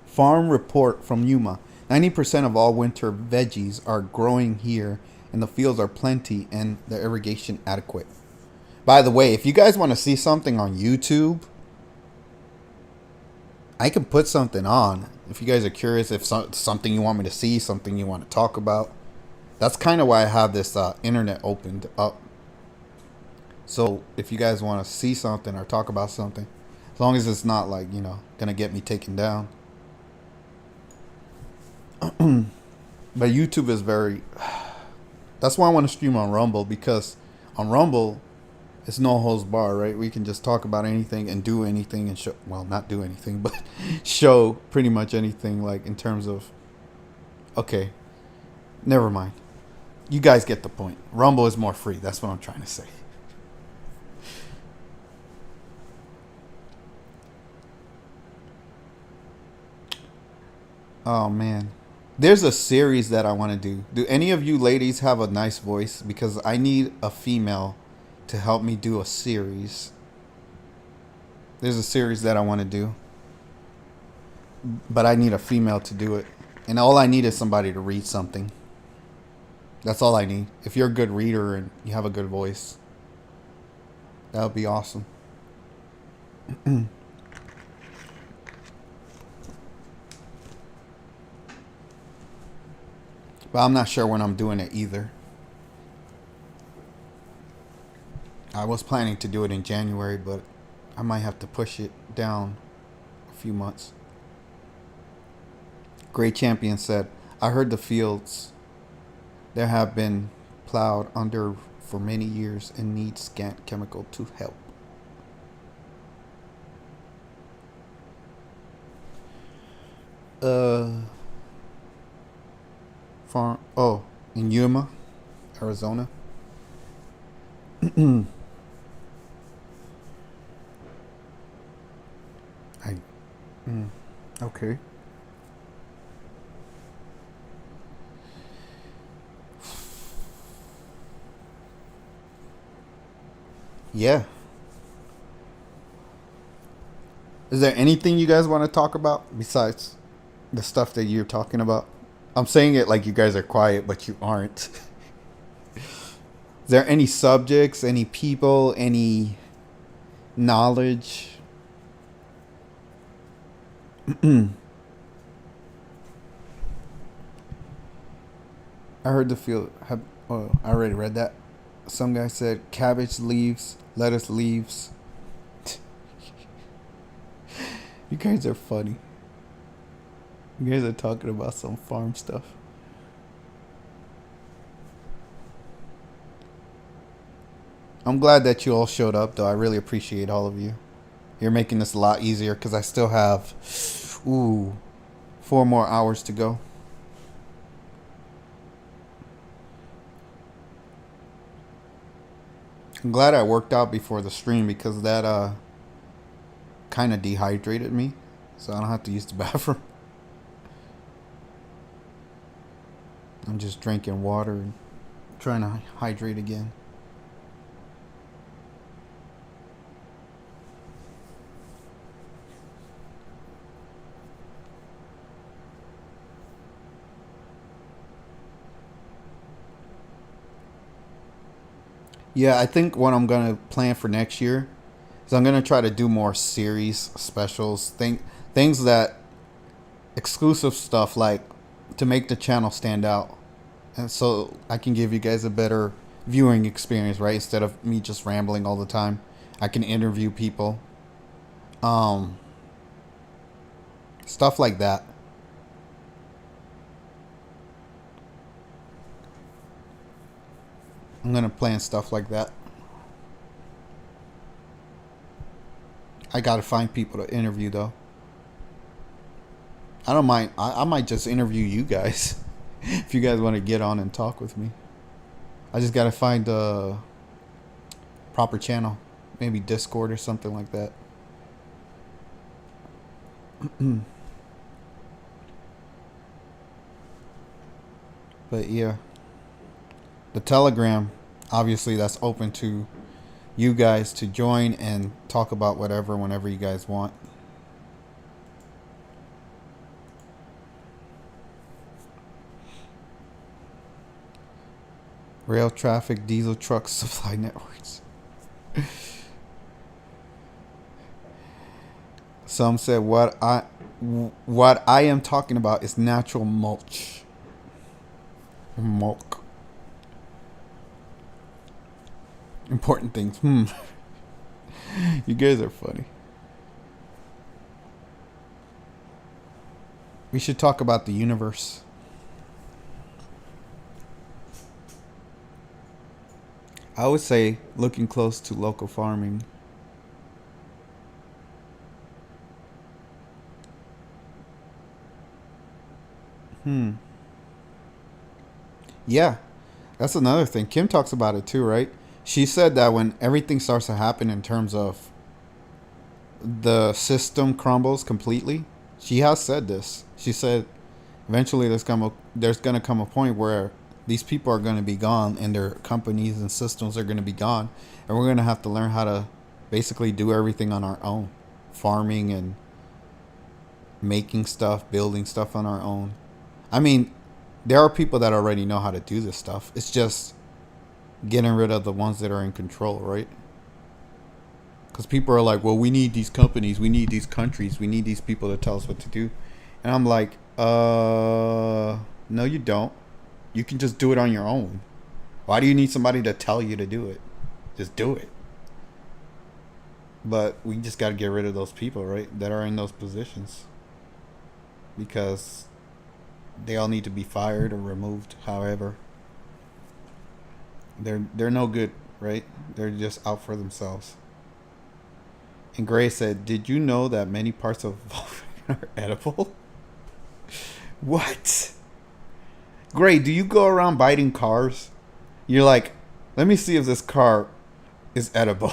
Farm report from Yuma. 90% of all winter veggies are growing here and the fields are plenty and the irrigation adequate. By the way, if you guys want to see something on YouTube, I can put something on. If you guys are curious if something you want me to see, something you want to talk about. That's kind of why I have this internet opened up. So if you guys want to see something or talk about something, as long as it's not like, going to get me taken down. But YouTube is very... That's why I want to stream on Rumble, because on Rumble, it's no holds bar, right? We can just talk about anything and do anything and show... Well, not do anything, but show pretty much anything, like in terms of... Okay, never mind. You guys get the point. Rumble is more free. That's what I'm trying to say. Oh, man. There's a series that I want to do. Do any of you ladies have a nice voice? Because I need a female to help me do a series. There's a series that I want to do. But I need a female to do it. And all I need is somebody to read something. That's all I need. If you're a good reader and you have a good voice, that would be awesome. But I'm not sure when I'm doing it either. I was planning to do it in January, but I might have to push it down a few months. Great Champion said, I heard the fields there have been plowed under for many years and need scant chemical to help. Farm. Oh, in Yuma, Arizona. Okay. Yeah. Is there anything you guys want to talk about besides the stuff that you're talking about? I'm saying it like you guys are quiet, but you aren't. Is there any subjects, any people, any knowledge I heard the field. Oh, I already read that. Some guy said cabbage leaves, lettuce leaves. You guys are funny. You guys are talking about some farm stuff. I'm glad that you all showed up, though. I really appreciate all of you. You're making this a lot easier because I still have, 4 more hours to go. I'm glad I worked out before the stream because that kind of dehydrated me, so I don't have to use the bathroom. I'm just drinking water and trying to hydrate again. Yeah, I think what I'm gonna plan for next year is I'm gonna try to do more series specials, things that exclusive stuff like to make the channel stand out, and so I can give you guys a better viewing experience, right? Instead of me just rambling all the time, I can interview people, um, stuff like that. I'm gonna plan stuff like that. I gotta find people to interview though. I don't mind. I might just interview you guys if you guys want to get on and talk with me. I just gotta find a proper channel, maybe Discord or something like that. But yeah, the Telegram, obviously, that's open to you guys to join and talk about whatever whenever you guys want. Rail traffic, diesel trucks, supply networks. Some said what I am talking about is natural mulch. Mulch. Important things. You guys are funny. We should talk about the universe. I would say looking close to local farming. Yeah, that's another thing. Kim talks about it too, right? She said that when everything starts to happen in terms of the system crumbles completely, she has said this. She said eventually there's gonna come a point where these people are gonna be gone and their companies and systems are gonna be gone, and we're gonna have to learn how to basically do everything on our own, farming and making stuff, building stuff on our own. I mean, there are people that already know how to do this stuff. It's just getting rid of the ones that are in control, right? Because people are like, well, we need these companies, we need these countries, we need these people to tell us what to do. And I'm like, no, you don't. You can just do it on your own. Why do you need somebody to tell you to do it? Just do it. But we just got to get rid of those people, right? That are in those positions. Because they all need to be fired or removed, however. They're no good, right? They're just out for themselves. And Gray said, "Did you know that many parts of Volkswagen are edible?" What? Gray, do you go around biting cars? You're like, let me see if this car is edible.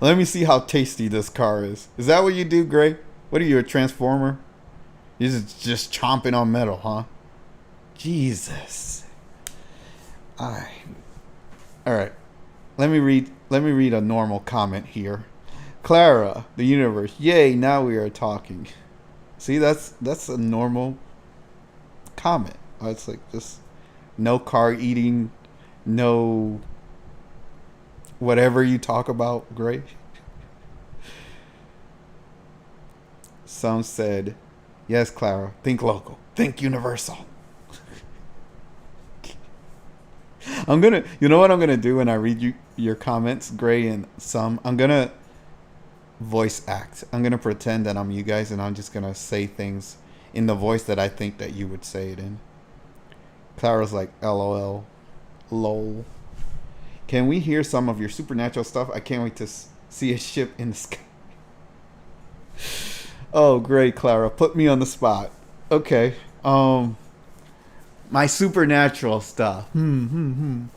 Let me see how tasty this car is. Is that what you do, Gray? What are you, a transformer? You're just chomping on metal, huh? Jesus. All right. Let me read a normal comment here. Clara, the universe. Yay, now we are talking. See, that's a normal comment. It's like just no car eating, no whatever you talk about, Gray. Some said, yes, Clara, think local, think universal. I'm gonna, you know what I'm gonna do when I read your comments, Gray and Some? I'm gonna voice act. I'm gonna pretend that I'm you guys, and I'm just gonna say things in the voice that I think that you would say it in. Clara's like, LOL, lol. Can we hear some of your supernatural stuff? I can't wait to see a ship in the sky. Oh, great, Clara. Put me on the spot. Okay. My supernatural stuff. All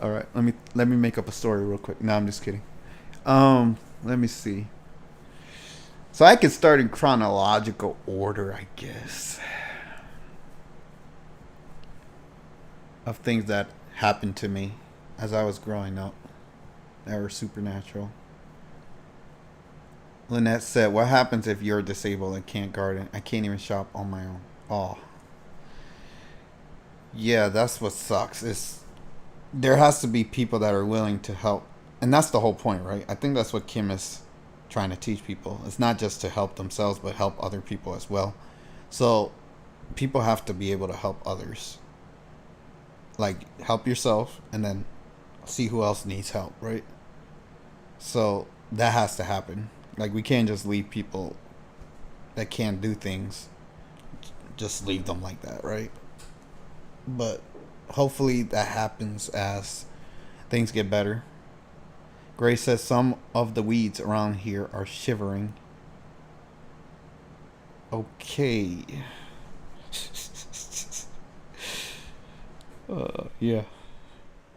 right. Let me make up a story real quick. No, I'm just kidding. Let me see. So I could start in chronological order, I guess, of things that happened to me as I was growing up that were supernatural. Lynette said, "What happens if you're disabled and can't garden? I can't even shop on my own." Oh, yeah, that's what sucks. Is there has to be people that are willing to help, and that's the whole point, right? I think that's what Kim is trying to teach people. It's not just to help themselves, but help other people as well. So people have to be able to help others. Like help yourself, and then see who else needs help, right? So that has to happen. Like we can't just leave people that can't do things, just leave them like that, right? But hopefully that happens as things get better. Grace says some of the weeds around here are shivering. Okay. Yeah.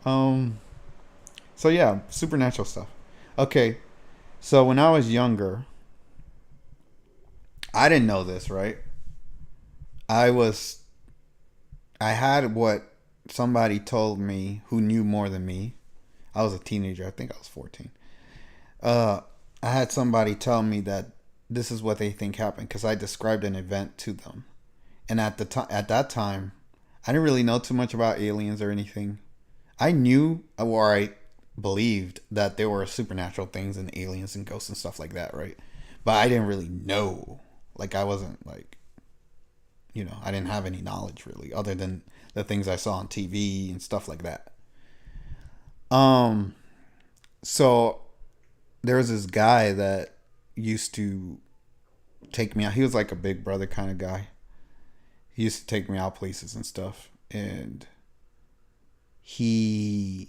So yeah, supernatural stuff. Okay. So when I was younger, I didn't know this, right? I was I had what somebody told me who knew more than me. I was a teenager. I think I was 14. Uh, I had somebody tell me that this is what they think happened because I described an event to them. And at that time, I didn't really know too much about aliens or anything. I knew or I believed that there were supernatural things and aliens and ghosts and stuff like that, right? But I didn't really know. Like I wasn't like, I didn't have any knowledge really other than the things I saw on TV and stuff like that. Um so there was this guy that used to take me out. He was like a big brother kind of guy. He used to take me out places and stuff. And he,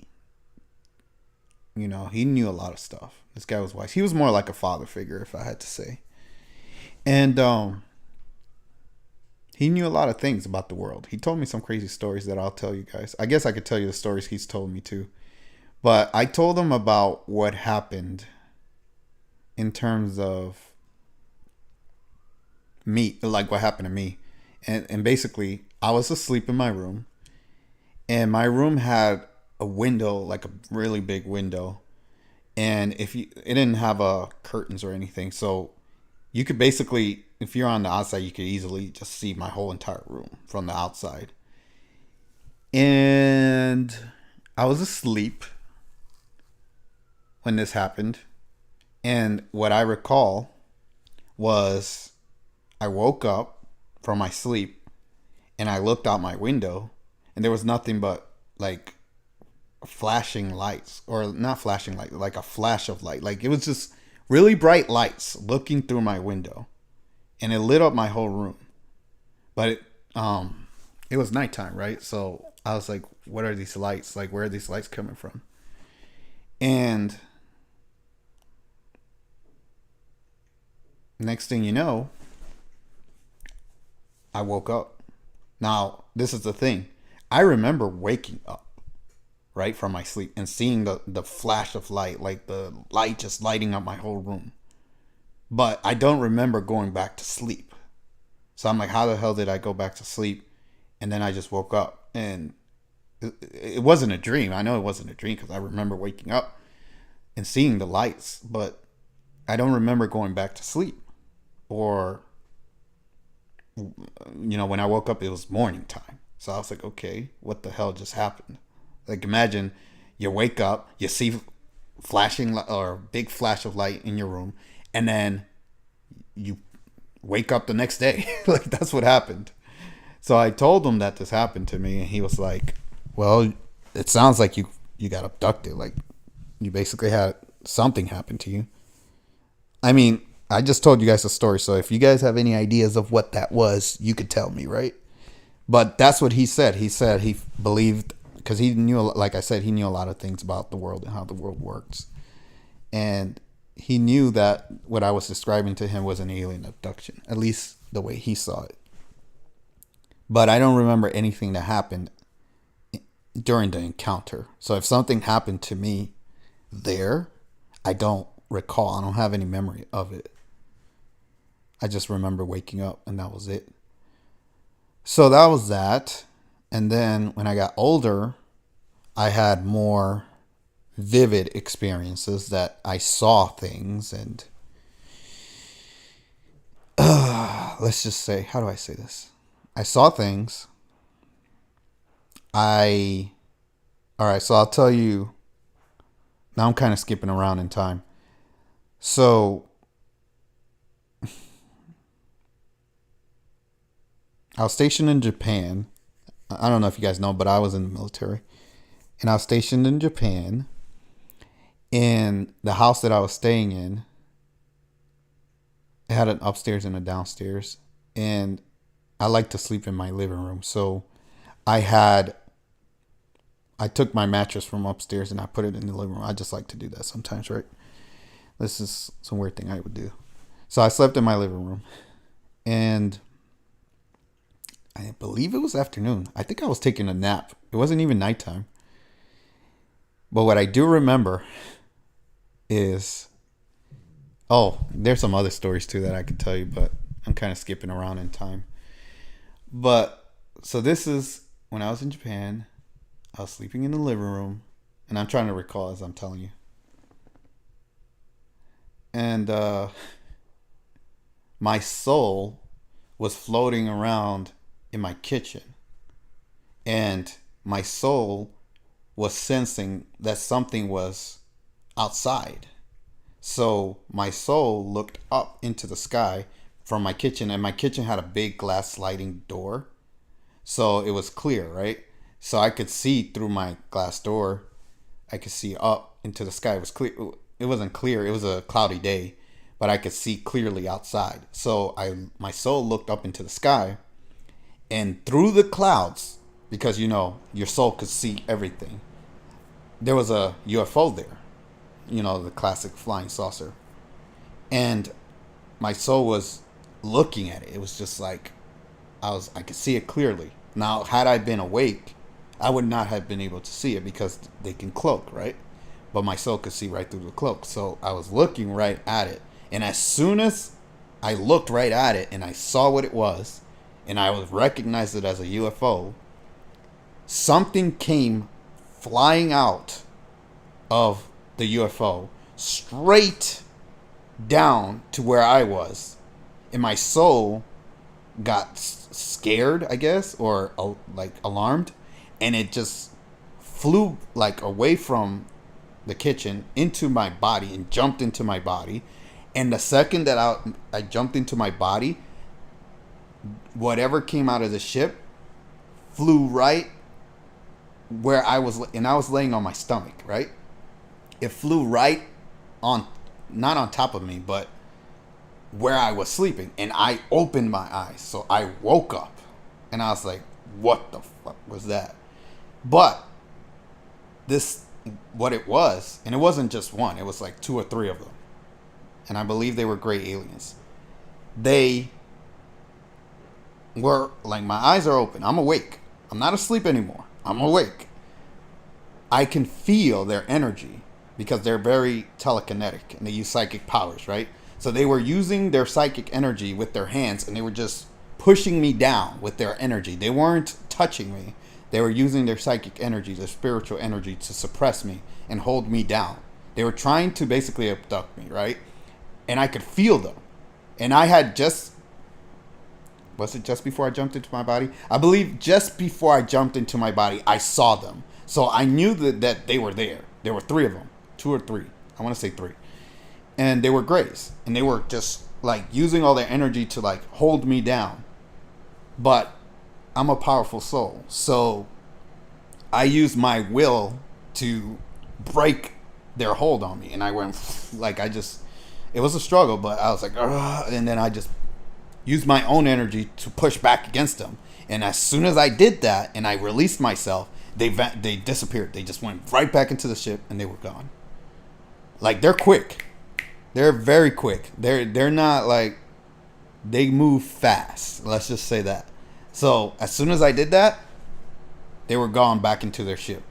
he knew a lot of stuff. This guy was wise. He was more like a father figure, if I had to say. And he knew a lot of things about the world. He told me some crazy stories that I'll tell you guys. I guess I could tell you the stories he's told me too. But I told him about what happened in terms of me, like what happened to me. And basically, I was asleep in my room. And my room had a window, like a really big window. And it didn't have curtains or anything. So you could basically, if you're on the outside, you could easily just see my whole entire room from the outside. And I was asleep when this happened. And what I recall was I woke up from my sleep and I looked out my window and there was nothing but like flashing lights, or not flashing light, like a flash of light. Like it was just really bright lights looking through my window and it lit up my whole room. But it was nighttime, right? So I was like, what are these lights? Like, where are these lights coming from? And next thing you know, I woke up. Now, this is the thing. I remember waking up, right, from my sleep and seeing the flash of light, like the light just lighting up my whole room. But I don't remember going back to sleep. So I'm like, how the hell did I go back to sleep? And then I just woke up. And it wasn't a dream. I know it wasn't a dream because I remember waking up and seeing the lights. But I don't remember going back to sleep. Or, when I woke up, it was morning time. So I was like, okay, what the hell just happened? Like, imagine you wake up, you see or big flash of light in your room, and then you wake up the next day. Like, that's what happened. So I told him that this happened to me, and he was like, well, it sounds like you got abducted. Like, you basically had something happen to you. I mean, I just told you guys a story, so if you guys have any ideas of what that was, you could tell me, right? But that's what he said. He said he believed, because he knew, like I said, he knew a lot of things about the world and how the world works. And he knew that what I was describing to him was an alien abduction, at least the way he saw it. But I don't remember anything that happened during the encounter. So if something happened to me there, I don't recall. I don't have any memory of it. I just remember waking up, and that was it. So that was that. And then when I got older, I had more vivid experiences that I saw things, and let's just say, how do I say this? I saw things. All right, so I'll tell you. Now I'm kind of skipping around in time. So I was stationed in Japan. I don't know if you guys know, but I was in the military. And I was stationed in Japan. And the house that I was staying in, it had an upstairs and a downstairs. And I like to sleep in my living room. So I took my mattress from upstairs and I put it in the living room. I just like to do that sometimes, right? This is some weird thing I would do. So I slept in my living room. And I believe it was afternoon. I think I was taking a nap. It wasn't even nighttime. But what I do remember is, there's some other stories too that I could tell you, but I'm kind of skipping around in time. But so this is when I was in Japan. I was sleeping in the living room, and I'm trying to recall as I'm telling you. And my soul was floating around in my kitchen, and my soul was sensing that something was outside. So my soul looked up into the sky from my kitchen, and my kitchen had a big glass sliding door, so it was clear, right? So I could see through my glass door. I could see up into the sky. It was clear. It wasn't clear. It was a cloudy day, but I could see clearly outside. So my soul looked up into the sky, and through the clouds, because your soul could see everything, there was a UFO there. The classic flying saucer. And my soul was looking at it. It was just like I could see it clearly. Now, had I been awake, I would not have been able to see it because they can cloak, right? But my soul could see right through the cloak. So I was looking right at it. And as soon as I looked right at it and I saw what it was, and I recognized it as a UFO, something came flying out of the UFO straight down to where I was. And my soul got scared, I guess, or like alarmed, and it just flew like away from the kitchen into my body and jumped into my body. And the second that I jumped into my body, whatever came out of the ship flew right where I was, and I was laying on my stomach, right? It flew right on, not on top of me, but where I was sleeping. And I opened my eyes. So I woke up and I was like, what the fuck was that? But what it was, and it wasn't just one, it was like 2 or 3 of them. And I believe they were gray aliens. They were like, my eyes are open. I'm awake. I'm not asleep anymore. I'm awake. I can feel their energy because they're very telekinetic and they use psychic powers, right? So they were using their psychic energy with their hands, and they were just pushing me down with their energy. They weren't touching me. They were using their psychic energy, their spiritual energy, to suppress me and hold me down. They were trying to basically abduct me, right? And I could feel them. And I had was it just before I jumped into my body? I believe just before I jumped into my body, I saw them. So I knew that they were there. There were 3 of them. 2 or 3. I want to say 3. And they were grays, and they were just like using all their energy to like hold me down. But I'm a powerful soul, so I used my will to break their hold on me, and I went like I just. It was a struggle, but I was like, ugh, and then I just used my own energy to push back against them. And as soon as I did that, and I released myself, they disappeared. They just went right back into the ship, and they were gone. Like, they're quick. They're very quick. They're not like, they move fast. Let's just say that. So as soon as I did that, they were gone back into their ship.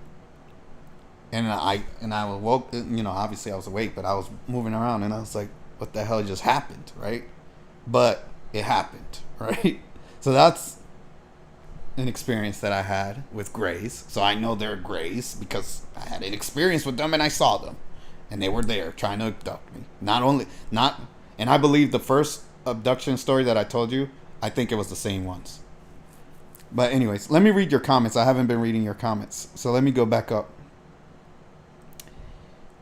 And I woke, obviously I was awake, but I was moving around, and I was like, what the hell just happened, right? But it happened, right? So that's an experience that I had with grays. So I know they're grays because I had an experience with them, and I saw them, and they were there trying to abduct me. And I believe the first abduction story that I told you, I think it was the same ones. But anyways, let me read your comments. I haven't been reading your comments, so let me go back up.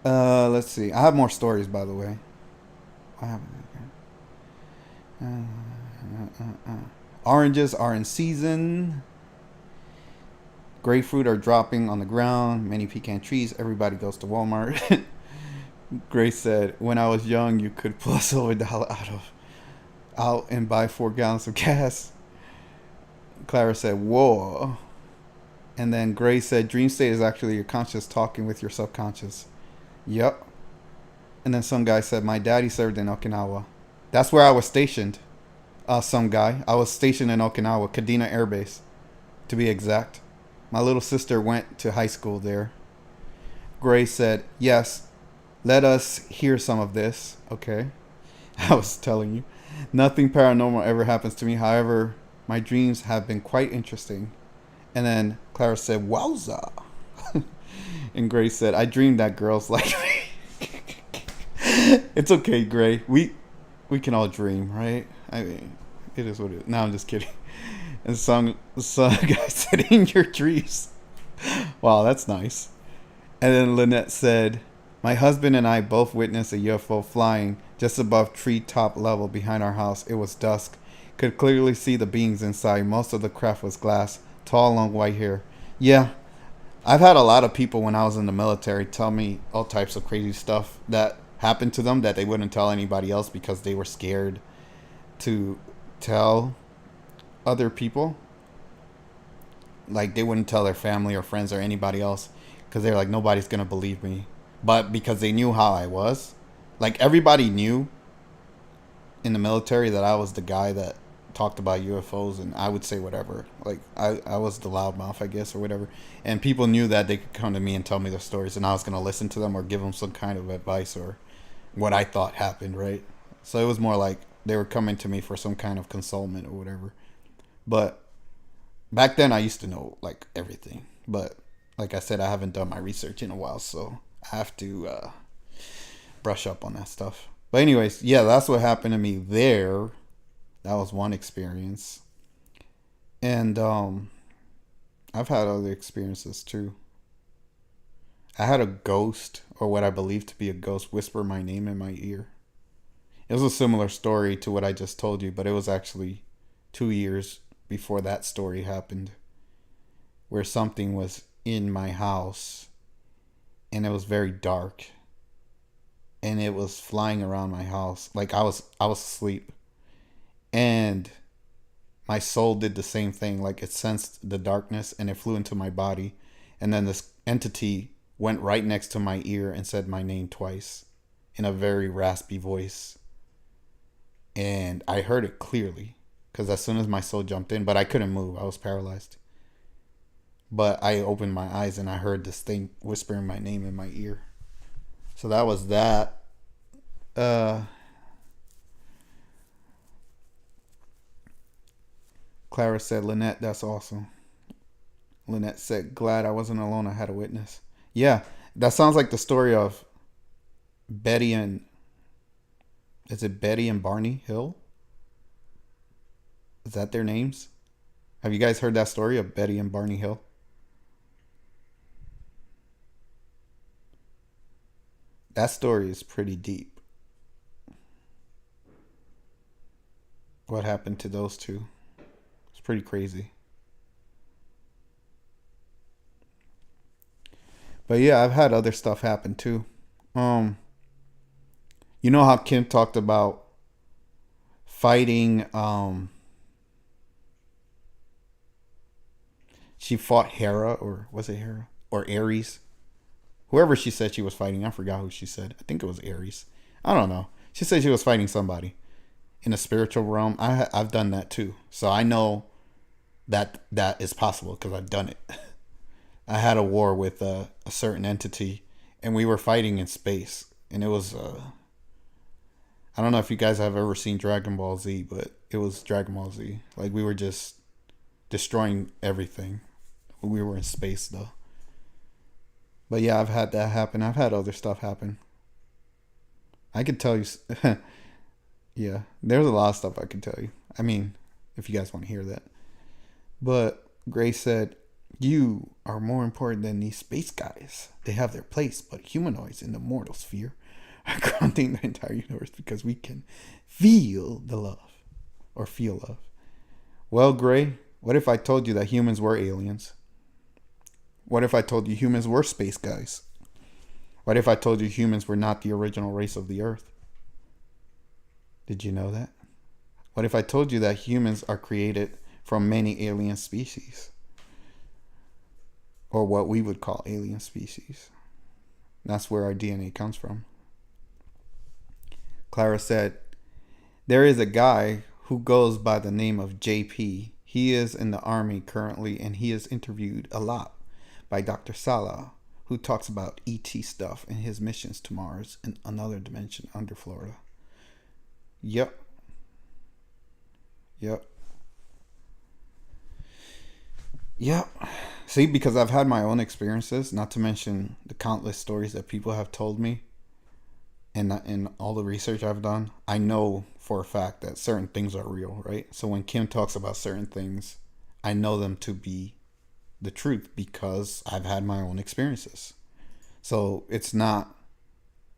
Let's see. I have more stories, by the way. What happened? Oranges are in season. Grapefruit are dropping on the ground. Many pecan trees. Everybody goes to Walmart. Grace said, when I was young, you could pull a silver dollar out and buy 4 gallons of gas. Clara said, whoa. And then Grace said, dream state is actually your conscious talking with your subconscious. Yep. And then some guy said, my daddy served in Okinawa. That's where I was stationed. Some guy. I was stationed in Okinawa, Kadena Air Base, to be exact. My little sister went to high school there. Grace said, yes, let us hear some of this. Okay. I was telling you. Nothing paranormal ever happens to me. However, my dreams have been quite interesting. And then Clara said, wowza. And Grace said, I dreamed that girls like me. It's okay, Gray. We can all dream, right? I mean, it is what it is. No, I'm just kidding. And some guy said, in your dreams. Wow, that's nice. And then Lynette said, my husband and I both witnessed a UFO flying just above treetop level behind our house. It was dusk. Could clearly see the beings inside. Most of the craft was glass. Tall, long white hair. Yeah. I've had a lot of people when I was in the military tell me all types of crazy stuff that happened to them that they wouldn't tell anybody else because they were scared to tell other people. Like, they wouldn't tell their family or friends or anybody else because they're like, nobody's going to believe me. But because they knew how I was. Like, everybody knew in the military that I was the guy that talked about UFOs, and I would say whatever. Like, I was the loudmouth, I guess, or whatever. And people knew that they could come to me and tell me their stories, and I was going to listen to them or give them some kind of advice or what I thought happened, right? So it was more like they were coming to me for some kind of consolement or whatever. But back then I used to know, like, everything. But like I said, I haven't done my research in a while, so I have to brush up on that stuff. But anyways, yeah, that's what happened to me there. That was one experience. And I've had other experiences too. I had a ghost, or what I believe to be a ghost, whisper my name in my ear. It was a similar story to what I just told you, but it was actually 2 years before that story happened, where something was in my house and it was very dark and it was flying around my house. Like, I was asleep. And my soul did the same thing. Like, it sensed the darkness and it flew into my body. And then this entity went right next to my ear and said my name twice in a very raspy voice. And I heard it clearly because as soon as my soul jumped in, but I couldn't move. I was paralyzed. But I opened my eyes and I heard this thing whispering my name in my ear. So that was that. Clara said, Lynette, that's awesome. Lynette said, glad I wasn't alone. I had a witness. Yeah, that sounds like the story of Betty and... Is it Betty and Barney Hill? Is that their names? Have you guys heard that story of Betty and Barney Hill? That story is pretty deep. What happened to those two? It's pretty crazy. But yeah, I've had other stuff happen too. Um, you know how Kim talked about fighting she fought Hera, or was it Hera? Or Ares? Whoever she said she was fighting, I forgot who she said. I think it was Ares. I don't know. She said she was fighting somebody in a spiritual realm. I've done that too. So I know that is possible because I've done it. I had a war with a certain entity, and we were fighting in space, and it was I don't know if you guys have ever seen Dragon Ball Z, but it was Dragon Ball Z. Like, we were just destroying everything. We were in space though. But yeah, I've had that happen. I've had other stuff happen. I could tell you. Yeah, there's a lot of stuff I could tell you. I mean, if you guys want to hear that. But Grace said, "You are more important than these space guys. They have their place, but humanoids in the mortal sphere are grounding the entire universe because we can feel the love, or feel love." Well, Gray, what if I told you that humans were aliens? What if I told you humans were space guys? What if I told you humans were not the original race of the Earth? Did you know that? What if I told you that humans are created from many alien species? Or what we would call alien species. That's where our DNA comes from. Clara said, "There is a guy who goes by the name of JP. He is in the army currently, and he is interviewed a lot by Dr. Salah, who talks about ET stuff and his missions to Mars and another dimension under Florida." Yep. Yep. Yep. See, because I've had my own experiences, not to mention the countless stories that people have told me, and in all the research I've done, I know for a fact that certain things are real, right? So when Kim talks about certain things, I know them to be the truth because I've had my own experiences. So it's not,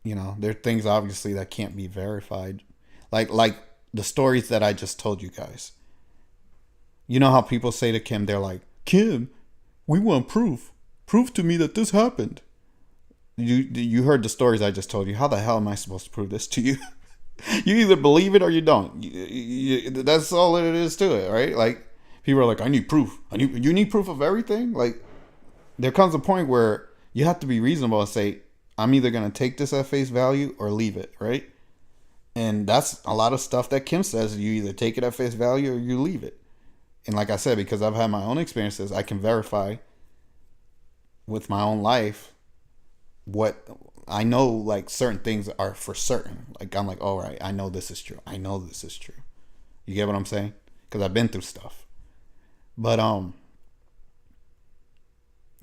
there are things obviously that can't be verified. Like the stories that I just told you guys. You know how people say to Kim, they're like, "Kim, we want proof. Prove to me that this happened." You heard the stories I just told you. How the hell am I supposed to prove this to you? You either believe it or you don't. That's all it is to it, right? Like, people are like, "I need proof. You need proof of everything." Like, there comes a point where you have to be reasonable and say, "I'm either gonna take this at face value or leave it," right? And that's a lot of stuff that Kim says. You either take it at face value or you leave it. And like I said, because I've had my own experiences, I can verify with my own life what I know. Like, certain things are for certain. Like, I'm like, all right, I know this is true. I know this is true. You get what I'm saying? Because I've been through stuff. But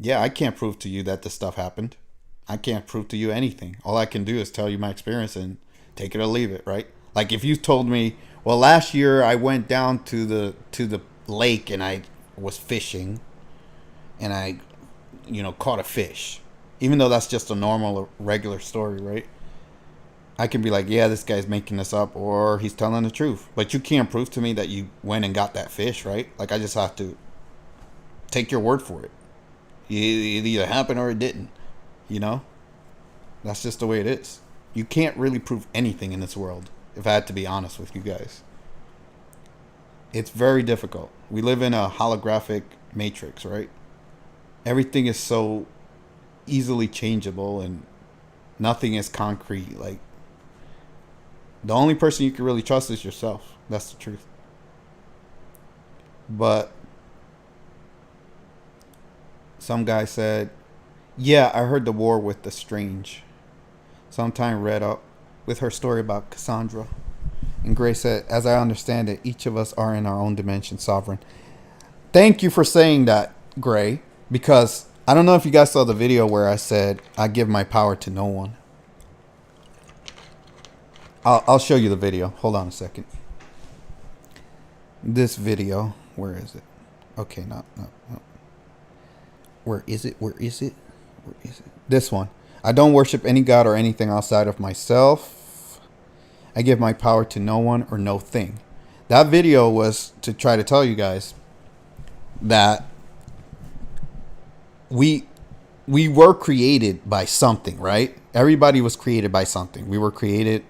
yeah, I can't prove to you that this stuff happened. I can't prove to you anything. All I can do is tell you my experience and take it or leave it, right? Like, if you told me, "Well, last year I went down to the lake and I was fishing and I caught a fish." Even though that's just a normal, regular story, right? I can be like, "Yeah, this guy's making this up," or "He's telling the truth." But you can't prove to me that you went and got that fish, right? Like, I just have to take your word for it. It either happened or it didn't. You know? That's just the way it is. You can't really prove anything in this world, if I had to be honest with you guys. It's very difficult. We live in a holographic matrix, right? Everything is so easily changeable and nothing is concrete. Like, the only person you can really trust is yourself. That's the truth. But some guy said, "Yeah, I heard the war with the strange." Sometime read up with her story about Cassandra. And Grace said, "As I understand it, each of us are in our own dimension sovereign." Thank you for saying that, Gray, because I don't know if you guys saw the video where I said I give my power to no one. I'll show you the video. Hold on a second. This video, where is it? Okay, no. Where is it? Where is it? Where is it? This one. I don't worship any god or anything outside of myself. I give my power to no one or no thing. That video was to try to tell you guys that we were created by something, right? Everybody was created by something. We were created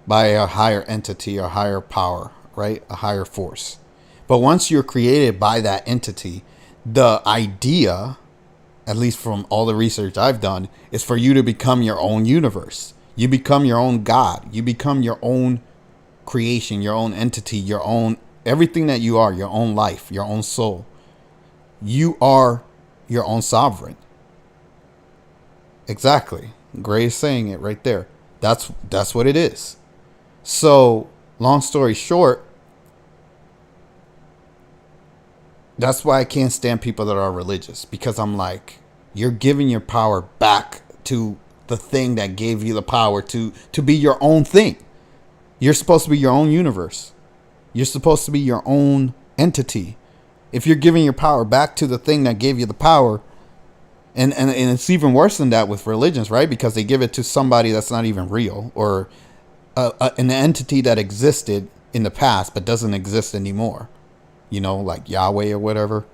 by a higher entity, a higher power, right? A higher force. But once you're created by that entity, the idea, at least from all the research I've done, is for you to become your own universe. You become your own God. You become your own creation, your own entity, your own, everything that you are, your own life, your own soul. You are your own sovereign. Exactly. Gray is saying it right there. That's what it is. So, long story short, that's why I can't stand people that are religious, because I'm like, you're giving your power back to the thing that gave you the power to be your own thing. You're supposed to be your own universe. You're supposed to be your own entity. If you're giving your power back to the thing that gave you the power, and it's even worse than that with religions, right? Because they give it to somebody that's not even real, or an entity that existed in the past but doesn't exist anymore. You know, like Yahweh or whatever.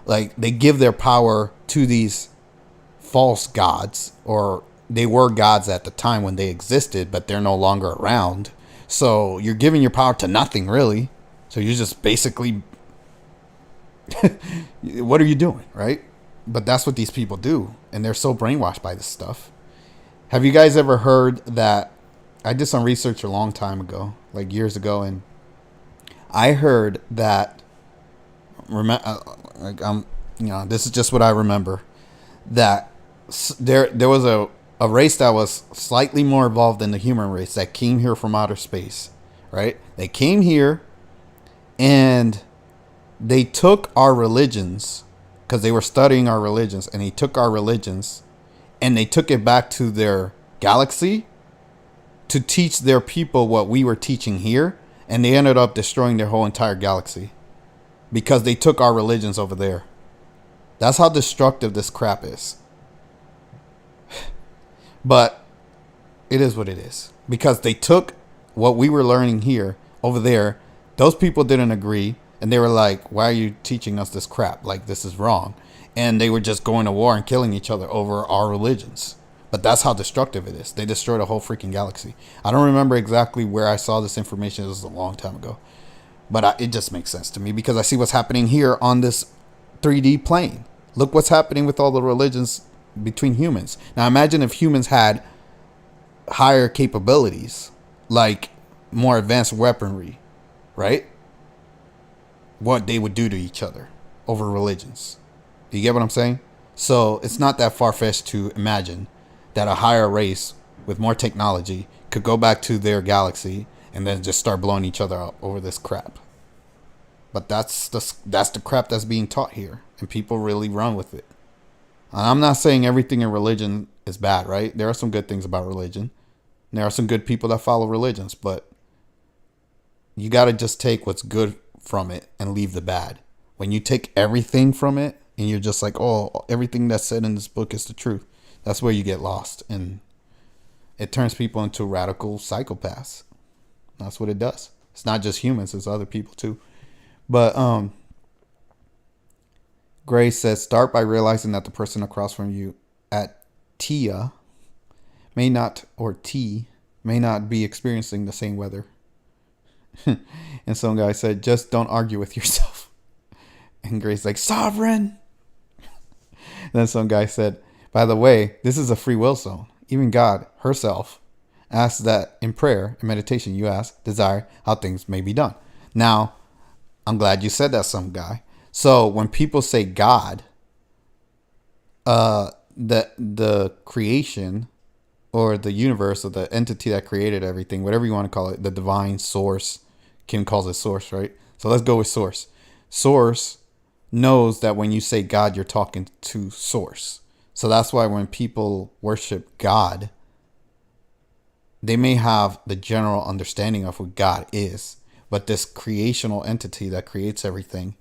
Like, they give their power to these false gods, or they were gods at the time when they existed, but they're no longer around. So you're giving your power to nothing, really. So you're just basically, what are you doing, right? But that's what these people do, and they're so brainwashed by this stuff. Have you guys ever heard that? I did some research a long time ago, like years ago, and I heard that, this is just what I remember, that there was a race that was slightly more evolved than the human race that came here from outer space, right? They came here and they took our religions, because they were studying our religions, and they took our religions and they took it back to their galaxy to teach their people what we were teaching here, and they ended up destroying their whole entire galaxy because they took our religions over there. That's how destructive this crap is. But it is what it is, because they took what we were learning here over there. Those people didn't agree, and they were like, why are you teaching us this crap? Like, this is wrong. And they were just going to war and killing each other over our religions. But that's how destructive it is. They destroyed a whole freaking galaxy. I don't remember exactly where I saw this information. It was a long time ago. But it just makes sense to me, because I see what's happening here on this 3D plane. Look what's happening with all the religions between humans. Now imagine if humans had higher capabilities, like more advanced weaponry, right? What they would do to each other over religions. Do you get what I'm saying? So it's not that far-fetched to imagine that a higher race with more technology could go back to their galaxy and then just start blowing each other up over this crap. But that's the crap that's being taught here, and people really run with it. And I'm not saying everything in religion is bad, right? There are some good things about religion. And there are some good people that follow religions, but you got to just take what's good from it and leave the bad. When you take everything from it and you're just like, oh, everything that's said in this book is the truth, that's where you get lost, and it turns people into radical psychopaths. That's what it does. It's not just humans, it's other people too. But Gray says, start by realizing that the person across from you at TIA may not be experiencing the same weather. And some guy said, just don't argue with yourself. And Gray's like, sovereign. Then some guy said, by the way, this is a free will zone. Even God herself asks that in prayer and meditation, you ask, desire how things may be done. Now, I'm glad you said that, some guy. So when people say God, the creation or the universe or the entity that created everything, whatever you want to call it, the divine source, Kim calls it source, right? So let's go with source. Source knows that when you say God, you're talking to source. So that's why when people worship God, they may have the general understanding of what God is, but this creational entity that creates everything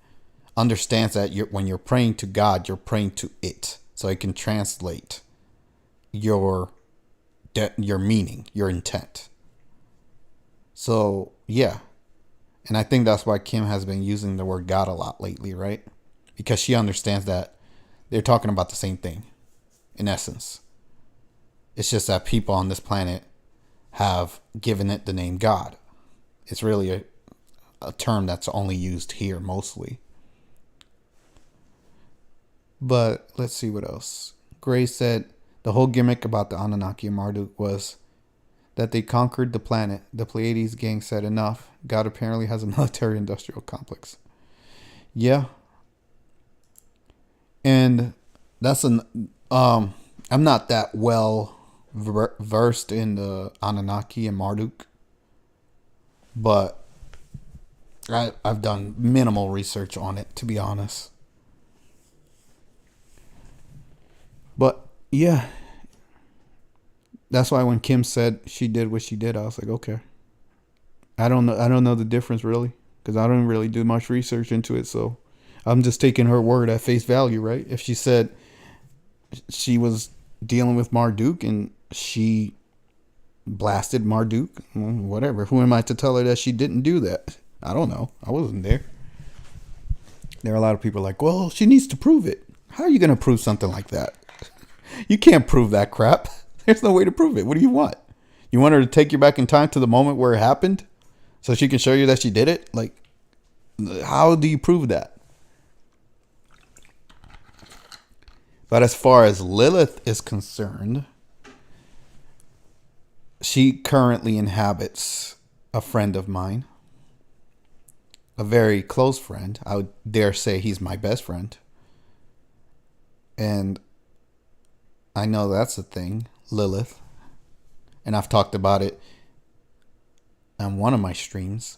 understands that when you're praying to God, you're praying to it, so it can translate your your meaning, your intent. So yeah, and I think that's why Kim has been using the word God a lot lately, right? Because she understands that they're talking about the same thing, in essence. It's just that people on this planet have given it the name God. It's really a term that's only used here mostly. But let's see what else. Gray said the whole gimmick about the Anunnaki and Marduk was that they conquered the planet. The Pleiades gang said enough. God apparently has a military industrial complex. Yeah. And that's I'm not that well versed in the Anunnaki and Marduk, but I've done minimal research on it, to be honest. But yeah, that's why when Kim said she did what she did, I was like, okay. I don't know the difference really, because I don't really do much research into it. So I'm just taking her word at face value, right? If she said she was dealing with Marduk and she blasted Marduk, whatever. Who am I to tell her that she didn't do that? I don't know. I wasn't there. There are a lot of people like, well, she needs to prove it. How are you going to prove something like that? You can't prove that crap. There's no way to prove it. What do you want? You want her to take you back in time to the moment where it happened so she can show you that she did it? Like, how do you prove that? But as far as Lilith is concerned, she currently inhabits a friend of mine. A very close friend. I would dare say he's my best friend. And I know that's a thing, Lilith. And I've talked about it on one of my streams.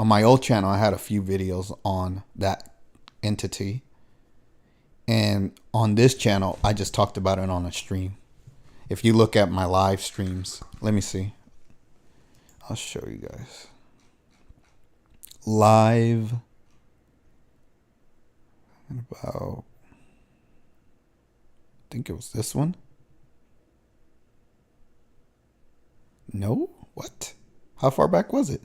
On my old channel, I had a few videos on that entity. And on this channel, I just talked about it on a stream. If you look at my live streams, let me see. I'll show you guys. Live. About, I think it was this one. No? What? How far back was it?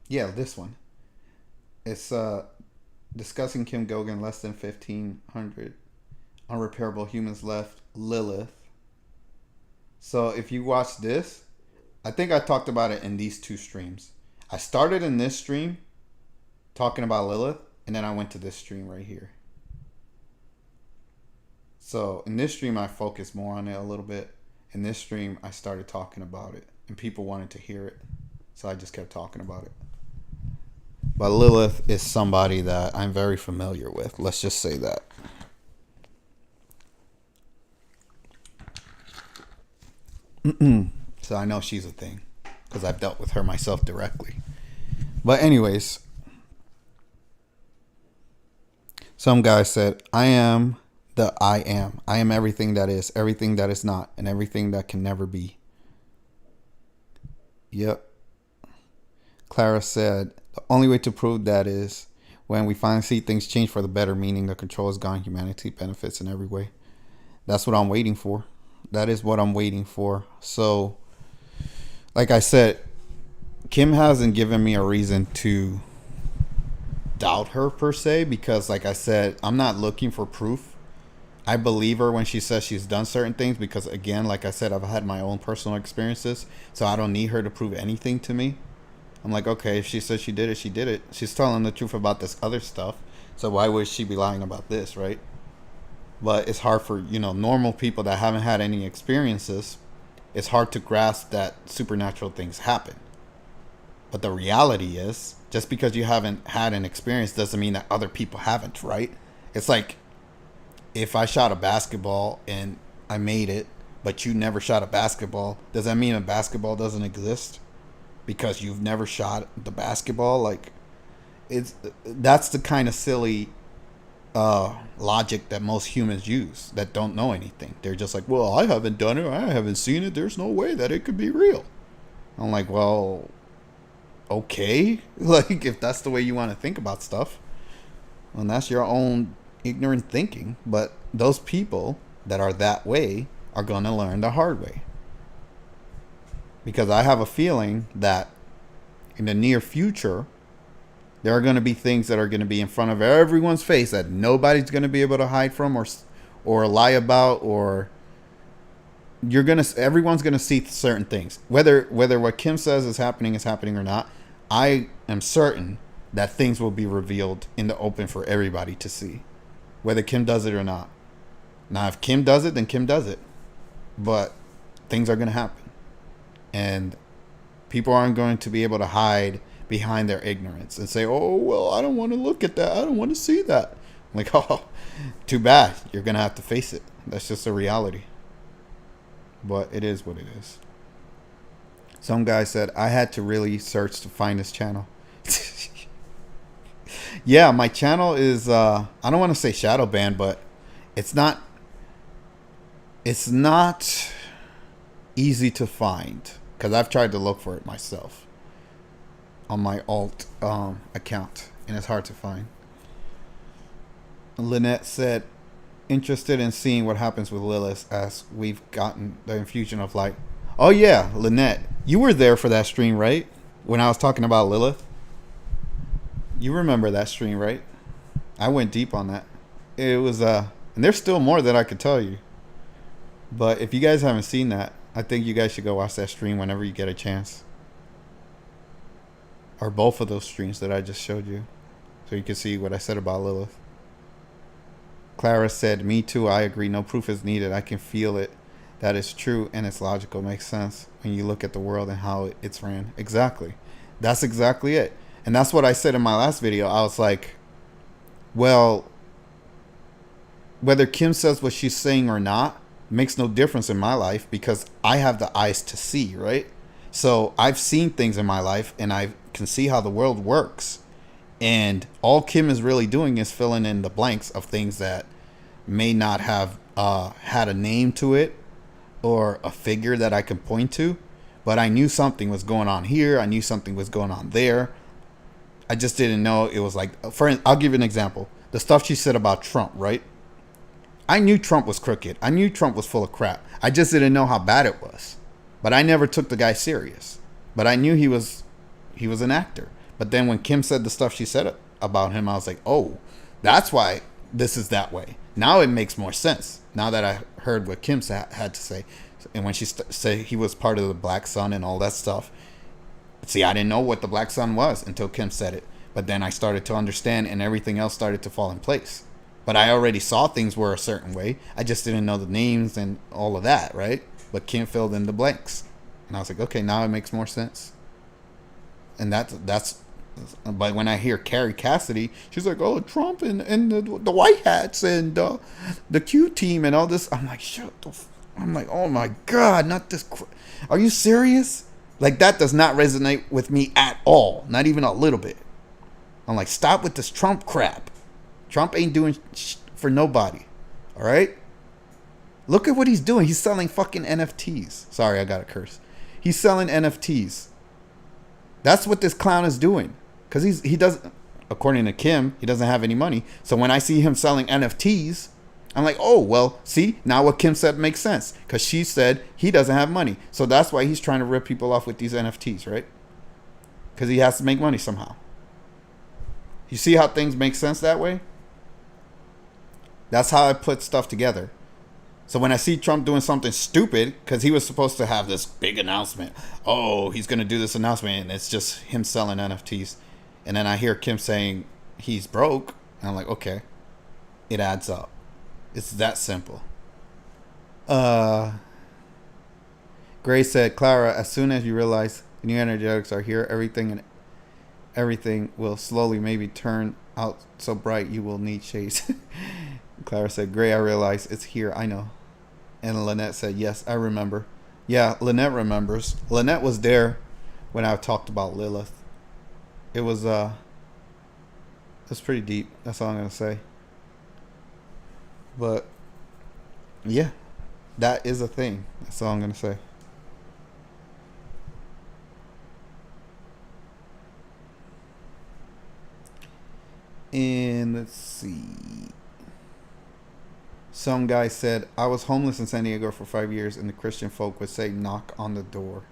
Yeah, this one. It's discussing Kim Goguen, less than 1,500 unrepairable humans left, Lilith. So if you watch this, I think I talked about it in these two streams. I started in this stream talking about Lilith, and then I went to this stream right here. So in this stream, I focused more on it a little bit. In this stream, I started talking about it, and people wanted to hear it. So I just kept talking about it. But Lilith is somebody that I'm very familiar with. Let's just say that. So I know she's a thing because I've dealt with her myself directly. But anyways, some guy said, I am the I am. I am everything that is not, and everything that can never be. Yep. Clara said, the only way to prove that is when we finally see things change for the better, meaning the control is gone, humanity benefits in every way. That's what I'm waiting for. That is what I'm waiting for. So, like I said, Kim hasn't given me a reason to doubt her per se, because like I said, I'm not looking for proof. I believe her when she says she's done certain things because, again, like I said, I've had my own personal experiences, so I don't need her to prove anything to me. I'm like, okay, if she says she did it, she did it. She's telling the truth about this other stuff, so why would she be lying about this, right? But it's hard for, normal people that haven't had any experiences. It's hard to grasp that supernatural things happen. But the reality is, just because you haven't had an experience doesn't mean that other people haven't, right? It's like, if I shot a basketball and I made it, but you never shot a basketball, does that mean a basketball doesn't exist? Because you've never shot the basketball? Like, that's the kind of silly logic that most humans use that don't know anything. They're just like, well, I haven't done it, I haven't seen it, there's no way that it could be real. I'm like, well, okay. Like, if that's the way you want to think about stuff. And that's your own ignorant thinking. But those people that are that way are going to learn the hard way. Because I have a feeling that in the near future, there are going to be things that are going to be in front of everyone's face that nobody's going to be able to hide from or lie about, or everyone's going to see certain things. Whether what Kim says is happening or not, I am certain that things will be revealed in the open for everybody to see, whether Kim does it or not. Now, if Kim does it, then Kim does it. But things are going to happen. And people aren't going to be able to hide behind their ignorance and say, oh, well, I don't want to look at that. I don't want to see that. I'm like, oh, too bad. You're going to have to face it. That's just a reality. But it is what it is. Some guy said, I had to really search to find this channel. Yeah, my channel is, I don't want to say shadow banned, but it's not easy to find. Because I've tried to look for it myself on my alt account, and it's hard to find. Lynette said, interested in seeing what happens with Lilith as we've gotten the infusion of light. Oh yeah, Lynette, you were there for that stream, right? When I was talking about Lilith. You remember that stream, right? I went deep on that. It was and there's still more that I could tell you. But if you guys haven't seen that, I think you guys should go watch that stream whenever you get a chance. Or both of those streams that I just showed you. So you can see what I said about Lilith. Clara said, me too, I agree. No proof is needed. I can feel it. That is true and it's logical. Makes sense when you look at the world and how it's ran. Exactly. That's exactly it. And that's what I said in my last video. I was like, well, whether Kim says what she's saying or not makes no difference in my life because I have the eyes to see, right? So I've seen things in my life and I can see how the world works. And all Kim is really doing is filling in the blanks of things that may not have had a name to it or a figure that I can point to. But I knew something was going on here. I knew something was going on there. I just didn't know it was like, I'll give you an example. The stuff she said about Trump, right? I knew Trump was crooked. I knew Trump was full of crap. I just didn't know how bad it was. But I never took the guy serious. But I knew he was an actor. But then when Kim said the stuff she said about him, I was like, oh, that's why this is that way. Now it makes more sense. Now that I heard what Kim had to say. And when she said he was part of the Black Sun and all that stuff. See, I didn't know what the Black Sun was until Kim said it. But then I started to understand and everything else started to fall in place. But I already saw things were a certain way. I just didn't know the names and all of that, right? But Kim filled in the blanks. And I was like, okay, now it makes more sense. And that's but when I hear Carrie Cassidy, she's like, oh, Trump and the White Hats and the Q team and all this. I'm like, I'm like, oh my God, not this. Are you serious? Like, that does not resonate with me at all. Not even a little bit. I'm like, stop with this Trump crap. Trump ain't doing for nobody. All right? Look at what he's doing. He's selling fucking NFTs. Sorry, I got a curse. He's selling NFTs. That's what this clown is doing. Because he doesn't, according to Kim, he doesn't have any money. So when I see him selling NFTs, I'm like, oh, well, see, now what Kim said makes sense. Because she said he doesn't have money. So that's why he's trying to rip people off with these NFTs, right? Because he has to make money somehow. You see how things make sense that way? That's how I put stuff together. So when I see Trump doing something stupid, because he was supposed to have this big announcement. Oh, he's going to do this announcement, and it's just him selling NFTs. And then I hear Kim saying he's broke. And I'm like, okay, it adds up. It's that simple. Gray said, Clara, as soon as you realize the new energetics are here, everything will slowly maybe turn out so bright you will need shades. Clara said, Gray, I realize it's here. I know. And Lynette said, yes, I remember. Yeah, Lynette remembers. Lynette was there when I talked about Lilith. It was pretty deep. That's all I'm going to say. But, yeah, that is a thing. That's all I'm going to say. And let's see. Some guy said, I was homeless in San Diego for 5 years, and the Christian folk would say, knock on the door.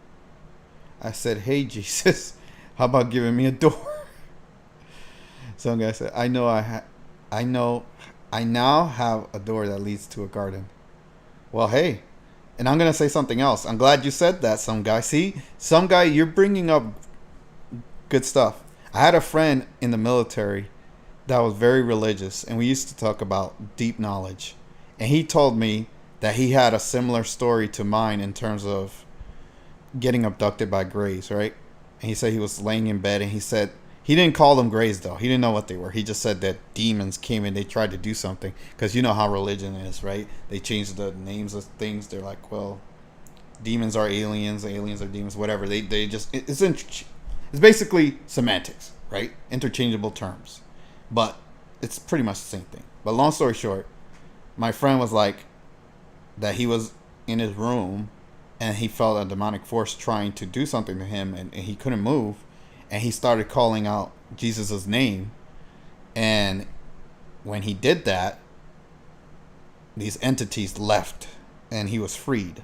I said, hey, Jesus, how about giving me a door? Some guy said, I know, I now have a door that leads to a garden. Well, hey, and I'm going to say something else. I'm glad you said that, some guy. See, some guy, you're bringing up good stuff. I had a friend in the military that was very religious, and we used to talk about deep knowledge. And he told me that he had a similar story to mine in terms of getting abducted by grays, right? And he said he was laying in bed, and he said he didn't call them grays though. He didn't know what they were. He just said that demons came and they tried to do something, because you know how religion is, right? They change the names of things. They're like, well, demons are aliens, aliens are demons, whatever. They just it's basically semantics, right? Interchangeable terms, but it's pretty much the same thing. But long story short, my friend was like that he was in his room and he felt a demonic force trying to do something to him, and he couldn't move, and he started calling out Jesus's name, and when he did that, these entities left and he was freed.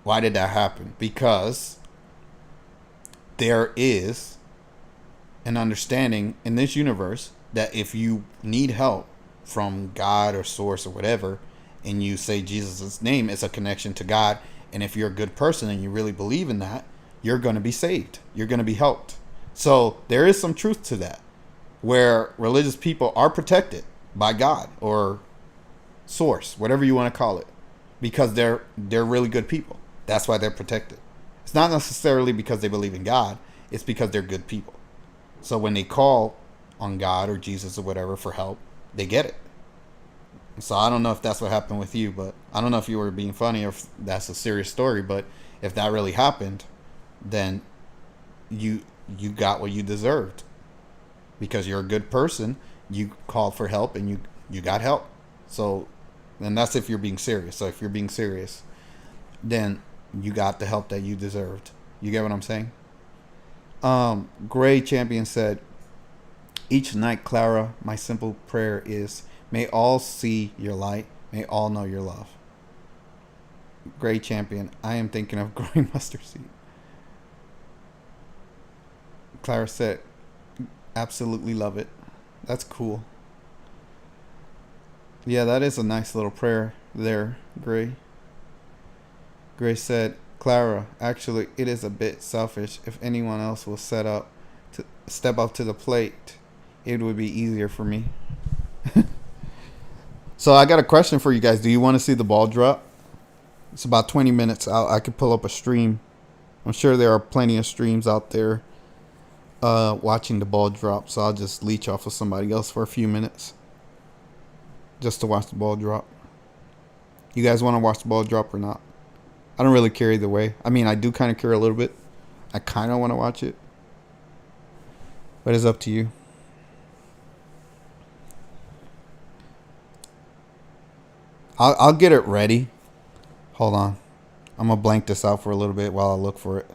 Why did that happen? Because there is an understanding in this universe that if you need help from God or source or whatever, and you say Jesus' name, it's a connection to God. And if you're a good person and you really believe in that, you're going to be saved. You're going to be helped. So there is some truth to that, where religious people are protected by God or source, whatever you want to call it, because they're really good people. That's why they're protected. It's not necessarily because they believe in God. It's because they're good people. So when they call on God or Jesus or whatever for help, they get it. So I don't know if that's what happened with you, but I don't know if you were being funny or if that's a serious story. But if that really happened, then you got what you deserved, because you're a good person. You called for help and you got help. So, and that's if you're being serious. So if you're being serious, then you got the help that you deserved. You get what I'm saying? Gray Champion said, each night, Clara, my simple prayer is, may all see your light. May all know your love. Gray Champion, I am thinking of growing mustard seed. Clara said, absolutely love it. That's cool. Yeah, that is a nice little prayer there, Gray. Gray said, Clara, actually, it is a bit selfish. If anyone else will step up to the plate, it would be easier for me. So I got a question for you guys. Do you want to see the ball drop? It's about 20 minutes. I could pull up a stream. I'm sure there are plenty of streams out there watching the ball drop. So I'll just leech off of somebody else for a few minutes just to watch the ball drop. You guys want to watch the ball drop or not? I don't really care either way. I mean, I do kind of care a little bit. I kind of want to watch it. But it's up to you. I'll get it ready. Hold on. I'm going to blank this out for a little bit while I look for it.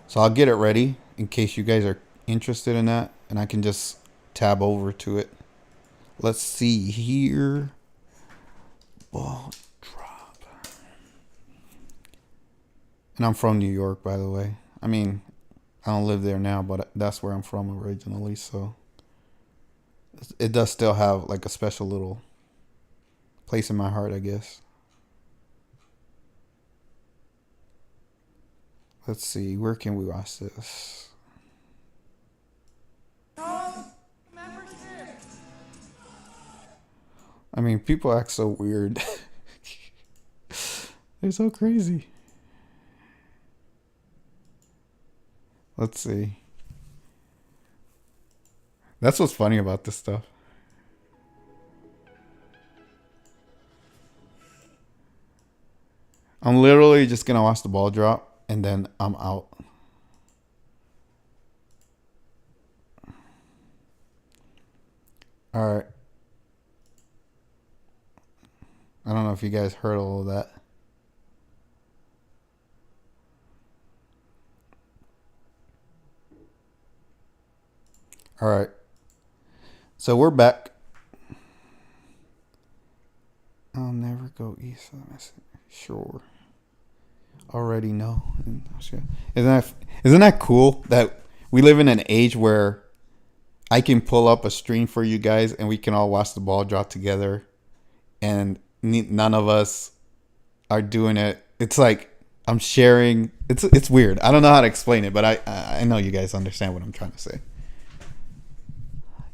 So I'll get it ready in case you guys are interested in that. And I can just tab over to it. Let's see here. Ball drop. And I'm from New York, by the way. I mean, I don't live there now, but that's where I'm from originally. So it does still have like a special little place in my heart, I guess. Let's see, where can we watch this? I mean, people act so weird. They're so crazy. Let's see. That's what's funny about this stuff. I'm literally just going to watch the ball drop and then I'm out. All right. I don't know if you guys heard all of that. All right. So we're back. I'll never go east of the Mississippi. Sure. Already know. Isn't that cool that we live in an age where I can pull up a stream for you guys and we can all watch the ball drop together, and none of us are doing it. It's like I'm sharing. It's weird. I don't know how to explain it, but I know you guys understand what I'm trying to say.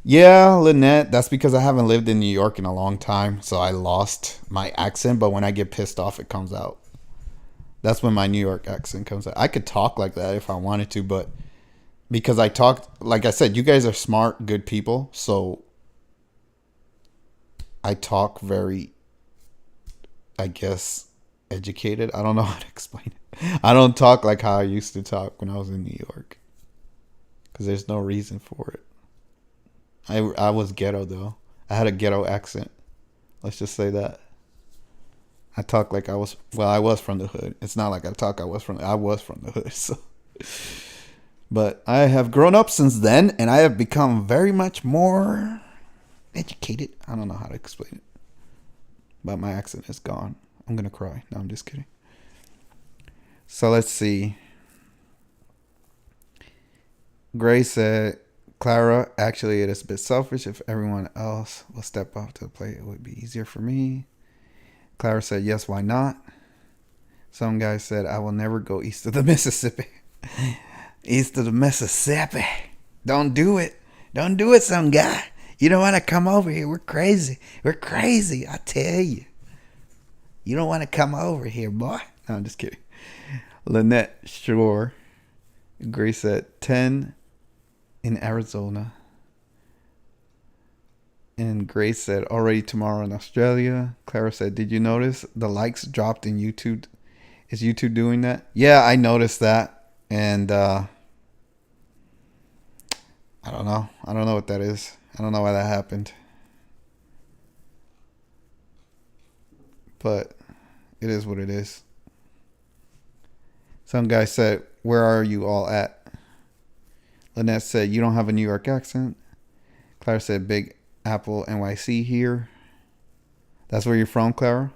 Yeah, Lynette, that's because I haven't lived in New York in a long time, so I lost my accent, but when I get pissed off, it comes out. That's when my New York accent comes out. I could talk like that if I wanted to, but because I talk, like I said, you guys are smart, good people, so I talk very, I guess, educated. I don't know how to explain it. I don't talk like how I used to talk when I was in New York, because there's no reason for it. I was ghetto, though. I had a ghetto accent. Let's just say that. I talk like I was from the hood. It's not like I was from the hood. So, but I have grown up since then, and I have become very much more educated. I don't know how to explain it, but my accent is gone. I'm gonna cry. No, I'm just kidding. So let's see. Gray said, Clara, actually, it is a bit selfish. If everyone else will step up to the plate, it would be easier for me. Clara said, yes, why not? Some guy said, I will never go east of the Mississippi. East of the Mississippi. Don't do it. Don't do it, some guy. You don't want to come over here. We're crazy. We're crazy, I tell you. You don't want to come over here, boy. No, I'm just kidding. Lynette, sure. Grace said, 10 in Arizona. And Grace said, already tomorrow in Australia. Clara said, did you notice the likes dropped in YouTube? Is YouTube doing that? Yeah, I noticed that. And I don't know. I don't know what that is. I don't know why that happened. But it is what it is. Some guy said, where are you all at? Lynette said, you don't have a New York accent. Clara said, Big Apple NYC here. That's where you're from, Clara?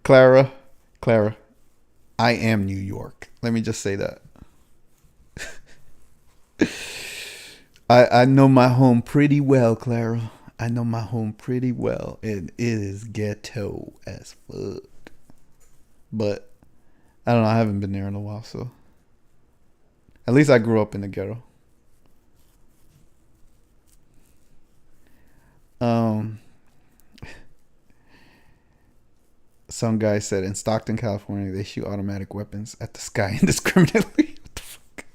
Clara, I am New York. Let me just say that. I know my home pretty well, Clara. I know my home pretty well. And it is ghetto as fuck. But I don't know. I haven't been there in a while, so. At least I grew up in the ghetto. Some guy said in Stockton, California, they shoot automatic weapons at the sky indiscriminately. What the fuck?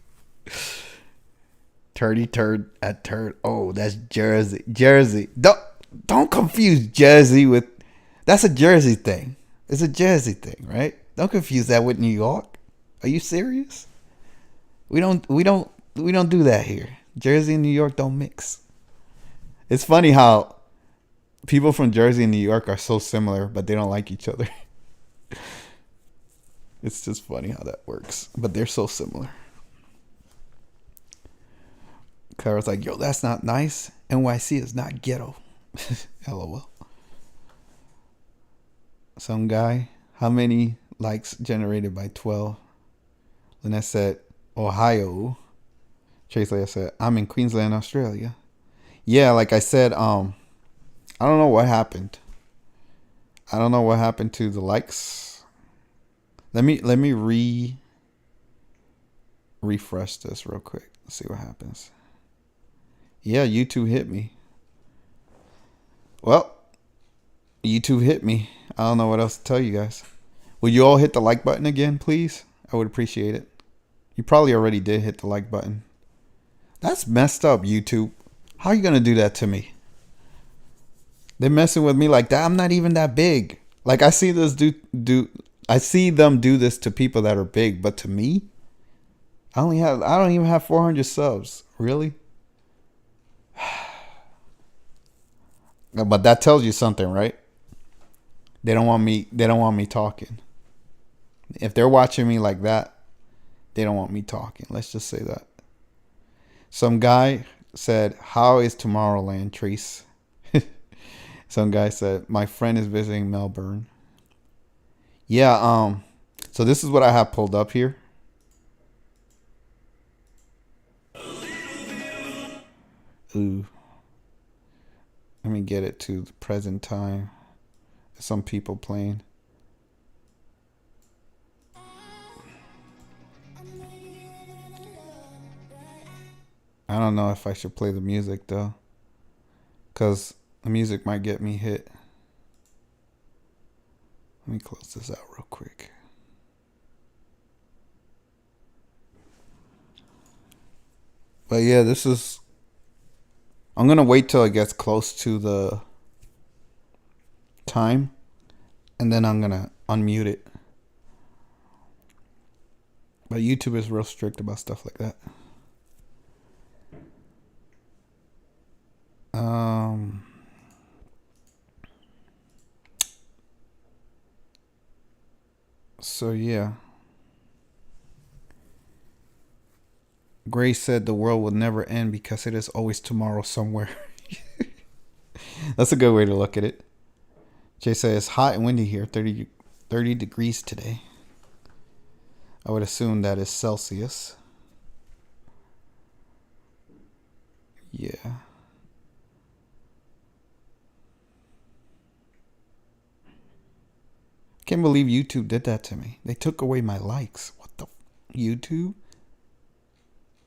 Turdy turd at turd. Oh, that's Jersey. Jersey. Don't confuse Jersey with. That's a Jersey thing. It's a Jersey thing, right? Don't confuse that with New York. Are you serious? We don't do that here. Jersey and New York don't mix. It's funny how people from Jersey and New York are so similar, but they don't like each other. It's just funny how that works. But they're so similar. Clara's like, yo, that's not nice. NYC is not ghetto. LOL. Some guy, how many likes generated by 12? Lynette said, Ohio. Tracy said, I'm in Queensland, Australia. Yeah, like I said, I don't know what happened. I don't know what happened to the likes. Let me refresh this real quick. Let's see what happens. Yeah, YouTube hit me. Well, YouTube hit me. I don't know what else to tell you guys. Will you all hit the like button again, please? I would appreciate it. You probably already did hit the like button. That's messed up, YouTube. How are you going to do that to me? They're messing with me like that. I'm not even that big. Like I see this I see them do this to people that are big, but to me, I don't even have 400 subs. Really? But that tells you something, right? They don't want me talking. If they're watching me like that, They don't want me talking. Let's just say that. Some guy said, "How is Tomorrowland, Trace?" Some guy said, "My friend is visiting Melbourne." Yeah, so this is what I have pulled up here. Ooh. Let me get it to the present time. Some people playing. I don't know if I should play the music though, because the music might get me hit. Let me close this out real quick. But yeah, this is... I'm going to wait till it gets close to the time, and then I'm going to unmute it. But YouTube is real strict about stuff like that. So yeah. Grace said the world will never end because it is always tomorrow somewhere. That's a good way to look at it. Jay says it's hot and windy here, 30 degrees today. I would assume that is Celsius. Yeah. Can't believe YouTube did that to me. They took away my likes. What the... YouTube?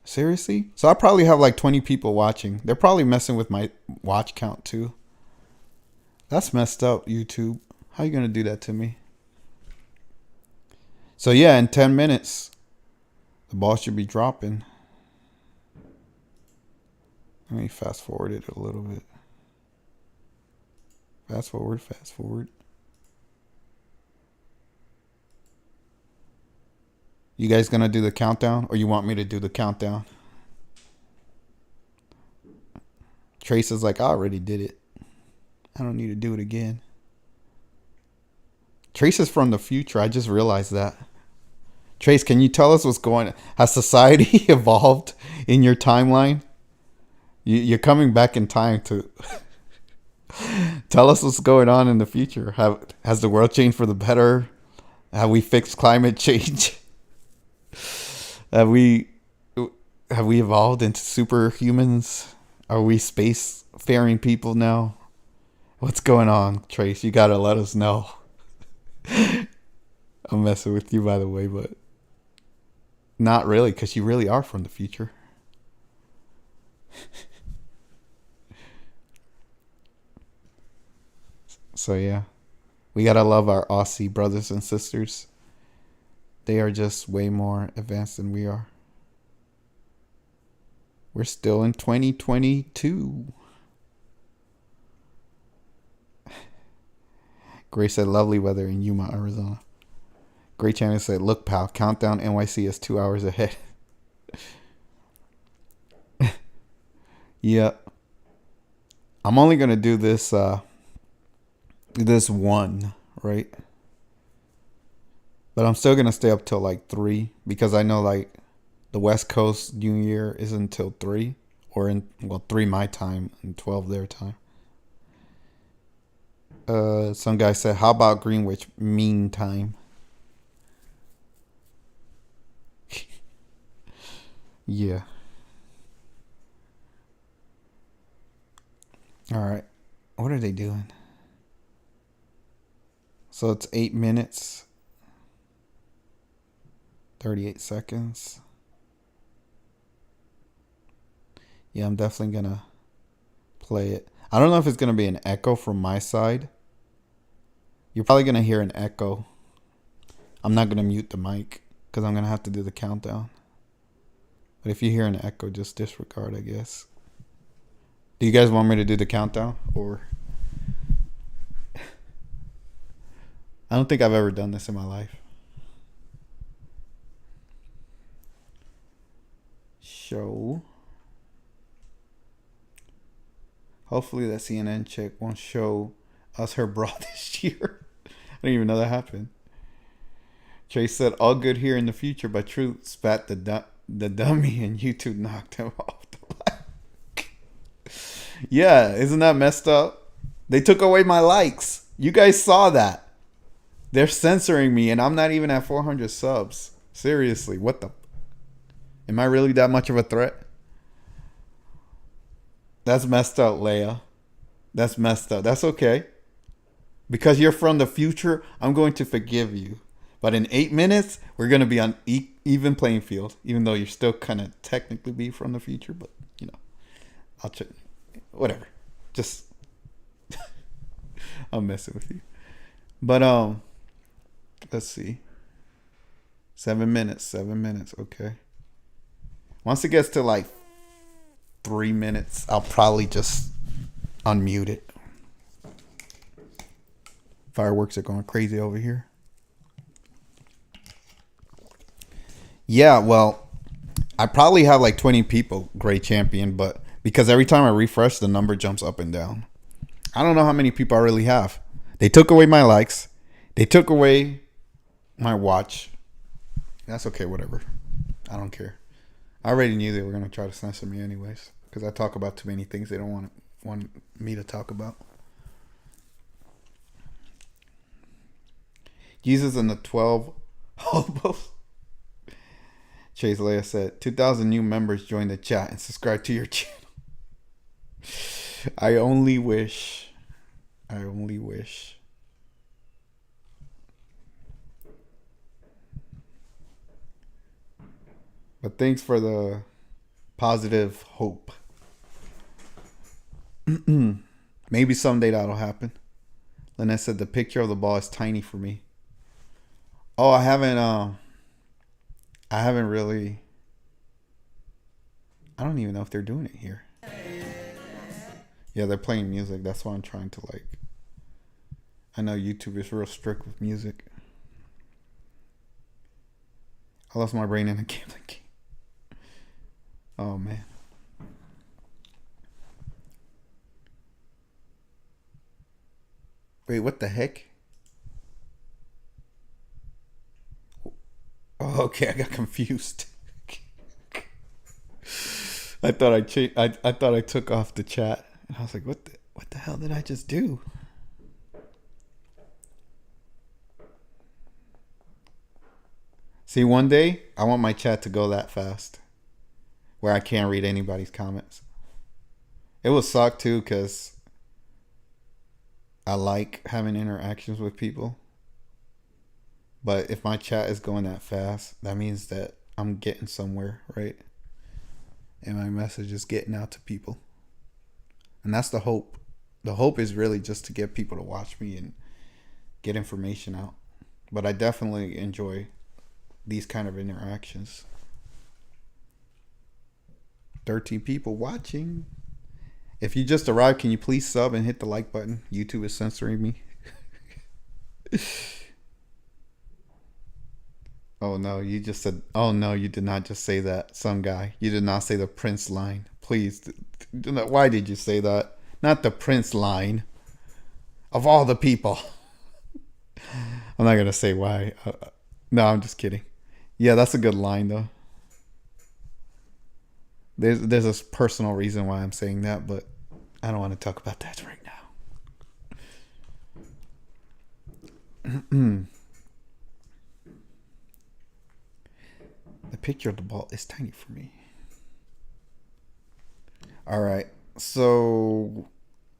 Seriously? So I probably have like 20 people watching. They're probably messing with my watch count too. That's messed up, YouTube. How you going to do that to me? So yeah, in 10 minutes, the ball should be dropping. Let me fast forward it a little bit. Fast forward, fast forward. You guys going to do the countdown, or you want me to do the countdown? Trace is like, I already did it. I don't need to do it again. Trace is from the future. I just realized that. Trace, can you tell us what's going on? Has society evolved in your timeline? You're coming back in time to tell us what's going on in the future. Has the world changed for the better? Have we fixed climate change? Have we evolved into superhumans? Are we space-faring people now? What's going on, Trace? You gotta let us know. I'm messing with you, by the way, but not really, because you really are from the future. So yeah, we gotta love our Aussie brothers and sisters. They are just way more advanced than we are. We're still in 2022. Grace said lovely weather in Yuma, Arizona. Great Channel said, look, pal, countdown NYC is 2 hours ahead. Yeah. I'm only going to do this one, right? But I'm still going to stay up till like 3 because I know like the West Coast New Year is until 3 or 3 my time and 12 their time. Some guy said, how about Greenwich Mean Time? Yeah. All right. What are they doing? So it's 8 minutes, 38 seconds. Yeah, I'm definitely going to play it. I don't know if it's going to be an echo from my side. You're probably going to hear an echo. I'm not going to mute the mic because I'm going to have to do the countdown. But if you hear an echo, just disregard, I guess. Do you guys want me to do the countdown? Or I don't think I've ever done this in my life. Show. Hopefully that CNN chick won't show us her bra this year. I didn't even know that happened. Chase said, all good here in the future, but Truth spat the dummy and YouTube knocked him off the mic. Yeah, isn't that messed up? They took away my likes. You guys saw that. They're censoring me and I'm not even at 400 subs. Seriously, what the? Am I really that much of a threat? That's messed up, Leia. That's messed up. That's okay. Because you're from the future, I'm going to forgive you. But in 8 minutes, we're going to be on even playing field. Even though you're still kind of technically be from the future. But, you know, I'll check. Whatever. Just, I'm messing with you. But, let's see. 7 minutes. 7 minutes. Okay. Once it gets to like 3 minutes, I'll probably just unmute it. Fireworks are going crazy over here. Yeah, well, I probably have like 20 people, Great Champion, but because every time I refresh, the number jumps up and down. I don't know how many people I really have. They took away my likes. They took away my watch. That's okay, whatever. I don't care. I already knew they were going to try to censor me anyways, because I talk about too many things they don't want me to talk about. Jesus and the 12 hobos. Chase Leia said, 2,000 new members joined the chat and subscribe to your channel. I only wish. But thanks for the positive hope. Maybe someday that'll happen. Lynette said the picture of the ball is tiny for me. Oh, I haven't really. I don't even know if they're doing it here. Yeah, they're playing music. That's why I'm trying to like. I know YouTube is real strict with music. I lost my brain in a gambling game. Oh man. Wait, what the heck? Oh, okay, I got confused. I thought I thought I took off the chat, and I was like, "What the hell did I just do?" See, one day I want my chat to go that fast, where I can't read anybody's comments. It will suck too, cause I like having interactions with people. But if my chat is going that fast, that means that I'm getting somewhere, right? And my message is getting out to people. And that's the hope. The hope is really just to get people to watch me and get information out. But I definitely enjoy these kind of interactions. 13 people watching. If you just arrived, can you please sub and hit the like button? YouTube is censoring me. Oh no, you just said, oh no, you did not just say that, some guy. You did not say the Prince line. Please, why did you say that? Not the Prince line. Of all the people. I'm not going to say why. No, I'm just kidding. Yeah, that's a good line though. There's a personal reason why I'm saying that, but I don't want to talk about that right now. The picture of the ball is tiny for me. All right. So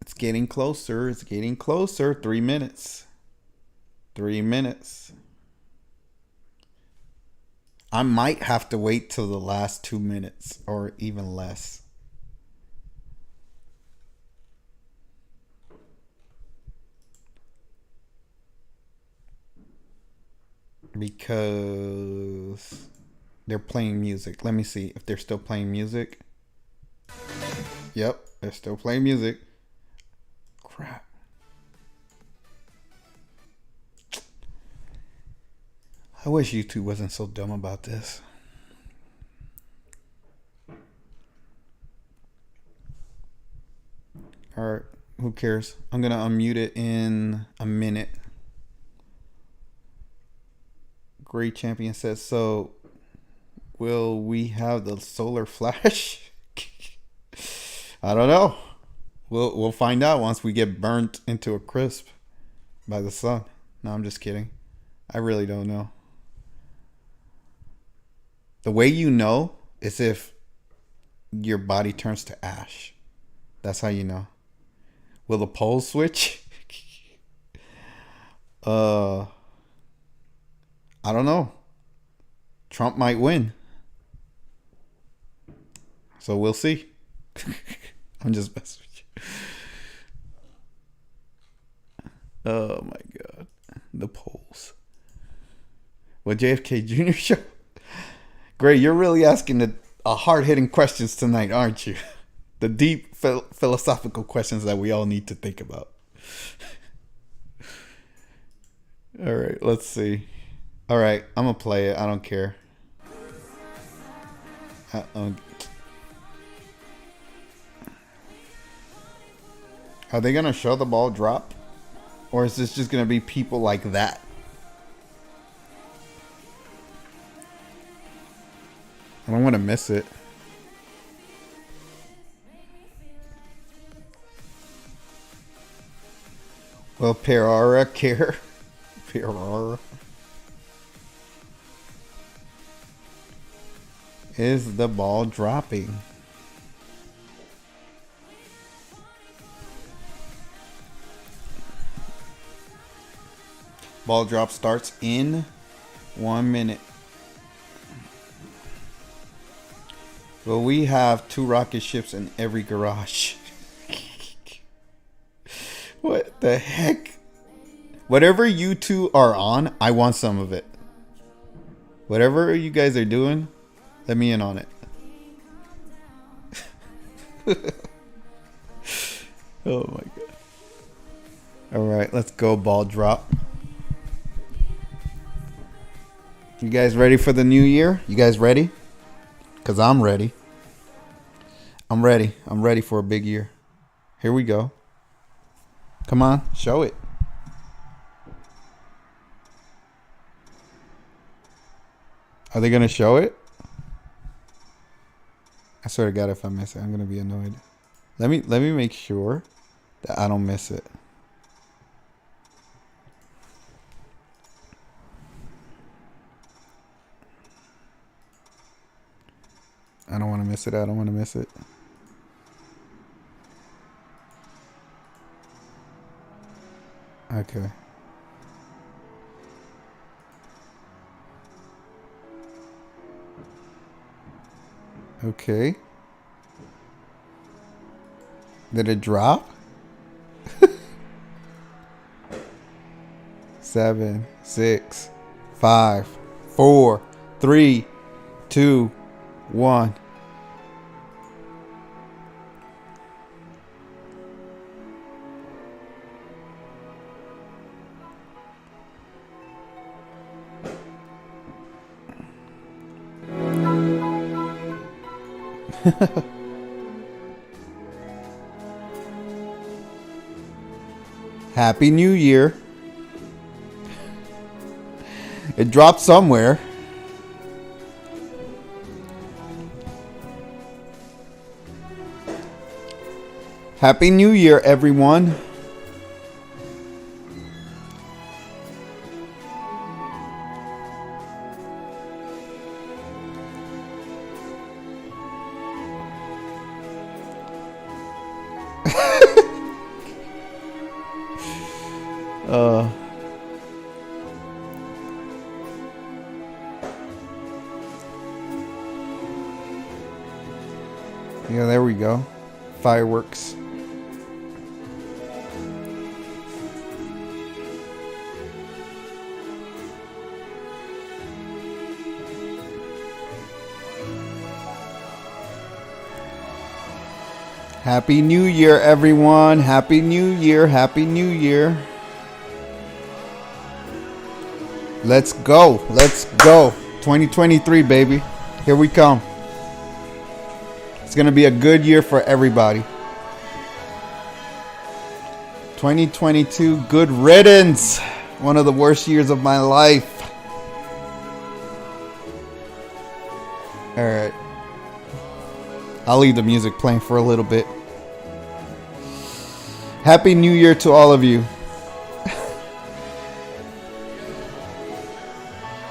it's getting closer. It's getting closer. 3 minutes. 3 minutes. I might have to wait till the last 2 minutes or even less. Because they're playing music. Let me see if they're still playing music. Yep, they're still playing music. Crap. I wish YouTube wasn't so dumb about this. Alright, who cares? I'm going to unmute it in a minute. Great Champion says, so will we have the solar flash? I don't know. We'll find out once we get burnt into a crisp by the sun. No, I'm just kidding. I really don't know. The way you know is if your body turns to ash. That's how you know. Will the polls switch? I don't know. Trump might win. So we'll see. I'm just messing with you. Oh my God. The polls. What JFK Jr. show? Gray, you're really asking a hard-hitting questions tonight, aren't you? The deep philosophical questions that we all need to think about. All right, let's see. All right, I'm going to play it. I don't care. Are they going to show the ball drop? Or is this just going to be people like that? I don't want to miss it. Will Pereira care? Pereira. Is the ball dropping? Ball drop starts in 1 minute. Well, we have 2 rocket ships in every garage. What the heck? Whatever you two are on, I want some of it. Whatever you guys are doing, let me in on it. Oh my God. Alright, let's go ball drop. You guys ready for the new year? You guys ready? Because I'm ready. I'm ready. I'm ready for a big year. Here we go. Come on, show it. Are they going to show it? I swear to God, if I miss it, I'm going to be annoyed. Let me make sure that I don't miss it. I don't want to miss it. I don't want to miss it. Okay. Okay. Did it drop? 7, 6, 5, 4, 3, 2, 1. Happy New Year. It dropped somewhere. Happy New Year, everyone. Yeah, there we go. Fireworks. Happy New Year, everyone. Happy New Year. Happy New Year. Let's go. Let's go. 2023, baby. Here we come. It's going to be a good year for everybody. 2022, good riddance. One of the worst years of my life. All right. I'll leave the music playing for a little bit. Happy New Year to all of you.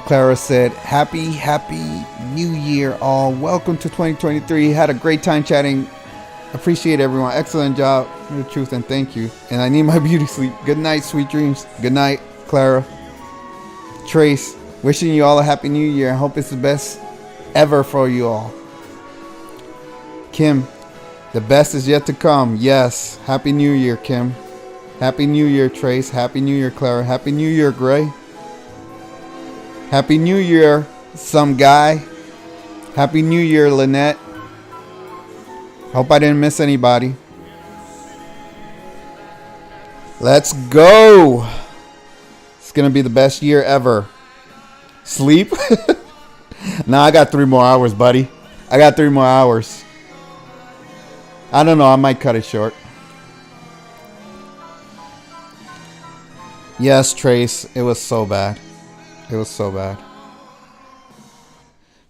Clara said, happy New Year all. Welcome to 2023. Had a great time chatting. Appreciate everyone. Excellent job. The truth and thank you. And I need my beauty sleep. Good night, sweet dreams. Good night, Clara. Trace, wishing you all a happy New Year. I hope it's the best ever for you all. Kim, the best is yet to come. Yes. Happy New Year, Kim. Happy New Year, Trace. Happy New Year, Clara. Happy New Year, Gray. Happy New Year, some guy. Happy New Year, Lynette. Hope I didn't miss anybody. Let's go. It's going to be the best year ever. Sleep? Nah, I got 3 more hours, buddy. I got 3 more hours. I don't know. I might cut it short. Yes, Trace. It was so bad. It was so bad.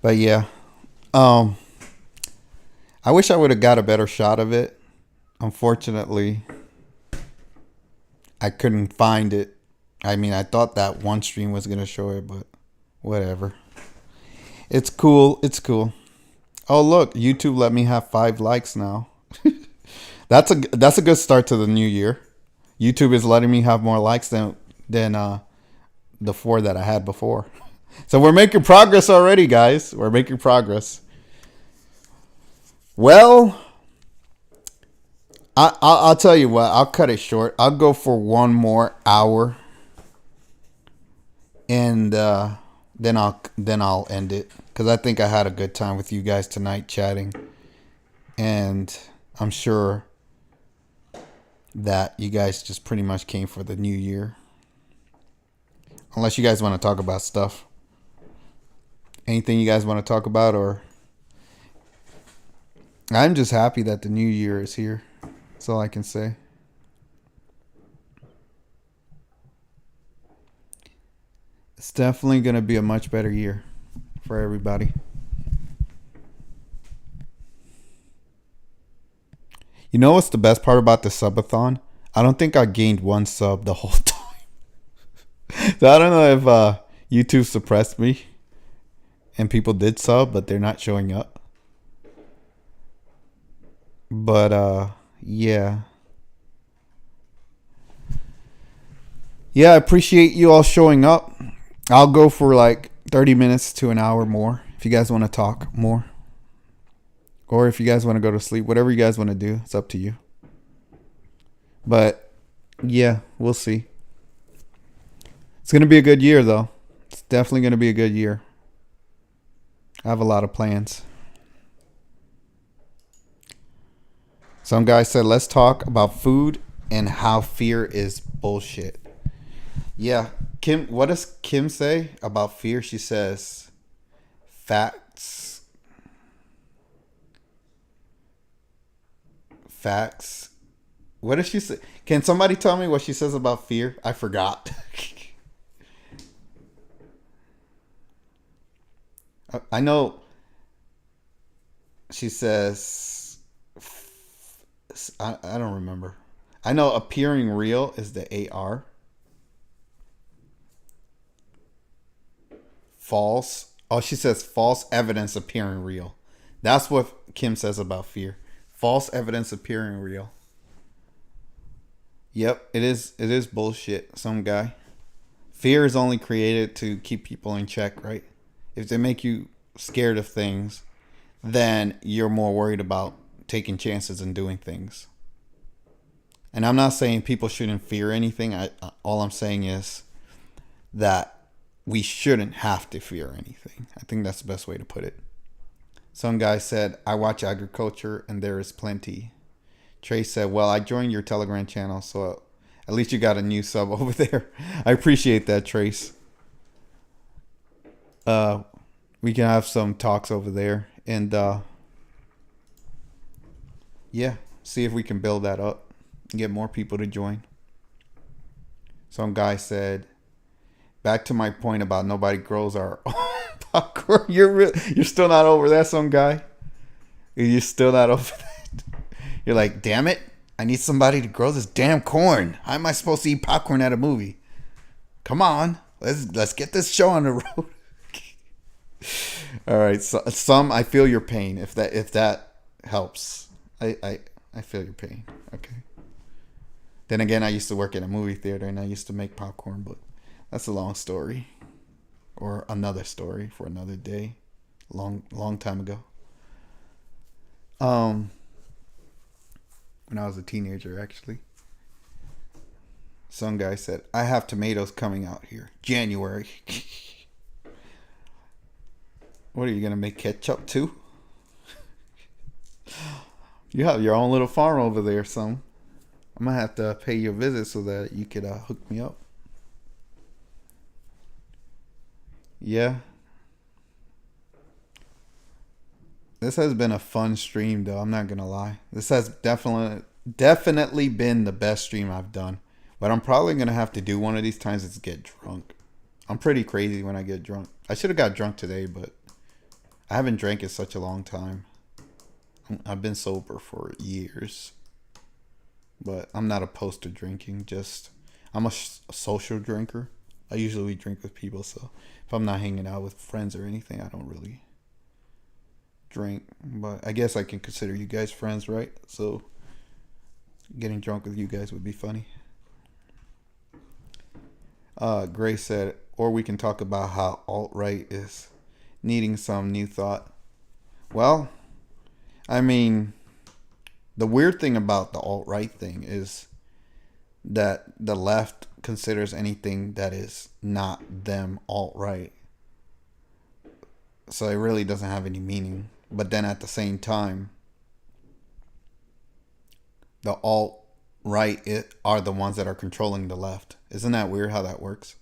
But yeah. I wish I would have got a better shot of it. Unfortunately, I couldn't find it. I mean, I thought that one stream was going to show it, but whatever. It's cool. It's cool. Oh, look. YouTube let me have 5 likes now. That's a good start to the new year. YouTube is letting me have more likes than the 4 that I had before. So we're making progress already, guys. We're making progress. Well, I'll tell you what. I'll cut it short. I'll go for 1 more hour, and then I'll end it, because I think I had a good time with you guys tonight chatting, and I'm sure that you guys just pretty much came for the new year. Unless you guys want to talk about stuff. Anything you guys want to talk about, or I'm just happy that the new year is here. That's all I can say. It's definitely going to be a much better year for everybody. You know what's the best part about the Sub-A-Thon? I don't think I gained 1 sub the whole time. So I don't know if YouTube suppressed me and people did sub, but they're not showing up. But yeah. Yeah, I appreciate you all showing up. I'll go for like 30 minutes to an hour more if you guys want to talk more. Or if you guys want to go to sleep, whatever you guys want to do, it's up to you. But yeah, we'll see. It's going to be a good year, though. It's definitely going to be a good year. I have a lot of plans. Some guy said, let's talk about food and how fear is bullshit. Yeah. Kim, what does Kim say about fear? She says, facts. What does she say? Can somebody tell me what she says about fear? I forgot. I know she says, I don't remember. I know appearing real is the AR. False. Oh, she says false evidence appearing real. That's what Kim says about fear. False evidence appearing real. Yep, it is bullshit. Some guy. Fear is only created to keep people in check, right? If they make you scared of things, then you're more worried about taking chances and doing things. And I'm not saying people shouldn't fear anything. All I'm saying is that we shouldn't have to fear anything. I think that's the best way to put it. Some guy said, I watch agriculture and there is plenty. Trace said, well, I joined your Telegram channel, so at least you got a new sub over there. I appreciate that, Trace. We can have some talks over there, and yeah, see if we can build that up and get more people to join. Some guy said, back to my point about nobody grows our Popcorn. You're still not over that, some guy. You're still not over that. You're like, damn it! I need somebody to grow this damn corn. How am I supposed to eat popcorn at a movie? Come on, let's get this show on the road. All right, so, some I feel your pain. If that helps, I feel your pain. Okay. Then again, I used to work in a movie theater and I used to make popcorn, but that's a long story, or another story for another day. Long time ago. When I was a teenager, actually. Some guy said, I have tomatoes coming out here. January. What are you going to make ketchup too? You have your own little farm over there, son. I'm going to have to pay you a visit so that you could hook me up. Yeah. This has been a fun stream, though. I'm not going to lie. This has definitely been the best stream I've done. But I'm probably going to have to do one of these times is get drunk. I'm pretty crazy when I get drunk. I should have got drunk today, but I haven't drank in such a long time. I've been sober for years. But I'm not opposed to drinking. Just, I'm a social drinker. I usually drink with people, so if I'm not hanging out with friends or anything, I don't really drink. But I guess I can consider you guys friends, right? So getting drunk with you guys would be funny. Grace said, or we can talk about how alt-right is needing some new thought. Well, I mean, the weird thing about the alt-right thing is that the left considers anything that is not them alt-right. So it really doesn't have any meaning. But then at the same time, the alt-right are the ones that are controlling the left. Isn't that weird how that works?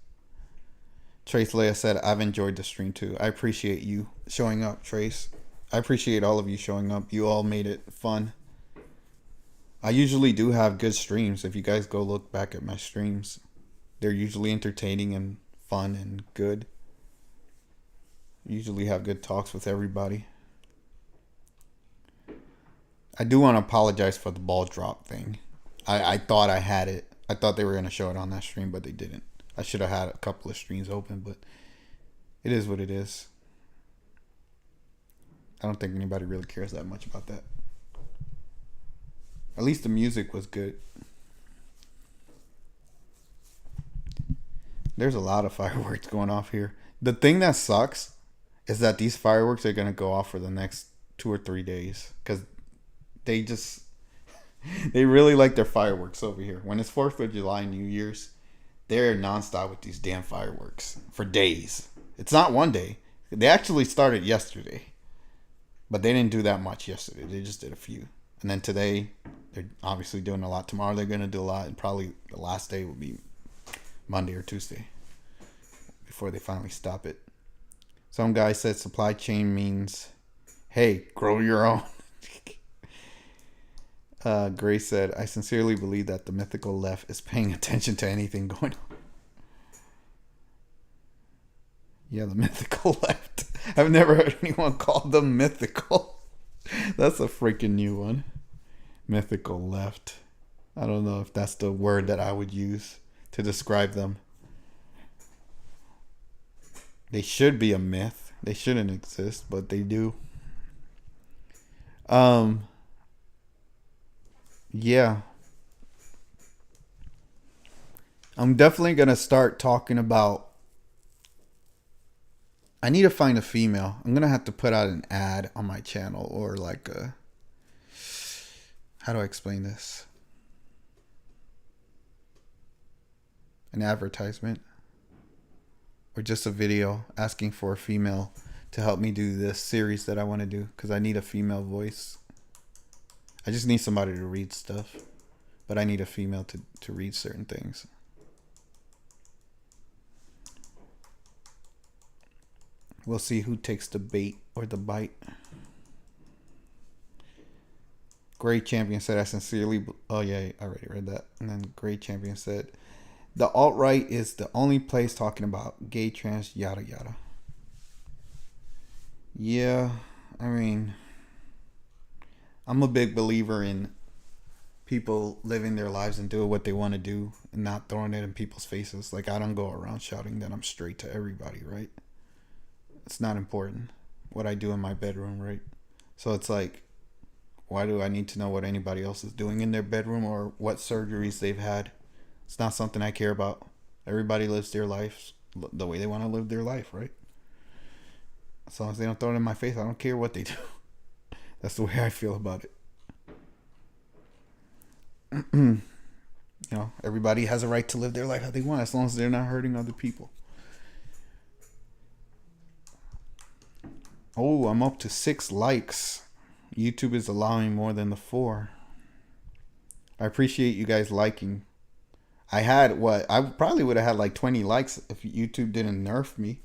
Trace Leia said, I've enjoyed the stream too. I appreciate you showing up, Trace. I appreciate all of you showing up. You all made it fun. I usually do have good streams. If you guys go look back at my streams, they're usually entertaining and fun and good. Usually have good talks with everybody. I do want to apologize for the ball drop thing. I thought I had it. I thought they were going to show it on that stream, but they didn't. I should have had a couple of streams open, but it is what it is. I don't think anybody really cares that much about that. At least the music was good. There's a lot of fireworks going off here. The thing that sucks is that these fireworks are going to go off for the next 2 or 3 days. Because they really like their fireworks over here. When it's 4th of July, New Year's, they're nonstop with these damn fireworks for days. It's not one day. They actually started yesterday. But they didn't do that much yesterday. They just did a few. And then today, they're obviously doing a lot. Tomorrow, they're going to do a lot. And probably the last day will be Monday or Tuesday before they finally stop it. Some guy said supply chain means, hey, grow your own. Grace said, I sincerely believe that the mythical left is paying attention to anything going on. Yeah, the mythical left. I've never heard anyone call them mythical. That's a freaking new one. Mythical left. I don't know if that's the word that I would use to describe them. They should be a myth. They shouldn't exist, but they do. Yeah. I'm definitely going to start talking about, I need to find a female. I'm going to have to put out an ad on my channel, or like a, how do I explain this? An advertisement, or just a video asking for a female to help me do this series that I want to do, because I need a female voice. I just need somebody to read stuff, but I need a female to read certain things. We'll see who takes the bait or the bite. Great Champion said, I sincerely... Oh, yeah, I already read that. And then Great Champion said, the alt-right is the only place talking about gay, trans, yada, yada. Yeah, I mean, I'm a big believer in people living their lives and doing what they want to do and not throwing it in people's faces. Like, I don't go around shouting that I'm straight to everybody, right? It's not important what I do in my bedroom, right? So it's like, why do I need to know what anybody else is doing in their bedroom or what surgeries they've had? It's not something I care about. Everybody lives their lives the way they want to live their life, right? As long as they don't throw it in my face, I don't care what they do. That's the way I feel about it. Everybody has a right to live their life how they want as long as they're not hurting other people. Oh, I'm up to 6 likes. YouTube is allowing more than the 4. I appreciate you guys liking. I had what? I probably would have had like 20 likes if YouTube didn't nerf me,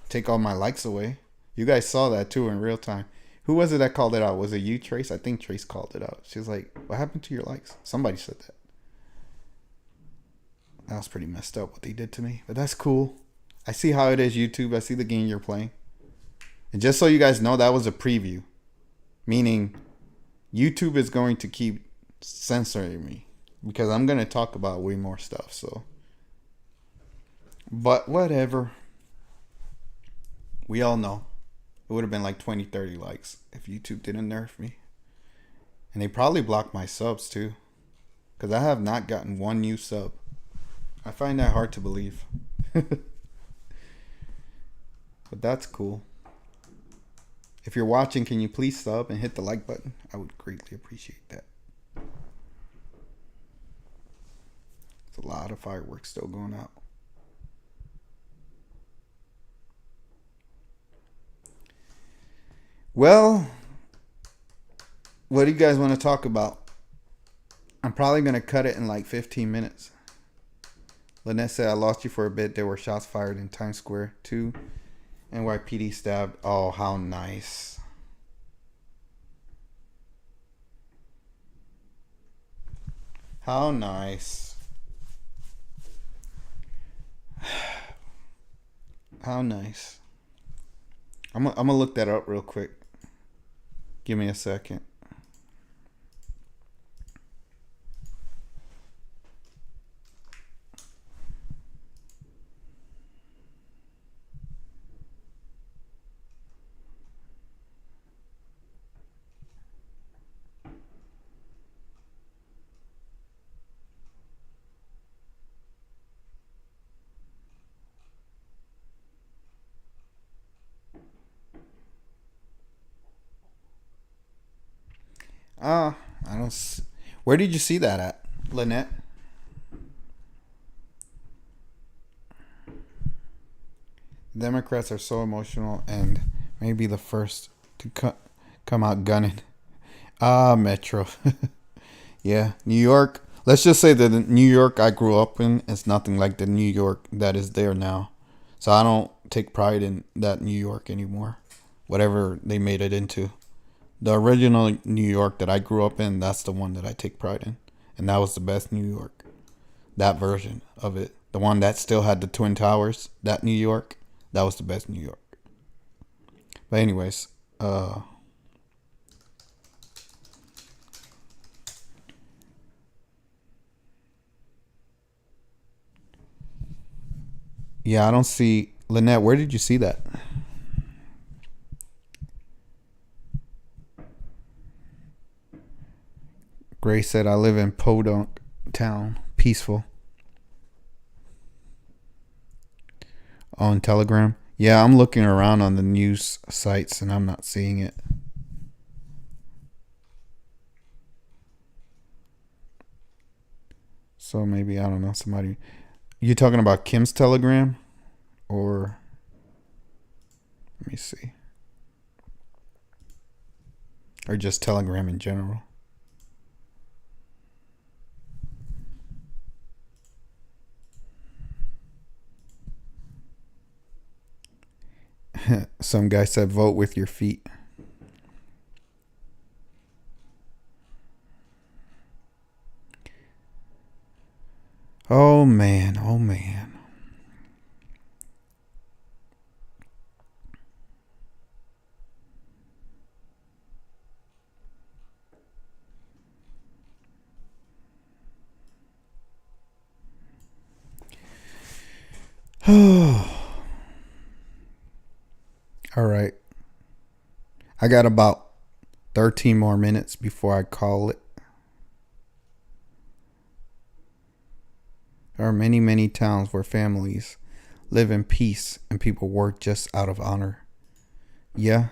take all my likes away. You guys saw that too in real time. Who was it that called it out? Was it you, Trace? I think Trace called it out. She was like, "What happened to your likes?" Somebody said that. That was pretty messed up what they did to me, but that's cool. I see how it is, YouTube. I see the game you're playing. And just so you guys know, that was a preview, meaning YouTube is going to keep censoring me because I'm going to talk about way more stuff. So, but whatever. We all know it would have been like 20, 30 likes if YouTube didn't nerf me. And they probably blocked my subs too, because I have not gotten one new sub. I find that hard to believe. But that's cool. If you're watching, can you please sub and hit the like button? I would greatly appreciate that. There's a lot of fireworks still going out. Well, what do you guys want to talk about? I'm probably going to cut it in like 15 minutes. Lynette said, I lost you for a bit. There were shots fired in Times Square. 2 NYPD stabbed. Oh, how nice. How nice. How nice. I'm gonna look that up real quick. Give me a second. I don't. Where did you see that at, Lynette? Democrats are so emotional and maybe the first to come out gunning. Metro. Yeah, New York. Let's just say that the New York I grew up in is nothing like the New York that is there now. So I don't take pride in that New York anymore. Whatever they made it into. The original New York that I grew up in, that's the one that I take pride in. And that was the best New York. That version of it. The one that still had the Twin Towers, that New York, that was the best New York. But anyways, yeah, I don't see Lynette, where did you see that? Gray said I live in Podunk town. Peaceful. On Telegram. Yeah, I'm looking around on the news sites and I'm not seeing it. So maybe, I don't know, somebody. You talking about Kim's Telegram? Or let me see. Or just Telegram in general. Some guy said vote with your feet. Oh man, oh man. All right. I got about 13 more minutes before I call it. There are many, many towns where families live in peace and people work just out of honor. Yeah.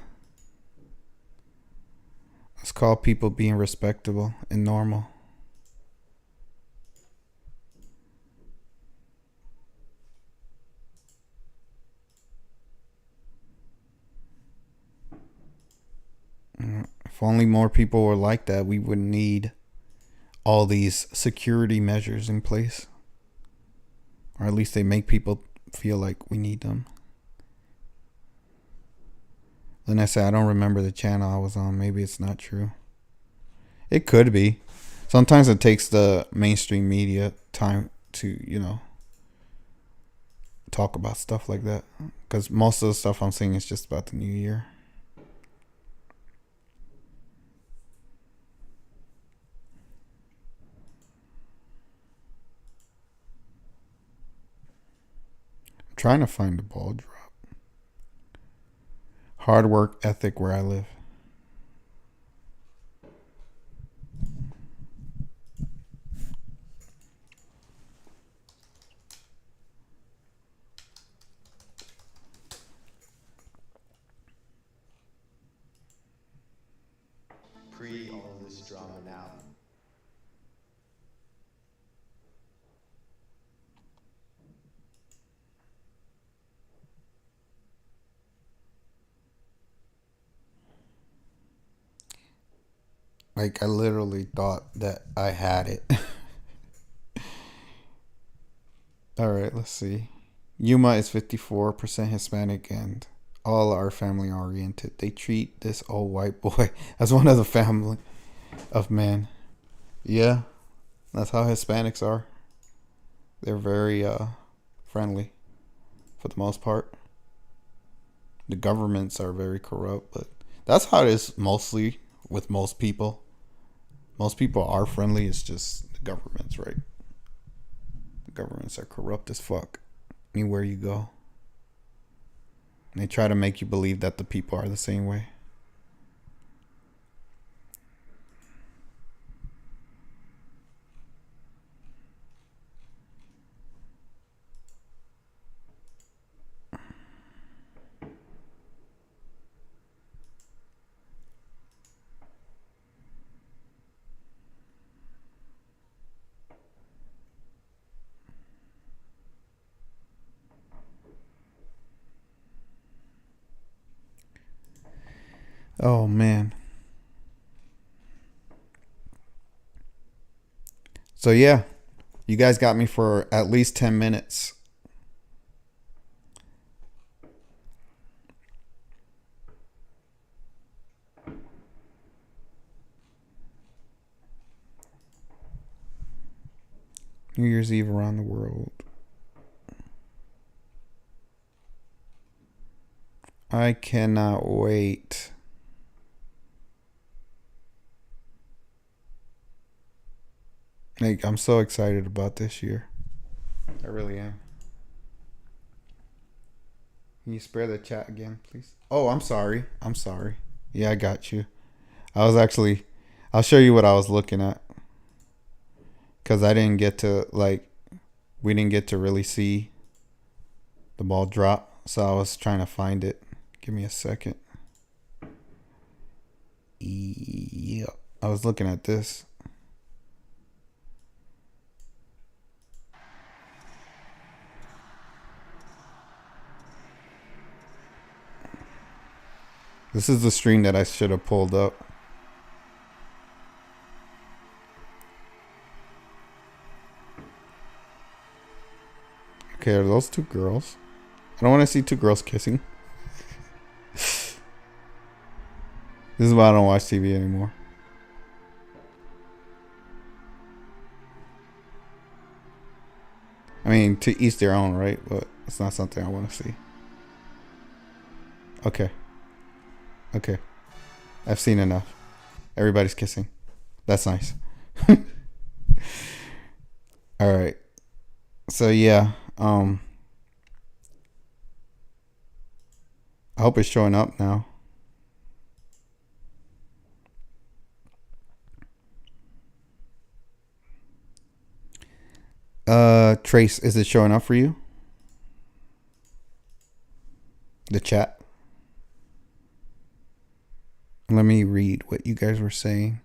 It's called people being respectable and normal. If only more people were like that, we wouldn't need all these security measures in place. Or at least they make people feel like we need them. Then I said, I don't remember the channel I was on. Maybe it's not true. It could be. Sometimes it takes the mainstream media time to, talk about stuff like that. Because most of the stuff I'm seeing is just about the new year. I'm trying to find the ball drop. Hard work ethic where I live. Pre all this drama now. Like, I literally thought that I had it. All right, let's see. Yuma is 54% Hispanic and all are family oriented. They treat this old white boy as one of the family of men. Yeah, that's how Hispanics are. They're very friendly for the most part. The governments are very corrupt, but that's how it is mostly with most people. Most people are friendly. It's just the governments, right? The governments are corrupt as fuck. Anywhere you go. And they try to make you believe that the people are the same way. Oh man. So yeah, you guys got me for at least 10 minutes. New Year's Eve around the world. I cannot wait. Like, I'm so excited about this year. I really am. Can you spare the chat again, please? Oh, I'm sorry. I'm sorry. Yeah, I got you. I'll show you what I was looking at. Because I didn't get to, we didn't get to really see the ball drop. So I was trying to find it. Give me a second. Yep. I was looking at this. This is the stream that I should have pulled up. Okay, are those two girls? I don't want to see two girls kissing. This is why I don't watch TV anymore. I mean, to each their own, right? But it's not something I want to see. Okay. Okay. I've seen enough. Everybody's kissing. That's nice. All right. So yeah, I hope it's showing up now. Trace, is it showing up for you? The chat. Let me read what you guys were saying.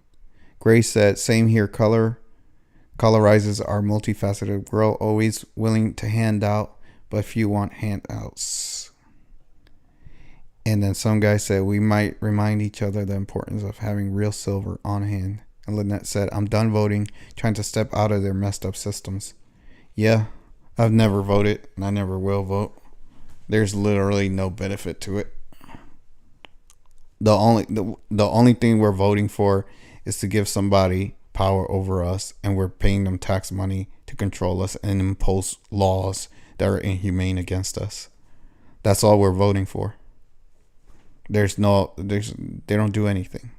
Grace said, same here, colorizes our multifaceted world, always willing to hand out, but few want handouts. And then some guy said, we might remind each other the importance of having real silver on hand. And Lynette said, I'm done voting, trying to step out of their messed up systems. Yeah, I've never voted, and I never will vote. There's literally no benefit to it. The only thing we're voting for is to give somebody power over us, and we're paying them tax money to control us and impose laws that are inhumane against us. That's all we're voting for. They don't do anything.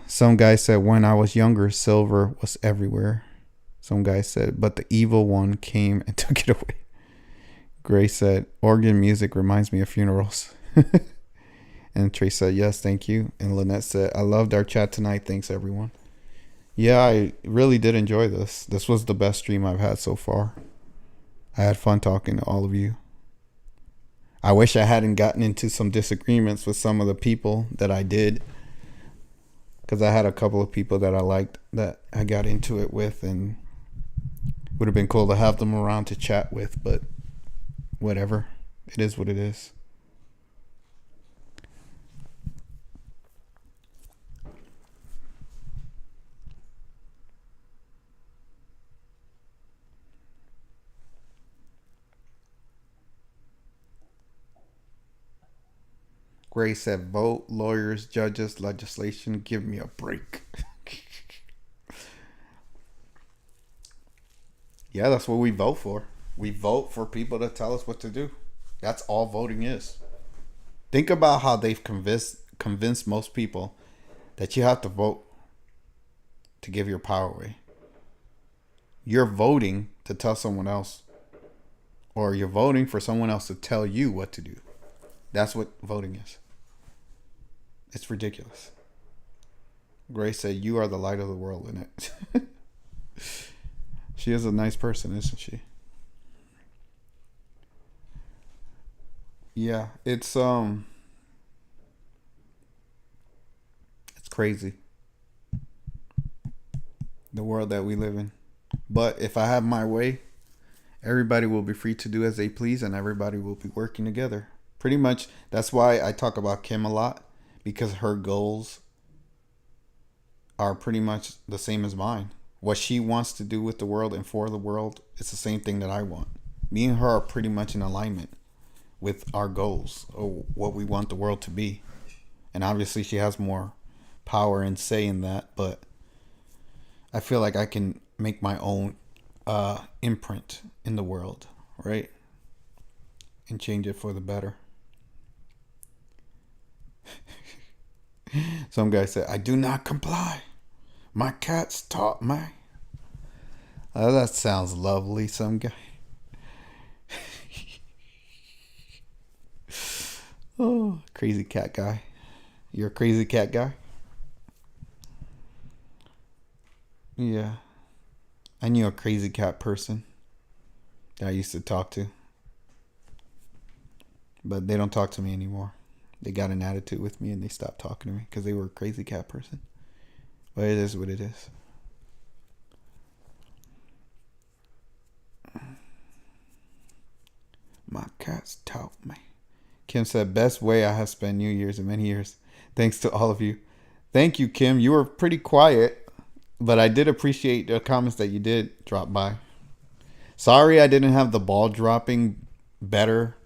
Some guy said, when I was younger, silver was everywhere. Some guy said, but the evil one came and took it away. Grace said, organ music reminds me of funerals. And Trace said, yes, thank you. And Lynette said, I loved our chat tonight. Thanks, everyone. Yeah, I really did enjoy this. This was the best stream I've had so far. I had fun talking to all of you. I wish I hadn't gotten into some disagreements with some of the people that I did, because I had a couple of people that I liked that I got into it with, and would have been cool to have them around to chat with, but whatever. It is what it is. Gray said, vote, lawyers, judges, legislation, give me a break. Yeah, that's what we vote for. We vote for people to tell us what to do. That's all voting is. Think about how they've convinced most people that you have to vote to give your power away. You're voting to tell someone else, or you're voting for someone else to tell you what to do. That's what voting is. It's ridiculous. Grace said, you are the light of the world in it. She is a nice person, isn't she? Yeah, it's crazy. The world that we live in. But if I have my way, everybody will be free to do as they please, and everybody will be working together. Pretty much, that's why I talk about Kim a lot, because her goals are pretty much the same as mine. What she wants to do with the world and for the world, it's the same thing that I want. Me and her are pretty much in alignment with our goals, or what we want the world to be. And obviously she has more power and say in that, but I feel like I can make my own imprint in the world, right? And change it for the better. Some guy said, I do not comply. My cats taught me. That sounds lovely, some guy. Oh, crazy cat guy. You're a crazy cat guy? Yeah. I knew a crazy cat person that I used to talk to. But they don't talk to me anymore. They got an attitude with me and they stopped talking to me because they were a crazy cat person. But it is what it is. My cats taught me. Kim said, best way I have spent New Year's in many years. Thanks to all of you. Thank you, Kim. You were pretty quiet, but I did appreciate the comments that you did drop by. Sorry I didn't have the ball dropping better.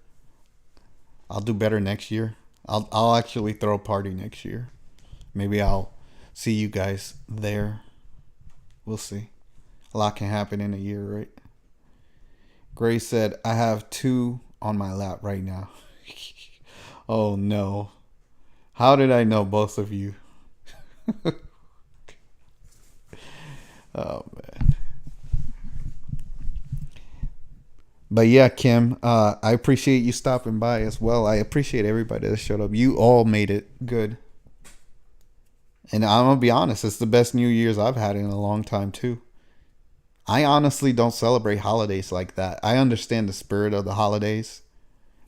I'll do better next year. I'll actually throw a party next year. Maybe I'll see you guys there. We'll see. A lot can happen in a year, right? Grace said, I have 2 on my lap right now. Oh no. How did I know both of you? Oh man. But yeah, Kim, I appreciate you stopping by as well. I appreciate everybody that showed up. You all made it good. And I'm going to be honest, it's the best New Year's I've had in a long time, too. I honestly don't celebrate holidays like that. I understand the spirit of the holidays.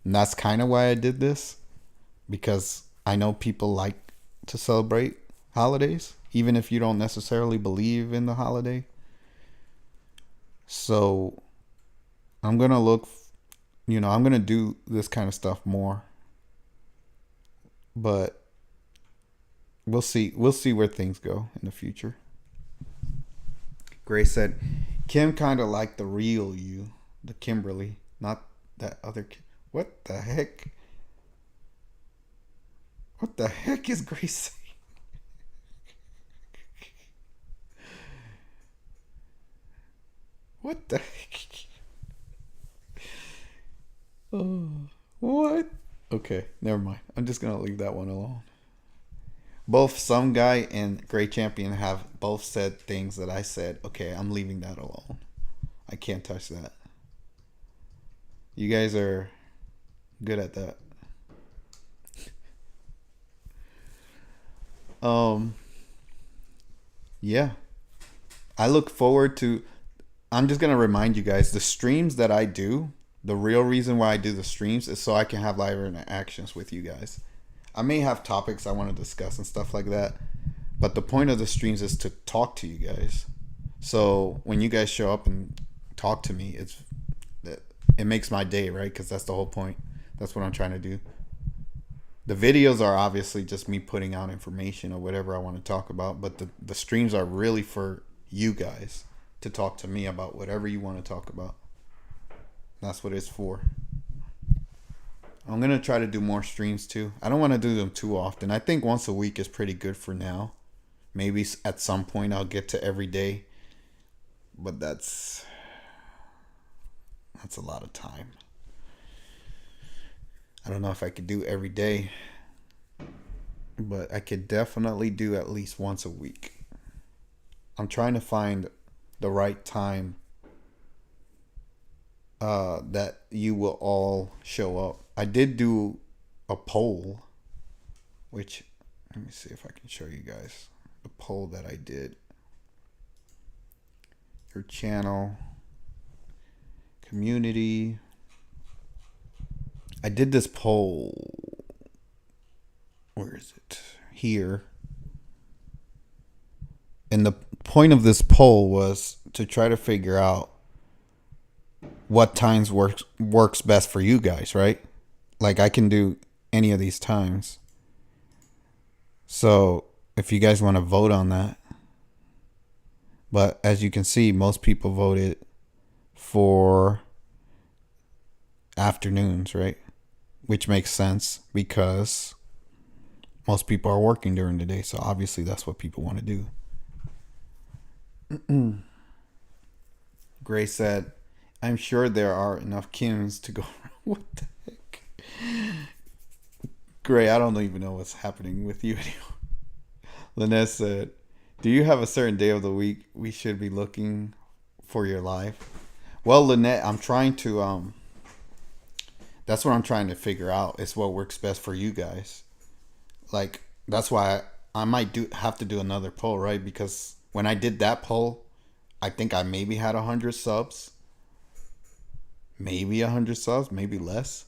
And that's kind of why I did this. Because I know people like to celebrate holidays, even if you don't necessarily believe in the holiday. So I'm going to I'm going to do this kind of stuff more. But we'll see. We'll see where things go in the future. Grace said, Kim kind of liked the real you, the Kimberly, not that other. What the heck? What the heck is Grace saying? What the heck? Oh, what? Okay, never mind. I'm just gonna leave that one alone. Both Some Guy and Great Champion have both said things that I said. Okay, I'm leaving that alone. I can't touch that. You guys are good at that. Yeah. I look forward to. I'm just gonna remind you guys the streams that I do. The real reason why I do the streams is so I can have live interactions with you guys. I may have topics I want to discuss and stuff like that, but the point of the streams is to talk to you guys. So when you guys show up and talk to me, it makes my day, right? Because that's the whole point. That's what I'm trying to do. The videos are obviously just me putting out information or whatever I want to talk about, but the streams are really for you guys to talk to me about whatever you want to talk about. That's what it's for. I'm going to try to do more streams too. I don't want to do them too often. I think once a week is pretty good for now. Maybe at some point I'll get to every day. But that's a lot of time. I don't know if I could do every day. But I could definitely do at least once a week. I'm trying to find the right time that you will all show up. I did do a poll, which, let me see if I can show you guys the poll that I did. Your channel, community. I did this poll. Where is it? Here. And the point of this poll was to try to figure out what times works best for you guys, right? Like I can do any of these times. So if you guys want to vote on that. But as you can see, most people voted for afternoons, right? Which makes sense because most people are working during the day. So obviously that's what people want to do. Grace said, I'm sure there are enough Kims to go around. What the heck? Gray, I don't even know what's happening with you anymore. Lynette said, do you have a certain day of the week we should be looking for your live? Well, Lynette, I'm trying to, that's what I'm trying to figure out. Is what works best for you guys. Like, that's why I might have to do another poll, right? Because when I did that poll, I think I maybe had 100 subs. Maybe 100 subs, maybe less.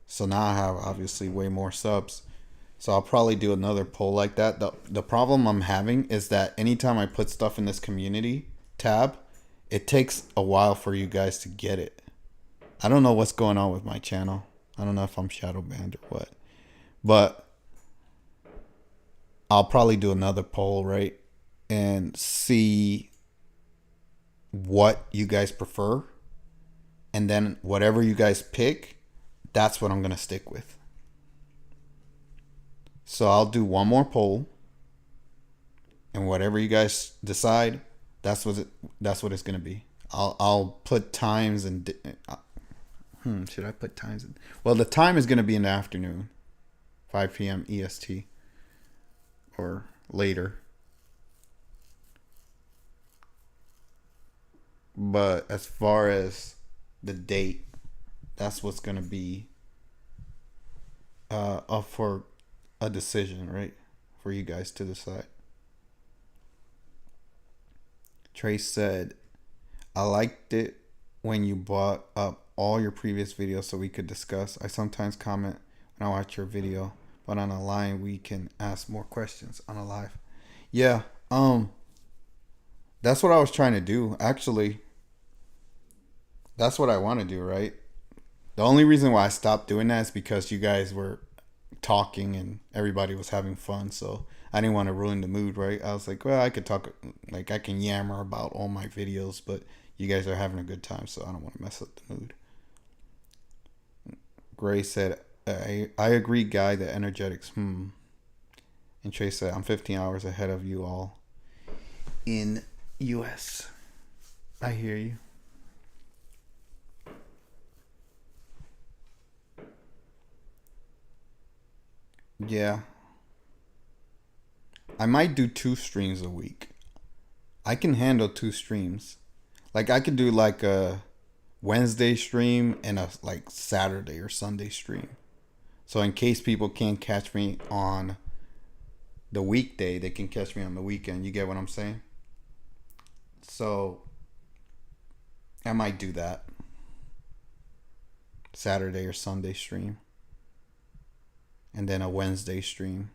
So now I have obviously way more subs. So I'll probably do another poll like that. The problem I'm having is that anytime I put stuff in this community tab, it takes a while for you guys to get it. I don't know what's going on with my channel. I don't know if I'm shadow banned or what. But I'll probably do another poll, right? And see what you guys prefer. And then whatever you guys pick, that's what I'm going to stick with. So I'll do one more poll. And whatever you guys decide, that's what it's going to be. I'll put times and should I put times in? Well, the time is going to be in the afternoon. 5 p.m. EST or later. But as far as the date, that's what's gonna be up for a decision, right? For you guys to decide. Trace said, I liked it when you brought up all your previous videos so we could discuss. I sometimes comment when I watch your video, but on a line we can ask more questions on a live. Yeah, that's what I was trying to do. Actually, that's what I want to do, right? The only reason why I stopped doing that is because you guys were talking and everybody was having fun. So I didn't want to ruin the mood, right? I was like, well, I could talk, like I can yammer about all my videos, but you guys are having a good time, so I don't want to mess up the mood. Gray said, I agree, Guy, the energetics. And Trace said, I'm 15 hours ahead of you all in US. I hear you. Yeah. I might do 2 streams a week. I can handle 2 streams. Like I could do like a Wednesday stream and a like Saturday or Sunday stream. So in case people can't catch me on the weekday, they can catch me on the weekend. You get what I'm saying? So I might do that. Saturday or Sunday stream. And then a Wednesday stream.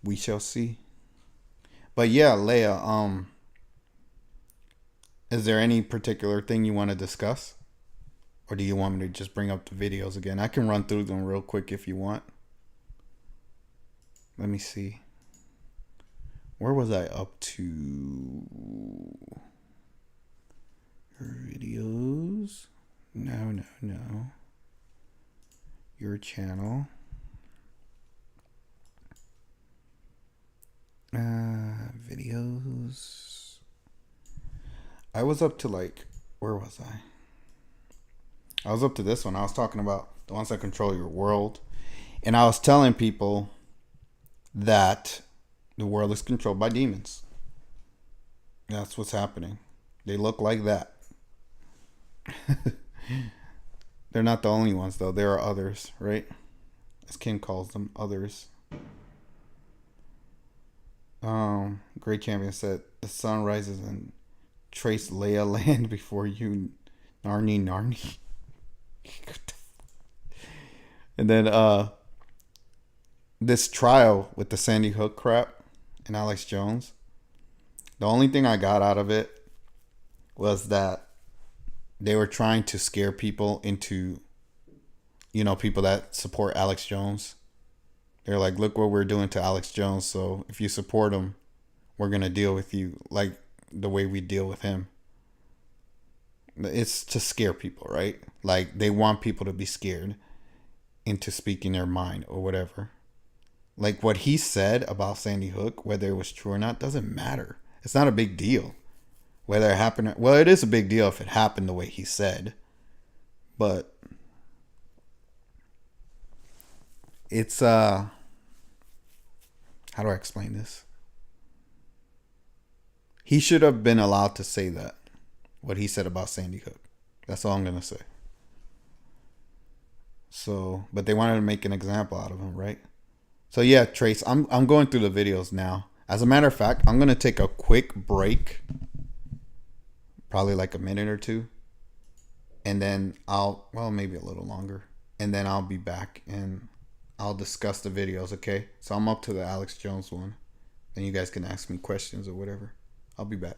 We shall see. But yeah, Leia, is there any particular thing you want to discuss? Or do you want me to just bring up the videos again? I can run through them real quick if you want. Let me see. Where was I up to? Videos? No. Your channel. Videos. I was up to like, where was I? I was up to this one. I was talking about the ones that control your world. And I was telling people that the world is controlled by demons. That's what's happening. They look like that. They're not the only ones, though. There are others, right? As Kim calls them, others. Great Champion said, the sun rises and trace Leia land before you, Narni. And then this trial with the Sandy Hook crap and Alex Jones, the only thing I got out of it was that they were trying to scare people into, people that support Alex Jones. They're like, look what we're doing to Alex Jones. So if you support him, we're going to deal with you like the way we deal with him. It's to scare people, right? Like they want people to be scared into speaking their mind or whatever. Like what he said about Sandy Hook, whether it was true or not, doesn't matter. It's not a big deal. Whether it happened, well, it is a big deal if it happened the way he said. But it's how do I explain this? He should have been allowed to say that. What he said about Sandy Hook. That's all I'm going to say. So, but they wanted to make an example out of him, right? So yeah, Trace, I'm going through the videos now. As a matter of fact, I'm going to take a quick break. Probably like a minute or two. And then maybe a little longer. And then I'll be back and I'll discuss the videos, okay? So I'm up to the Alex Jones one. And you guys can ask me questions or whatever. I'll be back.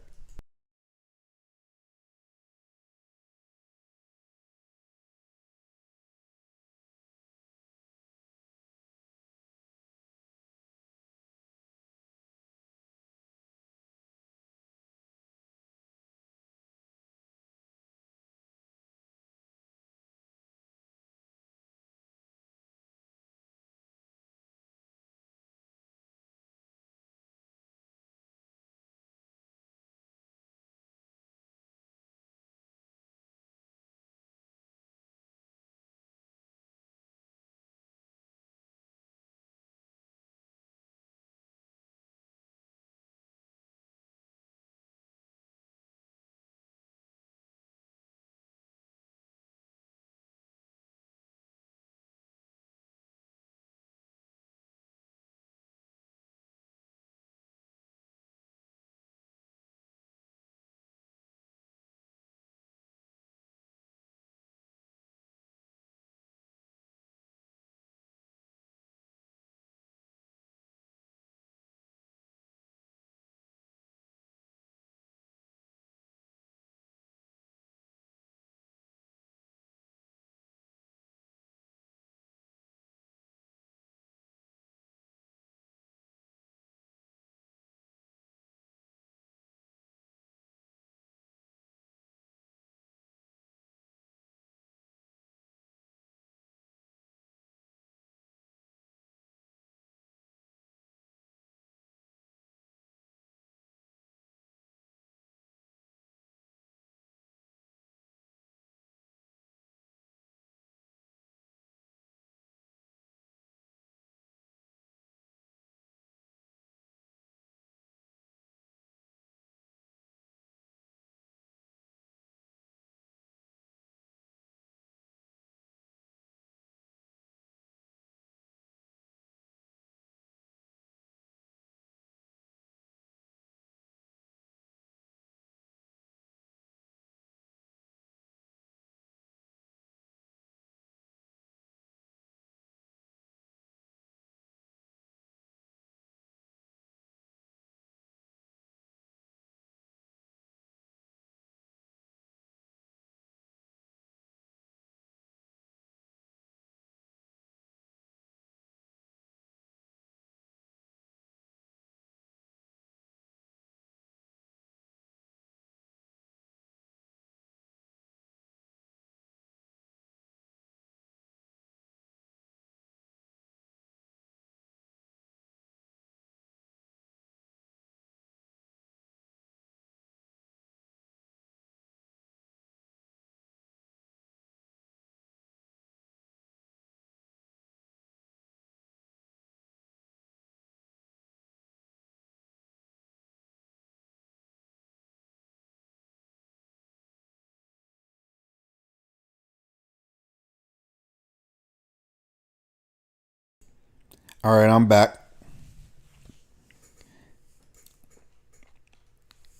All right, I'm back.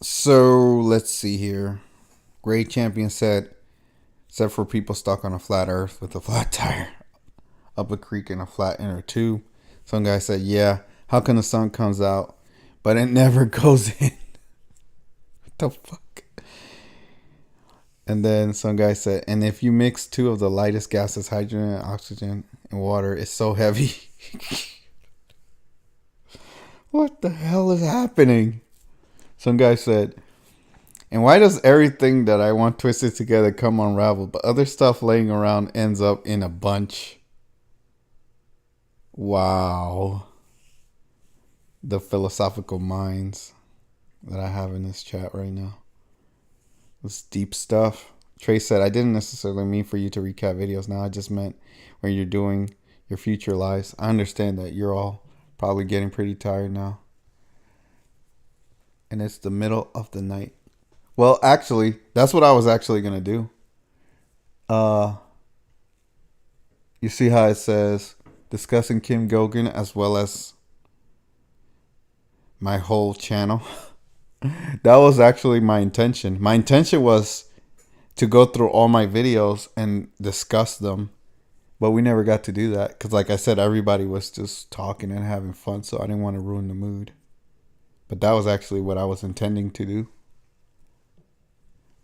So let's see here. Great Champion said, except for people stuck on a flat earth with a flat tire up a creek and a flat inner tube. Some guy said, yeah, how come the sun comes out, but it never goes in? What the fuck? And then some guy said, and if you mix two of the lightest gases, hydrogen and oxygen, and water, it's so heavy. What the hell is happening? Some guy said, and why does everything that I want twisted together come unraveled, but other stuff laying around ends up in a bunch? Wow. The philosophical minds that I have in this chat right now. This deep stuff. Trey said, I didn't necessarily mean for you to recap videos now. I just meant when you're doing your future lives. I understand that you're all probably getting pretty tired now. And it's the middle of the night. Well, actually, that's what I was actually going to do. You see how it says discussing Kim Goguen as well as my whole channel? That was actually my intention. My intention was to go through all my videos and discuss them. But we never got to do that. Because like I said, everybody was just talking and having fun. So I didn't want to ruin the mood. But that was actually what I was intending to do.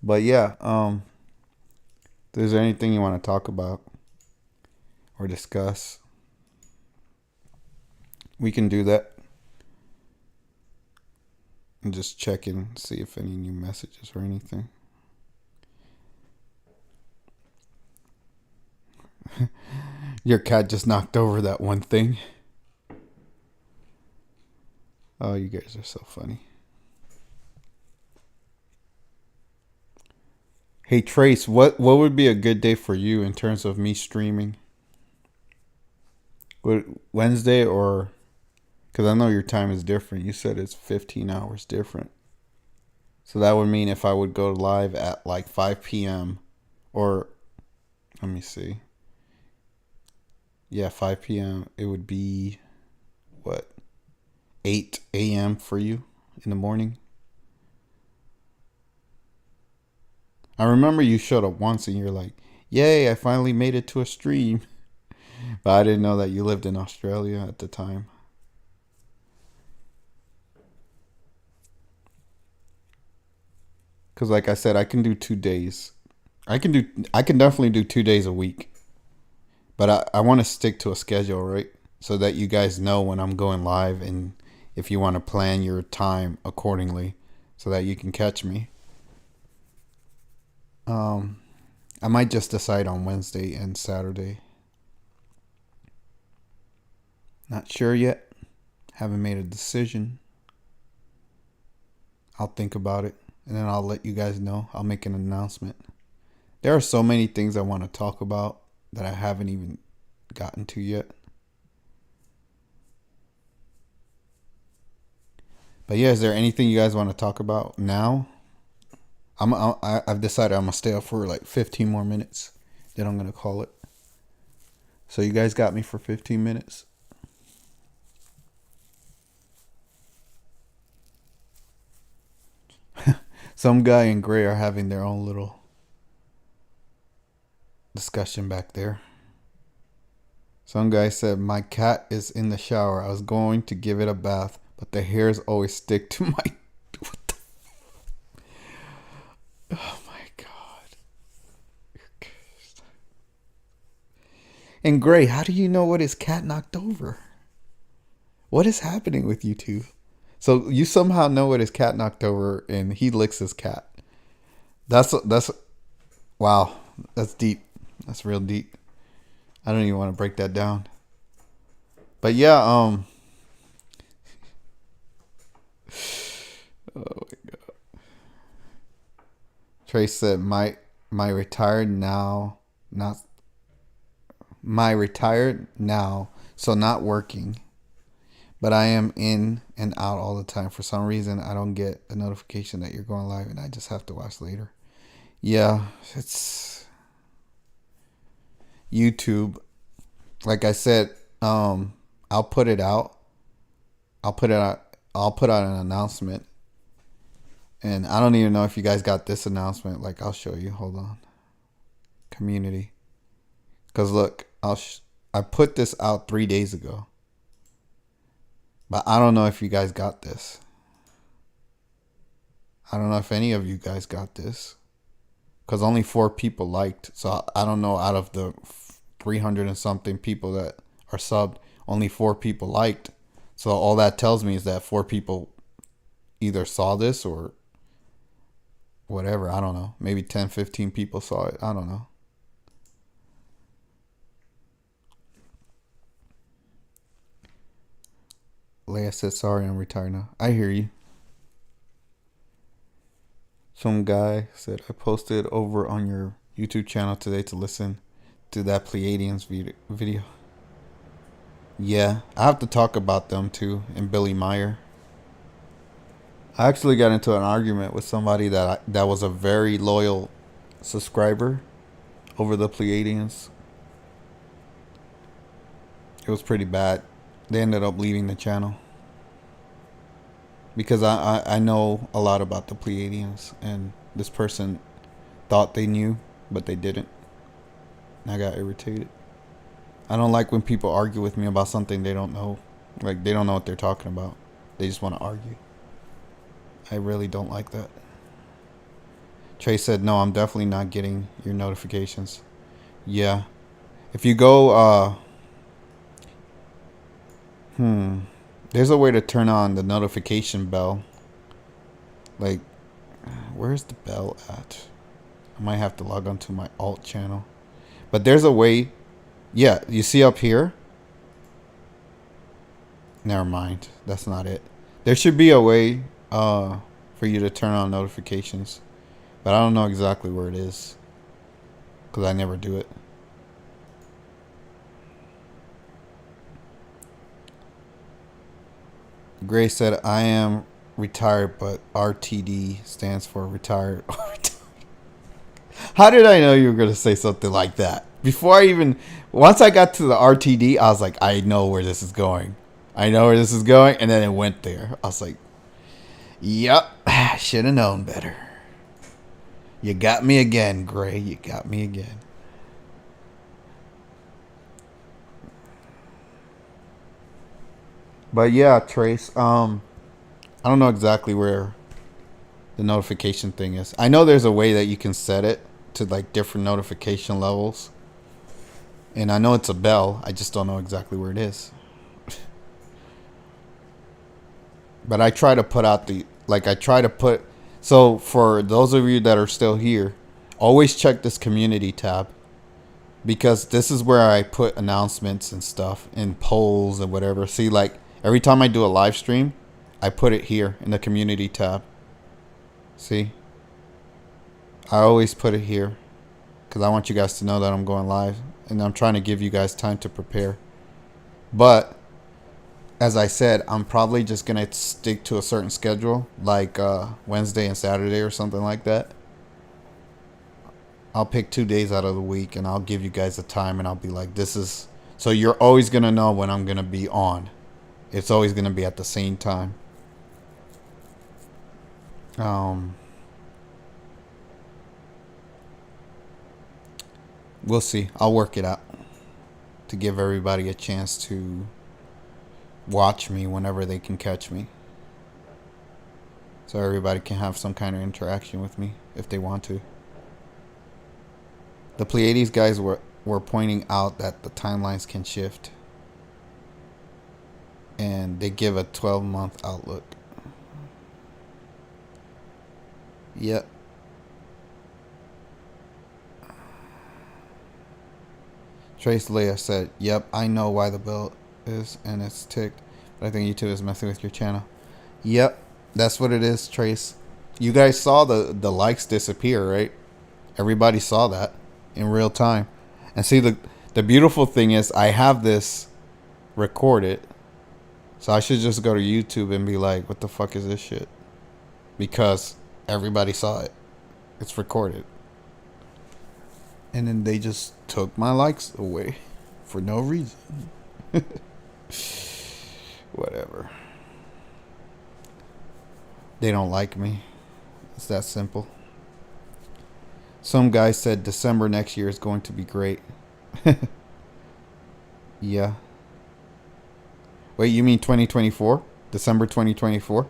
But yeah, is there anything you want to talk about or discuss? We can do that. And just check in, see if any new messages or anything. Your cat just knocked over that one thing. Oh, you guys are so funny. Hey Trace, what would be a good day for you in terms of me streaming? Wednesday or... Because I know your time is different. You said it's 15 hours different. So that would mean if I would go live at like 5 p.m. or... Let me see. Yeah, 5 p.m. It would be... What? 8 a.m. for you in the morning? I remember you showed up once and you're like, yay, I finally made it to a stream. But I didn't know that you lived in Australia at the time. Because like I said, I can do 2 days. I can definitely do 2 days a week. But I want to stick to a schedule, right? So that you guys know when I'm going live and if you want to plan your time accordingly so that you can catch me. I might just decide on Wednesday and Saturday. Not sure yet. Haven't made a decision. I'll think about it and then I'll let you guys know. I'll make an announcement. There are so many things I want to talk about that I haven't even gotten to yet. But yeah, is there anything you guys want to talk about now? I've decided I'm gonna stay up for like 15 more minutes. Then I'm gonna call it. So you guys got me for 15 minutes. Some guy in gray are having their own little discussion back there. Some guy said, my cat is in the shower. I was going to give it a bath, but the hairs always stick to my... What the... Oh my God. And Gray, how do you know what his cat knocked over? What is happening with you two? So you somehow know what his cat knocked over and he licks his cat. That's wow. That's deep. That's real deep. I don't even want to break that down. But yeah, oh my God. Trace said my retired now so not working. But I am in and out all the time. For some reason, I don't get a notification that you're going live and I just have to watch later. Yeah, it's YouTube. Like I said, I'll put it out. I'll put it out. I'll put out an announcement. And I don't even know if you guys got this announcement. Like, I'll show you. Hold on. Community. Because look, I put this out 3 days ago. But I don't know if you guys got this. I don't know if any of you guys got this. Because only 4 people liked. So I don't know, out of the 300 and something people that are subbed, only 4 people liked. So all that tells me is that 4 people either saw this or whatever. I don't know. Maybe 10, 15 people saw it. I don't know. Leia said, sorry, I'm retired now. I hear you. Some guy said, I posted over on your YouTube channel today to listen to that Pleiadians video. Yeah, I have to talk about them too, and Billy Meyer. I actually got into an argument with somebody that was a very loyal subscriber over the Pleiadians. It was pretty bad. They ended up leaving the channel. Because I know a lot about the Pleiadians, and this person thought they knew, but they didn't. And I got irritated. I don't like when people argue with me about something they don't know. Like, they don't know what they're talking about. They just want to argue. I really don't like that. Trey said, no, I'm definitely not getting your notifications. Yeah. If you go, there's a way to turn on the notification bell. Like, where's the bell at? I might have to log on to my alt channel. But there's a way. Yeah, you see up here? Never mind. That's not it. There should be a way for you to turn on notifications. But I don't know exactly where it is. Because I never do it. Gray said, I am retired, but RTD stands for retired. How did I know you were going to say something like that? Before I even... Once I got to the RTD, I was like, I know where this is going. I know where this is going. And then it went there. I was like, yep. Should have known better. You got me again, Gray. You got me again. But yeah, Trace. I don't know exactly where the notification thing is. I know there's a way that you can set it to like different notification levels. And I know it's a bell. I just don't know exactly where it is. But I try to put out so for those of you that are still here, always check this community tab. Because this is where I put announcements and stuff and polls and whatever. See, like every time I do a live stream, I put it here in the community tab. See? I always put it here because I want you guys to know that I'm going live. And I'm trying to give you guys time to prepare. But as I said, I'm probably just going to stick to a certain schedule, like Wednesday and Saturday or something like that. I'll pick 2 days out of the week and I'll give you guys a time and I'll be like, this is... So you're always going to know when I'm going to be on. It's always going to be at the same time. We'll see. I'll work it out to give everybody a chance to watch me whenever they can catch me. So everybody can have some kind of interaction with me if they want to. The Pleiades guys were pointing out that the timelines can shift. And they give a 12-month outlook. Yep. Trace Leia said, yep, I know why the bell is and it's ticked. But I think YouTube is messing with your channel. Yep, that's what it is, Trace. You guys saw the likes disappear, right? Everybody saw that in real time. And see, the beautiful thing is I have this recorded. So I should just go to YouTube and be like, what the fuck is this shit? Because everybody saw it. It's recorded. And then they just took my likes away for no reason. Whatever. They don't like me. It's that simple. Some guy said December next year is going to be great. Yeah. Wait, you mean 2024? December 2024?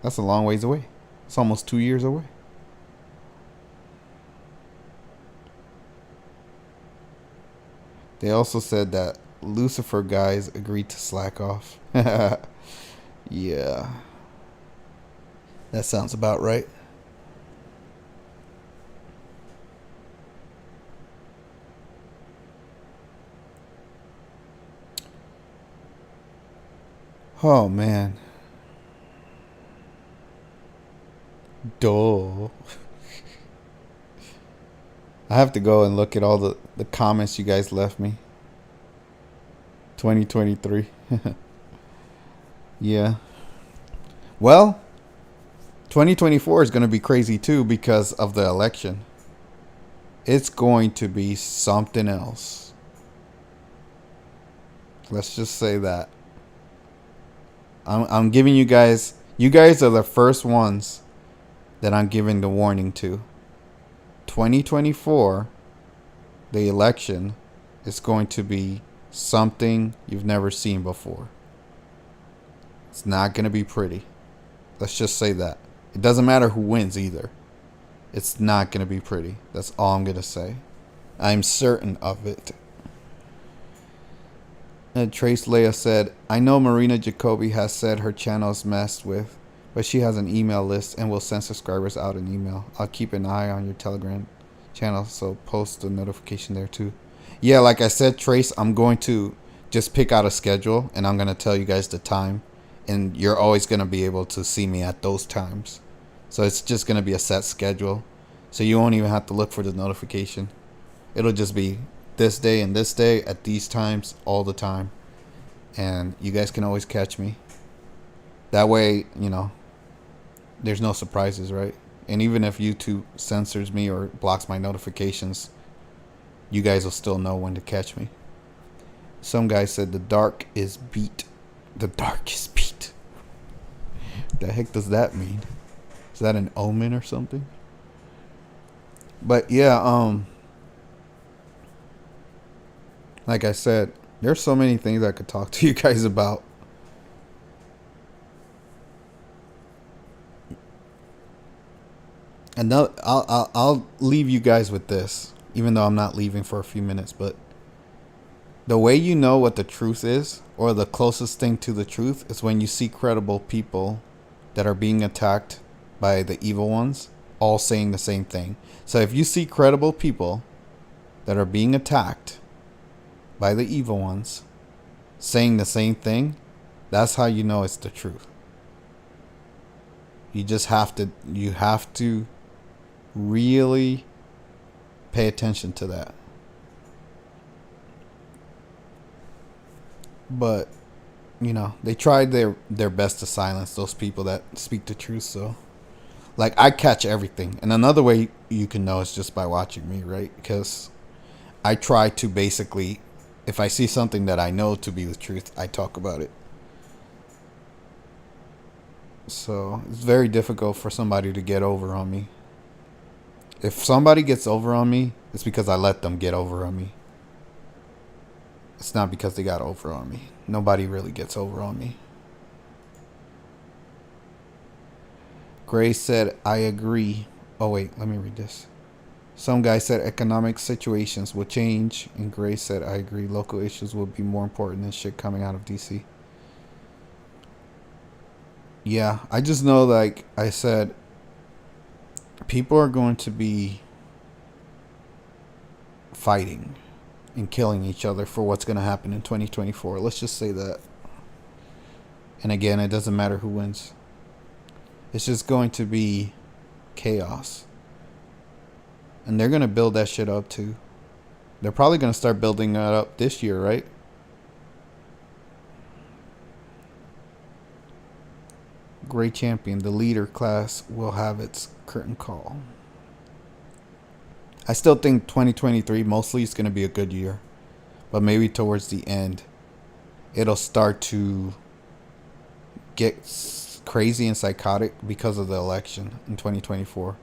That's a long ways away. It's almost 2 years away. They also said that Lucifer guys agreed to slack off. Yeah. That sounds about right. Oh man. Duh. I have to go and look at all the comments you guys left me. 2023. Yeah. Well, 2024 is going to be crazy too because of the election. It's going to be something else. Let's just say that. I'm giving you guys are the first ones that I'm giving the warning to. 2024, the election is going to be something you've never seen before. It's not going to be pretty. Let's just say that. It doesn't matter who wins either. It's not going to be pretty. That's all I'm going to say. I'm certain of it. And Trace Leia said, I know Marina Jacoby has said her channel is messed with, but she has an email list and will send subscribers out an email. I'll keep an eye on your Telegram channel, so post a notification there too. Yeah, like I said, Trace, I'm going to just pick out a schedule and I'm going to tell you guys the time. And you're always going to be able to see me at those times. So it's just going to be a set schedule. So you won't even have to look for the notification. It'll just be this day and this day at these times all the time. And you guys can always catch me. That way, you know, there's no surprises, right? And even if YouTube censors me or blocks my notifications, you guys will still know when to catch me. Some guy said the dark is beat. The dark is beat. The heck does that mean? Is that an omen or something? But yeah, like I said, there's so many things I could talk to you guys about. And I'll leave you guys with this, even though I'm not leaving for a few minutes. But the way you know what the truth is, or the closest thing to the truth, is when you see credible people that are being attacked by the evil ones, all saying the same thing. So if you see credible people that are being attacked by the evil ones saying the same thing, that's how you know it's the truth. You just have to really pay attention to that. But you know, they tried their best to silence those people that speak the truth. So like, I catch everything. And another way you can know is just by watching me, right? Because I try to basically, if I see something that I know to be the truth, I talk about it. So it's very difficult for somebody to get over on me. If somebody gets over on me, it's because I let them get over on me. It's not because they got over on me. Nobody really gets over on me. Grace said, I agree. Oh, wait, let me read this. Some guy said economic situations will change. And Grace said, I agree. Local issues will be more important than shit coming out of DC. Yeah, I just know, like I said, people are going to be fighting and killing each other for what's going to happen in 2024. Let's just say that. And again, it doesn't matter who wins. It's just going to be chaos. And they're going to build that shit up too. They're probably going to start building that up this year, right? Great champion. The leader class will have its curtain call. I still think 2023 mostly is going to be a good year. but maybe towards the end, it'll start to get crazy and psychotic because of the election in 2024.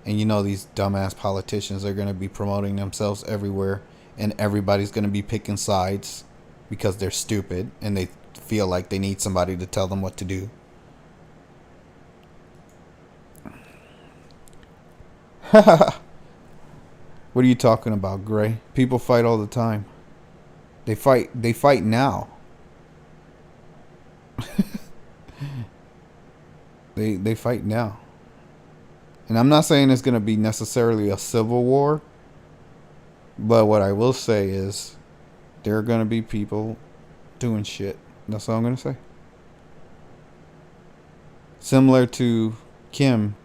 And you know, these dumbass politicians are going to be promoting themselves everywhere, and everybody's going to be picking sides because they're stupid and they feel like they need somebody to tell them what to do. What are you talking about, Gray? People fight all the time. They fight now. They fight now. And I'm not saying it's going to be necessarily a civil war, but what I will say is there are going to be people doing shit. That's all I'm going to say. Similar to Kim,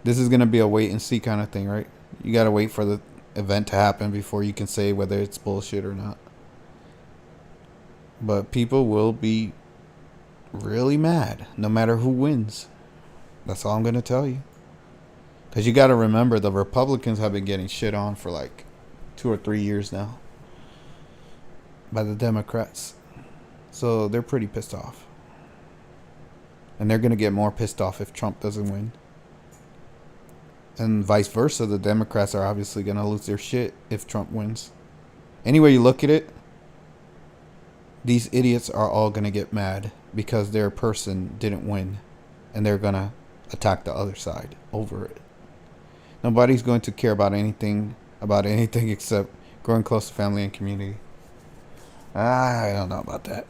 this is going to be a wait and see kind of thing, right? You got to wait for the event to happen before you can say whether it's bullshit or not. But people will be really mad no matter who wins. That's all I'm going to tell you. Because you got to remember, the Republicans have been getting shit on for like 2 or 3 years now by the Democrats. So they're pretty pissed off. And they're going to get more pissed off if Trump doesn't win. And vice versa, the Democrats are obviously going to lose their shit if Trump wins. Any way you look at it, these idiots are all going to get mad because their person didn't win. And they're going to attack the other side over it. Nobody's going to care about anything except growing close to family and community. I don't know about that.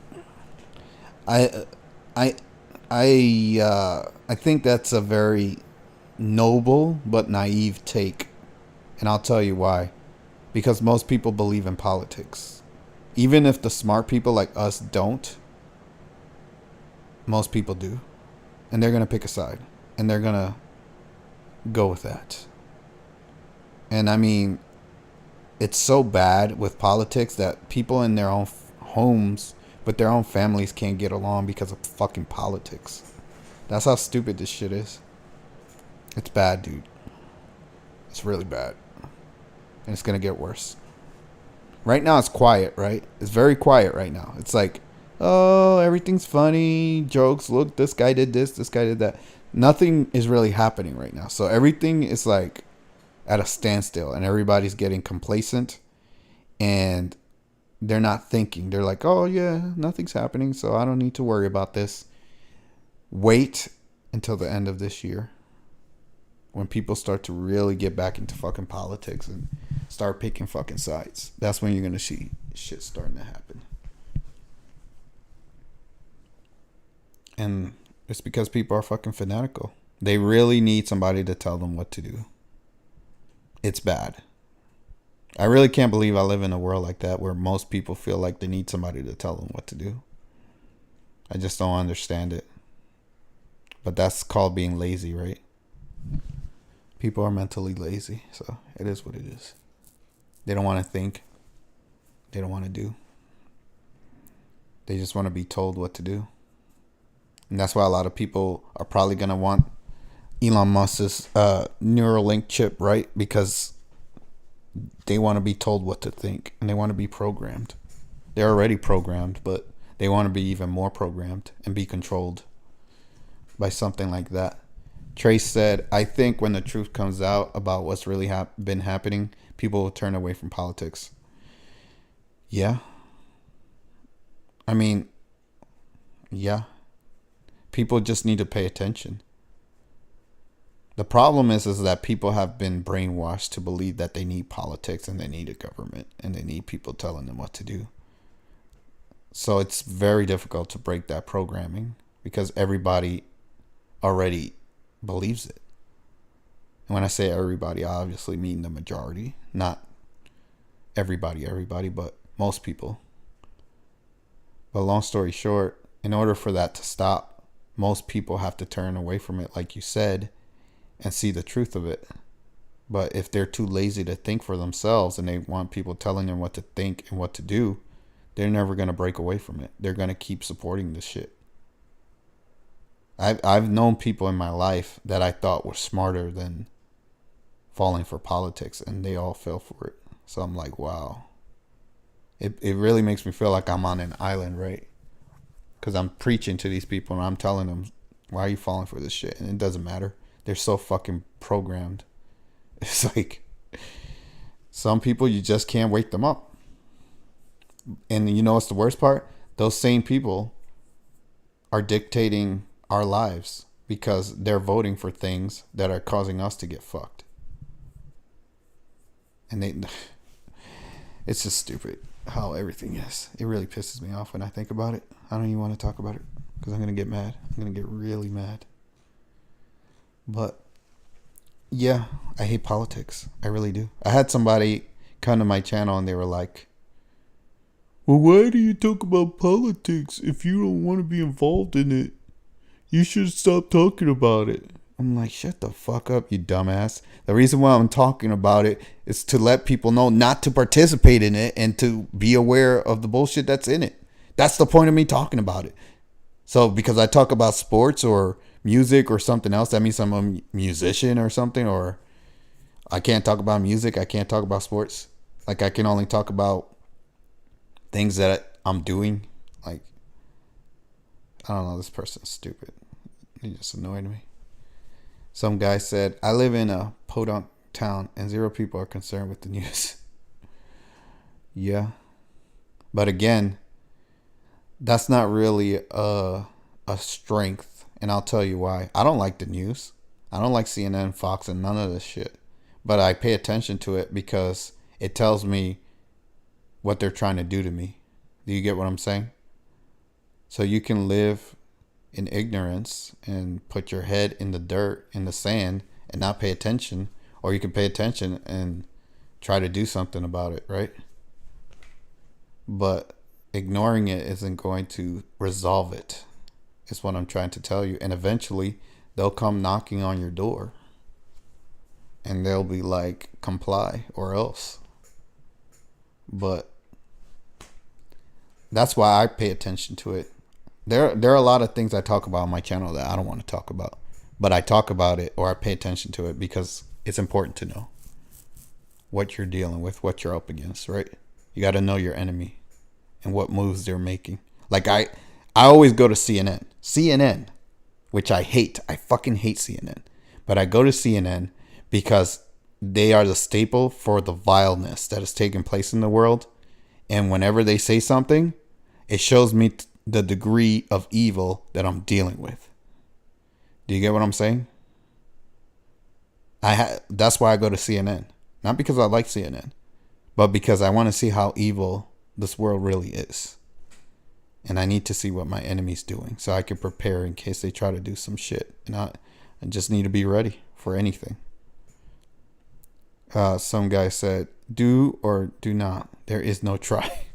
I think that's a very noble but naive take, and I'll tell you why. Because most people believe in politics, even if the smart people like us don't. Most people do, and they're gonna pick a side, and they're gonna go with that. And I mean, it's so bad with politics that people in their own homes with their own families can't get along because of fucking politics. That's how stupid this shit is. It's bad, dude. It's really bad. And it's going to get worse. Right now it's quiet, right? It's very quiet right now. It's like, oh, everything's funny. Jokes. Look, this guy did this guy did that. Nothing is really happening right now. So everything is like at a standstill, and everybody's getting complacent, and they're not thinking. They're like, oh yeah, nothing's happening, so I don't need to worry about this. Wait until the end of this year, when people start to really get back into fucking politics and start picking fucking sides. That's when you're gonna see shit starting to happen. And it's because people are fucking fanatical. They really need somebody to tell them what to do. It's bad. I really can't believe I live in a world like that where most people feel like they need somebody to tell them what to do. I just don't understand it. But that's called being lazy, right? People are mentally lazy, so it is what it is. They don't want to think. They don't want to do. They just want to be told what to do. And that's why a lot of people are probably going to want Elon Musk's Neuralink chip, right? Because they want to be told what to think, and they want to be programmed. They're already programmed, but they want to be even more programmed and be controlled by something like that. Trace said, I think when the truth comes out about what's really been happening, people will turn away from politics. Yeah. I mean, yeah. People just need to pay attention. The problem is that people have been brainwashed to believe that they need politics and they need a government and they need people telling them what to do. So it's very difficult to break that programming because everybody already believes it. And when I say everybody, I obviously mean the majority, not everybody, but most people. But long story short, in order for that to stop, most people have to turn away from it, like you said, and see the truth of it. But if they're too lazy to think for themselves and they want people telling them what to think and what to do, they're never going to break away from it. They're going to keep supporting this shit. I've known people in my life that I thought were smarter than falling for politics, and they all fell for it. So I'm like, wow. It really makes me feel like I'm on an island, right? Because I'm preaching to these people and I'm telling them, why are you falling for this shit? And it doesn't matter. They're so fucking programmed. It's like some people, you just can't wake them up. And you know what's the worst part? Those same people are dictating our lives because they're voting for things that are causing us to get fucked. And it's just stupid how everything is. It really pisses me off when I think about it. I don't even want to talk about it because I'm going to get mad. I'm going to get really mad. But yeah, I hate politics. I really do. I had somebody come to my channel and they were like, well, why do you talk about politics if you don't want to be involved in it? You should stop talking about it. I'm like, shut the fuck up, you dumbass. The reason why I'm talking about it is to let people know not to participate in it and to be aware of the bullshit that's in it. That's the point of me talking about it. So because I talk about sports or music or something else, that means I'm a musician or something, or I can't talk about music. I can't talk about sports. Like I can only talk about things that I'm doing. Like, I don't know, this person's stupid. He just annoyed me. Some guy said, I live in a podunk town and 0 people are concerned with the news. Yeah. But again, that's not really a strength. And I'll tell you why. I don't like the news. I don't like CNN, Fox, and none of this shit. But I pay attention to it because it tells me what they're trying to do to me. Do you get what I'm saying? So you can live in ignorance and put your head in the dirt, in the sand, and not pay attention. Or you can pay attention and try to do something about it, right? But ignoring it isn't going to resolve it. Is what I'm trying to tell you. And eventually, they'll come knocking on your door. And they'll be like, comply or else. But that's why I pay attention to it. There are a lot of things I talk about on my channel that I don't want to talk about. But I talk about it or I pay attention to it because it's important to know what you're dealing with, what you're up against, right? You got to know your enemy and what moves they're making. Like I always go to CNN. CNN, which I hate. I fucking hate CNN. But I go to CNN because they are the staple for the vileness that is taking place in the world. And whenever they say something, it shows me the degree of evil that I'm dealing with. Do you get what I'm saying? That's why I go to CNN. Not because I like CNN, but because I want to see how evil this world really is. And I need to see what my enemy's doing so I can prepare in case they try to do some shit. And I just need to be ready for anything. Some guy said, do or do not. There is no try.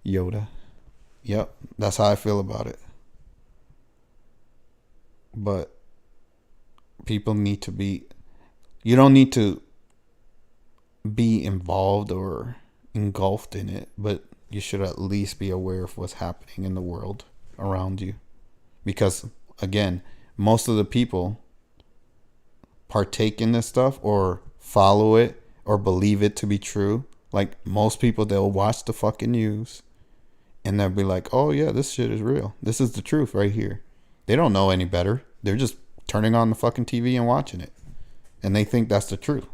Yoda. Yep, that's how I feel about it. But people need to be... You don't need to be involved or engulfed in it, but you should at least be aware of what's happening in the world around you. Because, again, most of the people partake in this stuff or follow it or believe it to be true. Like, most people, they'll watch the fucking news and they'll be like, oh yeah, this shit is real. This is the truth right here. They don't know any better. They're just turning on the fucking TV and watching it. And they think that's the truth.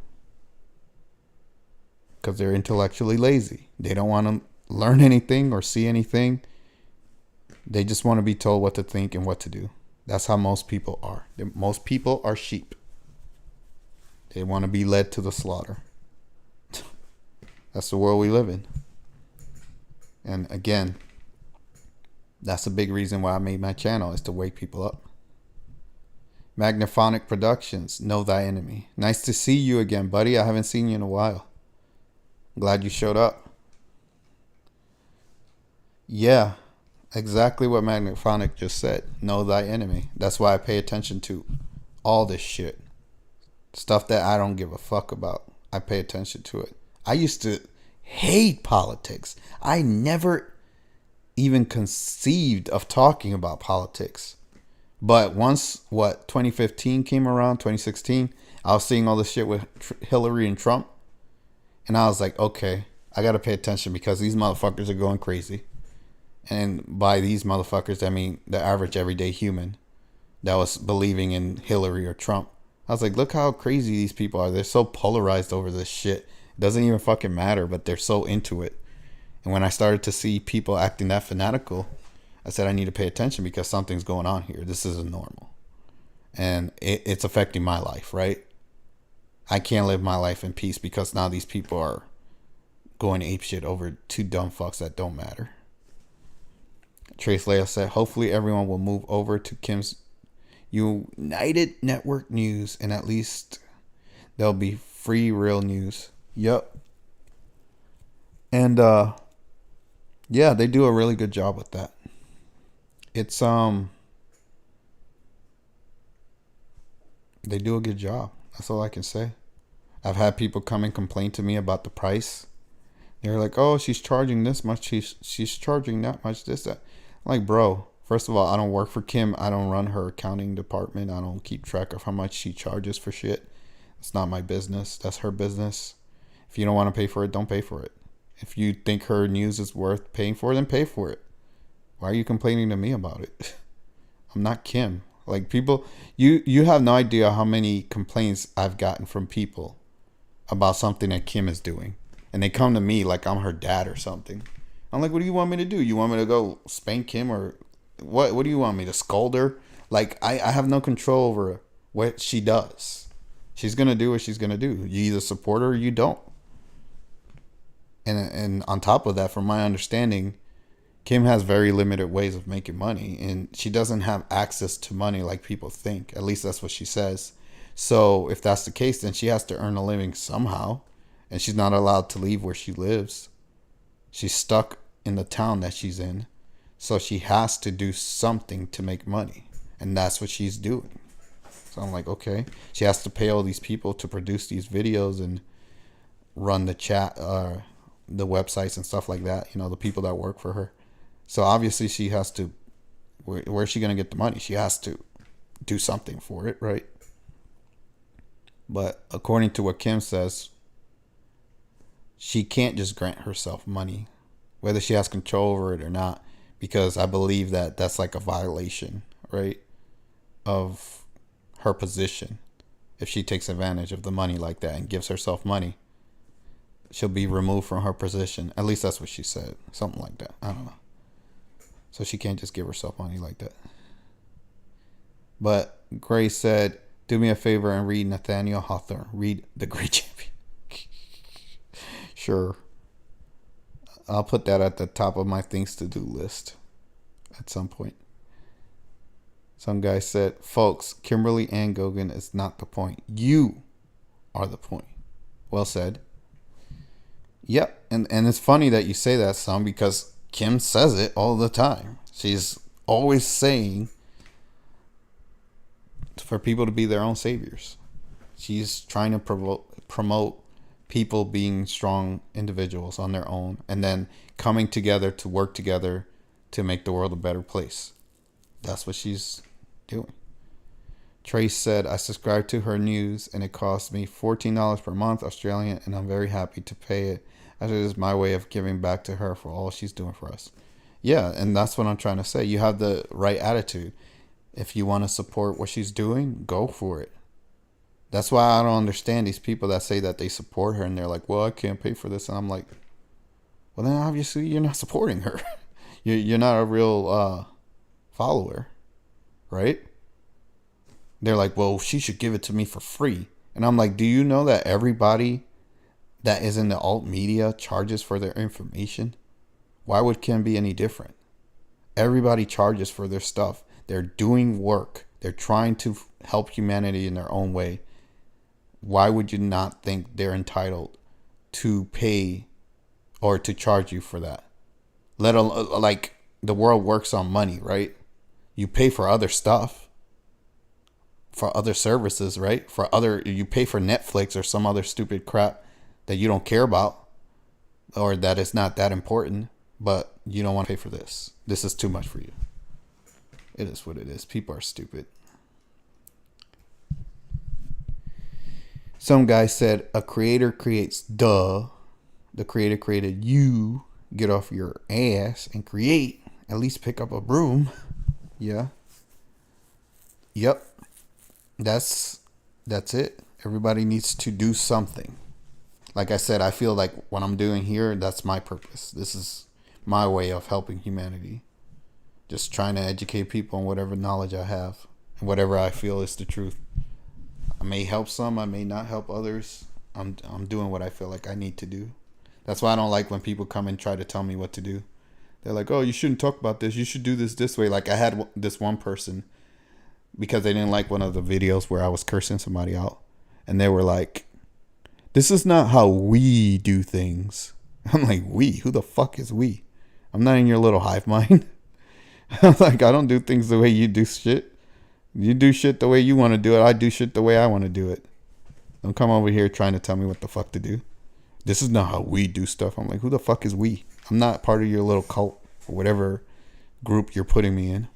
Because they're intellectually lazy. They don't want to learn anything or see anything. They just want to be told what to think and what to do. That's how most people are. Most people are sheep. They want to be led to the slaughter. That's the world we live in. And again, that's a big reason why I made my channel, is to wake people up. Magnaphonic Productions, Know Thy Enemy. Nice to see you again, buddy. I haven't seen you in a while. Glad you showed up. Yeah, exactly what Magnaphonic just said. Know thy enemy. That's why I pay attention to all this shit. Stuff that I don't give a fuck about. I pay attention to it. I used to hate politics. I never even conceived of talking about politics. But once, 2015 came around, 2016, I was seeing all this shit with Hillary and Trump. And I was like, okay, I gotta pay attention because these motherfuckers are going crazy. And by these motherfuckers, I mean the average everyday human that was believing in Hillary or Trump. I was like, look how crazy these people are. They're so polarized over this shit. It doesn't even fucking matter, but they're so into it. And when I started to see people acting that fanatical, I said I need to pay attention because something's going on here. This isn't normal. And it's affecting my life, right? I can't live my life in peace because now these people are going apeshit over two dumb fucks that don't matter. Trace Leia said, hopefully everyone will move over to Kim's United Network News and at least there'll be free real news. Yep. And yeah, they do a really good job with that. It's they do a good job. That's all I can say. I've had people come and complain to me about the price. They're like, "Oh, she's charging this much. She's charging that much. This that." I'm like, bro. First of all, I don't work for Kim. I don't run her accounting department. I don't keep track of how much she charges for shit. It's not my business. That's her business. If you don't want to pay for it, don't pay for it. If you think her news is worth paying for, then pay for it. Why are you complaining to me about it? I'm not Kim. Like people, you have no idea how many complaints I've gotten from people about something that Kim is doing. And they come to me like I'm her dad or something. I'm like, what do you want me to do? You want me to go spank Kim or what? What do you want me to scold her? Like I have no control over what she does. She's gonna do what she's gonna do. You either support her or you don't. And on top of that, from my understanding, Kim has very limited ways of making money, and she doesn't have access to money like people think. At least that's what she says. So if that's the case, then she has to earn a living somehow, and she's not allowed to leave where she lives. She's stuck in the town that she's in, so she has to do something to make money, and that's what she's doing. So I'm like, okay. She has to pay all these people to produce these videos and run the chat, the websites and stuff like that. You know, the people that work for her. So obviously she has to, where's she going to get the money? She has to do something for it, right? But according to what Kim says, she can't just grant herself money, whether she has control over it or not, because I believe that that's like a violation, right, of her position. If she takes advantage of the money like that and gives herself money, she'll be removed from her position. At least that's what she said. Something like that. I don't know. So she can't just give herself money like that. But Grace said, do me a favor and read Nathaniel Hawthorne. Read The Great Champion. Sure. I'll put that at the top of my things to do list at some point. Some guy said, folks, Kimberly and Goguen is not the point. You are the point. Well said. Yep. And it's funny that you say that, son, because Kim says it all the time. She's always saying for people to be their own saviors. She's trying to promote people being strong individuals on their own and then coming together to work together to make the world a better place. That's what she's doing. Trace said, I subscribe to her news and it costs me $14 per month Australian and I'm very happy to pay it as it is my way of giving back to her for all she's doing for us. Yeah, and that's what I'm trying to say. You have the right attitude. If you want to support what she's doing, go for it. That's why I don't understand these people that say that they support her and they're like, well, I can't pay for this. And I'm like, well, then obviously you're not supporting her. You're not a real follower, right? They're like, well, she should give it to me for free. And I'm like, do you know that everybody that is in the alt media charges for their information? Why would Kim be any different? Everybody charges for their stuff. They're doing work. They're trying to help humanity in their own way. Why would you not think they're entitled to pay or to charge you for that? Let alone, like, the world works on money, right? You pay for other stuff, for other services, right? You pay for Netflix or some other stupid crap that you don't care about or that is not that important, but you don't want to pay for this. This is too much for you. It is what it is. People are stupid. Some guy said, a creator creates, duh. the creator created you, get off your ass and create. At least pick up a broom. Yeah. Yep. That's it. Everybody needs to do something. Like I said, I feel like what I'm doing here, that's my purpose. This is my way of helping humanity. Just trying to educate people on whatever knowledge I have and whatever I feel is the truth. I may help some, I may not help others. I'm doing what I feel like I need to do. That's why I don't like when people come and try to tell me what to do. They're like, "Oh, you shouldn't talk about this. You should do this way." Like I had this one person, because they didn't like one of the videos where I was cursing somebody out, and they were like, "This is not how we do things." I'm like, "We? Who the fuck is we? I'm not in your little hive mind." I'm like, "I don't do things the way you do shit. You do shit the way you want to do it. I do shit the way I want to do it. Don't come over here trying to tell me what the fuck to do. This is not how we do stuff." I'm like, "Who the fuck is we? I'm not part of your little cult or whatever group you're putting me in.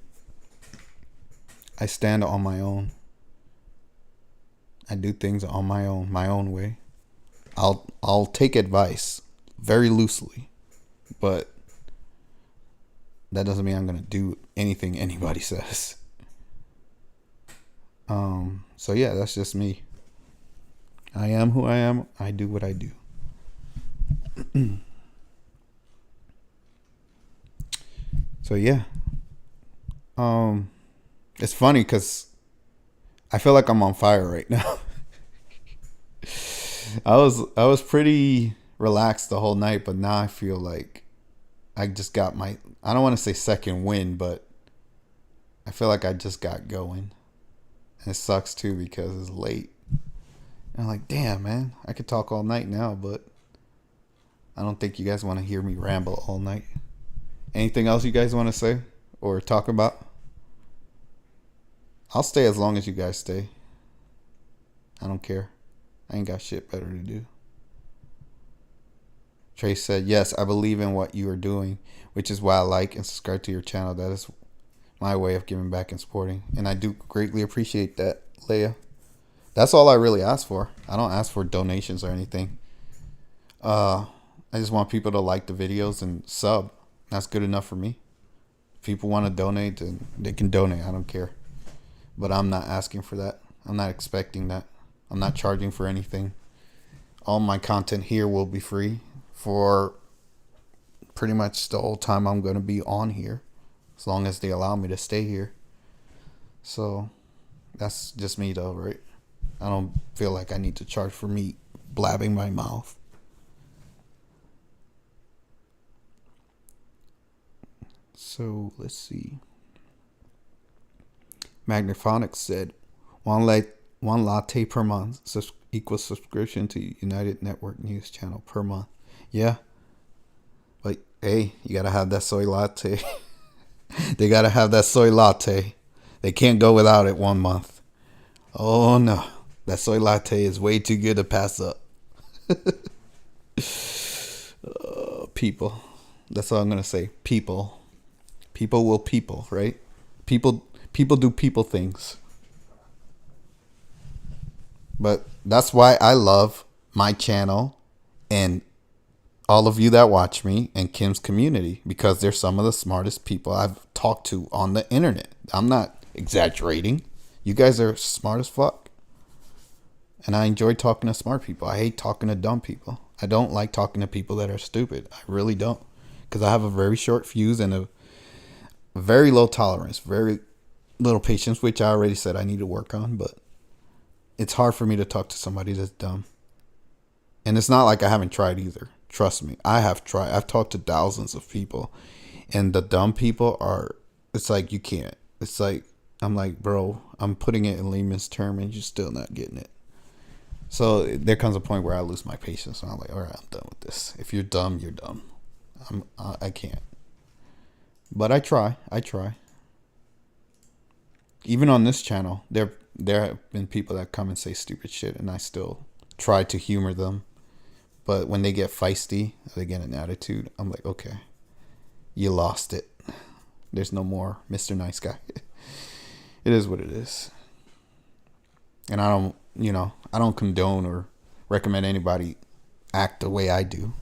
I stand on my own. I do things on my own way. I'll take advice very loosely, but that doesn't mean I'm gonna do anything anybody says." So yeah, that's just me. I am who I am. I do what I do. So yeah. It's funny because I feel like I'm on fire right now. I was pretty relaxed the whole night, but now I feel like I just got my, I don't want to say second wind, but I feel like I just got going. And it sucks too because it's late. And I'm like, damn, man, I could talk all night now, but I don't think you guys want to hear me ramble all night. Anything else you guys want to say or talk about? I'll stay as long as you guys stay. I don't care. I ain't got shit better to do. Trace said, "Yes, I believe in what you are doing, which is why I like and subscribe to your channel. That is my way of giving back and supporting." And I do greatly appreciate that, Leia. That's all I really ask for. I don't ask for donations or anything. I just want people to like the videos and sub. That's good enough for me. If people want to donate, then they can donate. I don't care. But I'm not asking for that. I'm not expecting that. I'm not charging for anything. All my content here will be free for pretty much the whole time I'm going to be on here, as long as they allow me to stay here. So that's just me though, right? I don't feel like I need to charge for me blabbing my mouth. So let's see. Magnaphonics said, one latte per month equals subscription to United Network News Channel per month. Yeah. But hey, you gotta have that soy latte. They gotta have that soy latte. They can't go without it 1 month. Oh no. That soy latte is way too good to pass up. People. That's all I'm gonna say. People. People will people, right? People do people things. But that's why I love my channel and all of you that watch me and Kim's community, because they're some of the smartest people I've talked to on the internet. I'm not exaggerating. You guys are smart as fuck. And I enjoy talking to smart people. I hate talking to dumb people. I don't like talking to people that are stupid. I really don't. Because I have a very short fuse and a very low tolerance, very little patience, which I already said I need to work on, but it's hard for me to talk to somebody that's dumb. And it's not like I haven't tried either. Trust me, I have tried. I've talked to thousands of people, and the dumb people are, it's like you can't. It's like, I'm like, bro, I'm putting it in layman's term and you're still not getting it. So there comes a point where I lose my patience and I'm like, all right, I'm done with this. If you're dumb, you're dumb. I can't. But I try. Even on this channel, there have been people that come and say stupid shit, and I still try to humor them. But when they get feisty, they get an attitude, I'm like, okay, you lost it. There's no more Mr. Nice Guy. It is what it is. And I don't condone or recommend anybody act the way I do.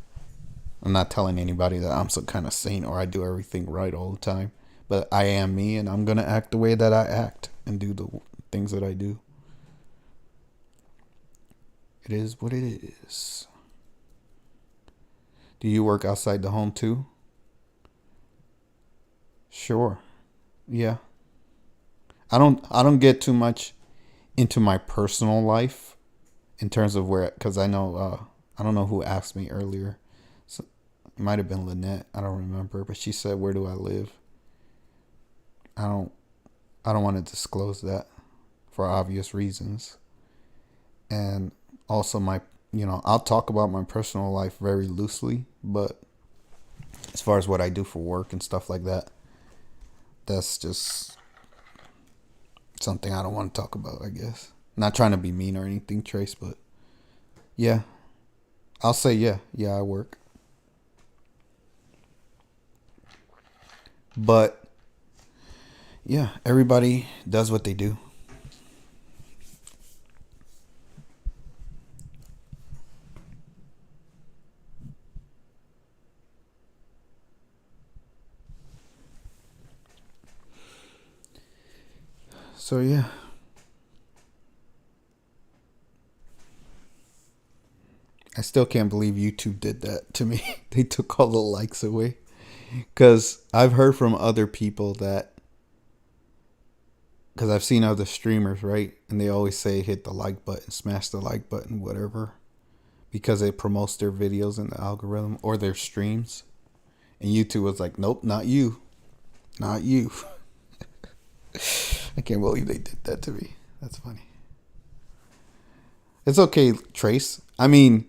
I'm not telling anybody that I'm some kind of saint or I do everything right all the time. But I am me, and I'm going to act the way that I act and do the things that I do. It is what it is. Do you work outside the home too? Sure. Yeah. I don't get too much into my personal life in terms of where, because I don't know who asked me earlier. So, it might have been Lynette. I don't remember, but she said, "Where do I live?" I don't I don't want to disclose that for obvious reasons. And also I'll talk about my personal life very loosely, but as far as what I do for work and stuff like that, that's just something I don't want to talk about, I guess. Not trying to be mean or anything, Trace, but yeah. I'll say yeah. Yeah, I work. But yeah, everybody does what they do. So yeah. I still can't believe YouTube did that to me. They took all the likes away. Because I've heard from other people that, because I've seen other streamers, right? And they always say hit the like button, smash the like button, whatever. Because it promotes their videos in the algorithm or their streams. And YouTube was like, nope, not you. Not you. I can't believe they did that to me. That's funny. It's okay, Trace. I mean,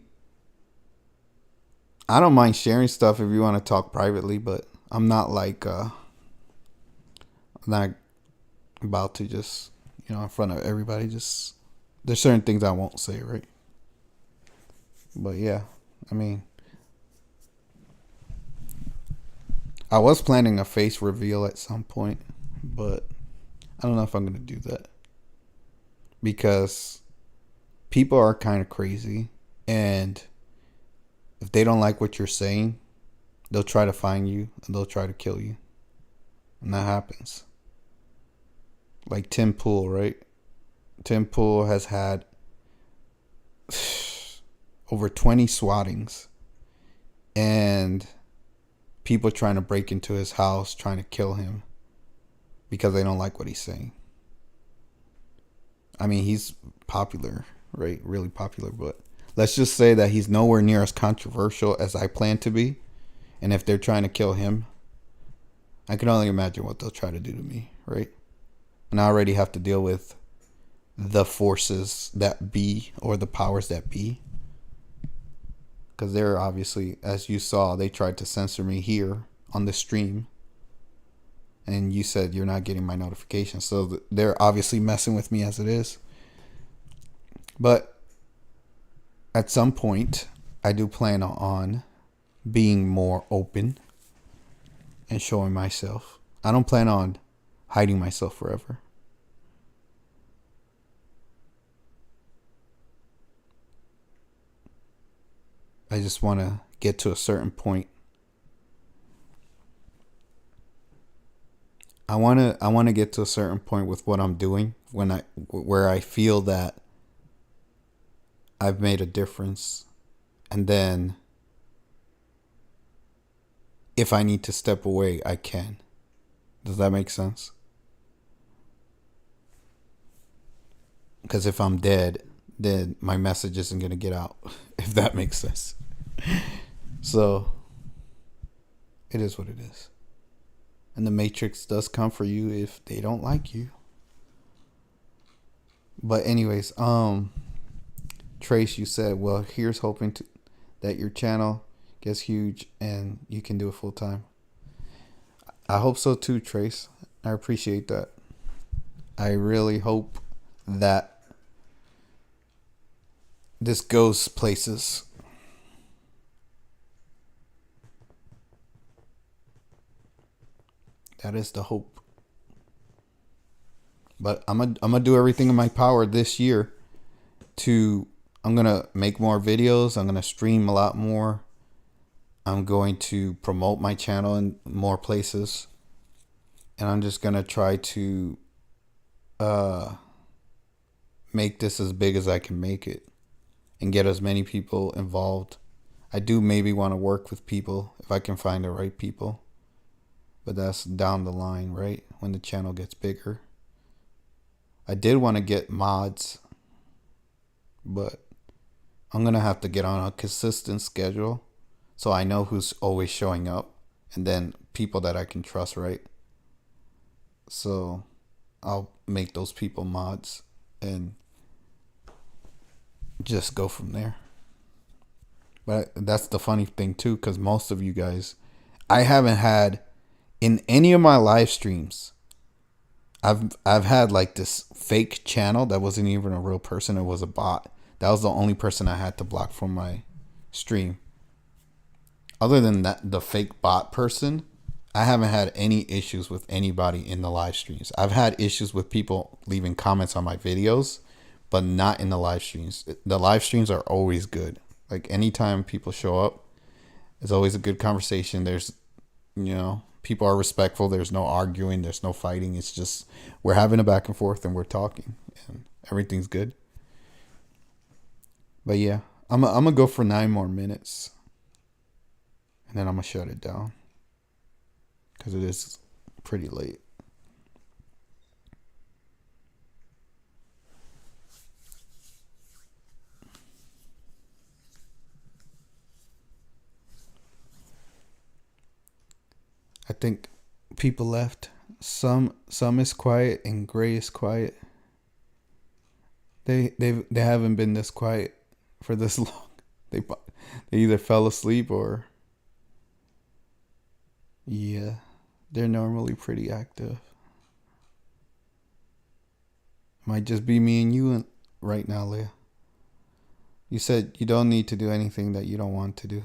I don't mind sharing stuff if you want to talk privately, but I'm not I'm not about to just, in front of everybody, just, there's certain things I won't say, right? But yeah, I mean, I was planning a face reveal at some point, but I don't know if I'm going to do that. Because people are kind of crazy, and if they don't like what you're saying, they'll try to find you and they'll try to kill you. And that happens. Like Tim Pool, right? Tim Pool has had over 20 swattings and people trying to break into his house, trying to kill him because they don't like what he's saying. I mean, he's popular, right? Really popular, but let's just say that he's nowhere near as controversial as I plan to be. And if they're trying to kill him, I can only imagine what they'll try to do to me, right? And I already have to deal with the forces that be, or the powers that be. Because they're obviously, as you saw, they tried to censor me here on the stream. And you said you're not getting my notifications. So they're obviously messing with me as it is. But at some point, I do plan on being more open and showing myself. I don't plan on hiding myself forever. I just want to get to a certain point. I want to get to a certain point with what I'm doing where I feel that I've made a difference, and then if I need to step away, I can. Does that make sense? Because if I'm dead, then my message isn't going to get out, if that makes sense. So it is what it is. And the Matrix does come for you if they don't like you. But anyways, Trace, you said, well, here's hoping that your channel gets huge and you can do it full time. I hope so too, Trace. I appreciate that. I really hope that this goes places. That is the hope. But I'm gonna do everything in my power this year I'm gonna make more videos. I'm gonna stream a lot more. I'm going to promote my channel in more places. And I'm just going to try to uh, make this as big as I can make it and get as many people involved. I do maybe want to work with people if I can find the right people. But that's down the line, right? When the channel gets bigger. I did want to get mods, but I'm going to have to get on a consistent schedule so I know who's always showing up and then people that I can trust, right? So I'll make those people mods and just go from there. But that's the funny thing too, because most of you guys, I haven't had in any of my live streams, I've had like this fake channel that wasn't even a real person. It was a bot. That was the only person I had to block from my stream. Other than that, the fake bot person, I haven't had any issues with anybody in the live streams. I've had issues with people leaving comments on my videos, but not in the live streams. The live streams are always good. Like anytime people show up, it's always a good conversation. There's, people are respectful. There's no arguing. There's no fighting. It's just we're having a back and forth and we're talking and everything's good. But yeah, I'm gonna go for 9 more minutes and then I'm gonna shut it down because it is pretty late. I think people left. Some is quiet and Gray is quiet. They haven't been this quiet for this long. They either fell asleep or yeah, they're normally pretty active. Might just be me and you right now, Leah. You said you don't need to do anything that you don't want to do.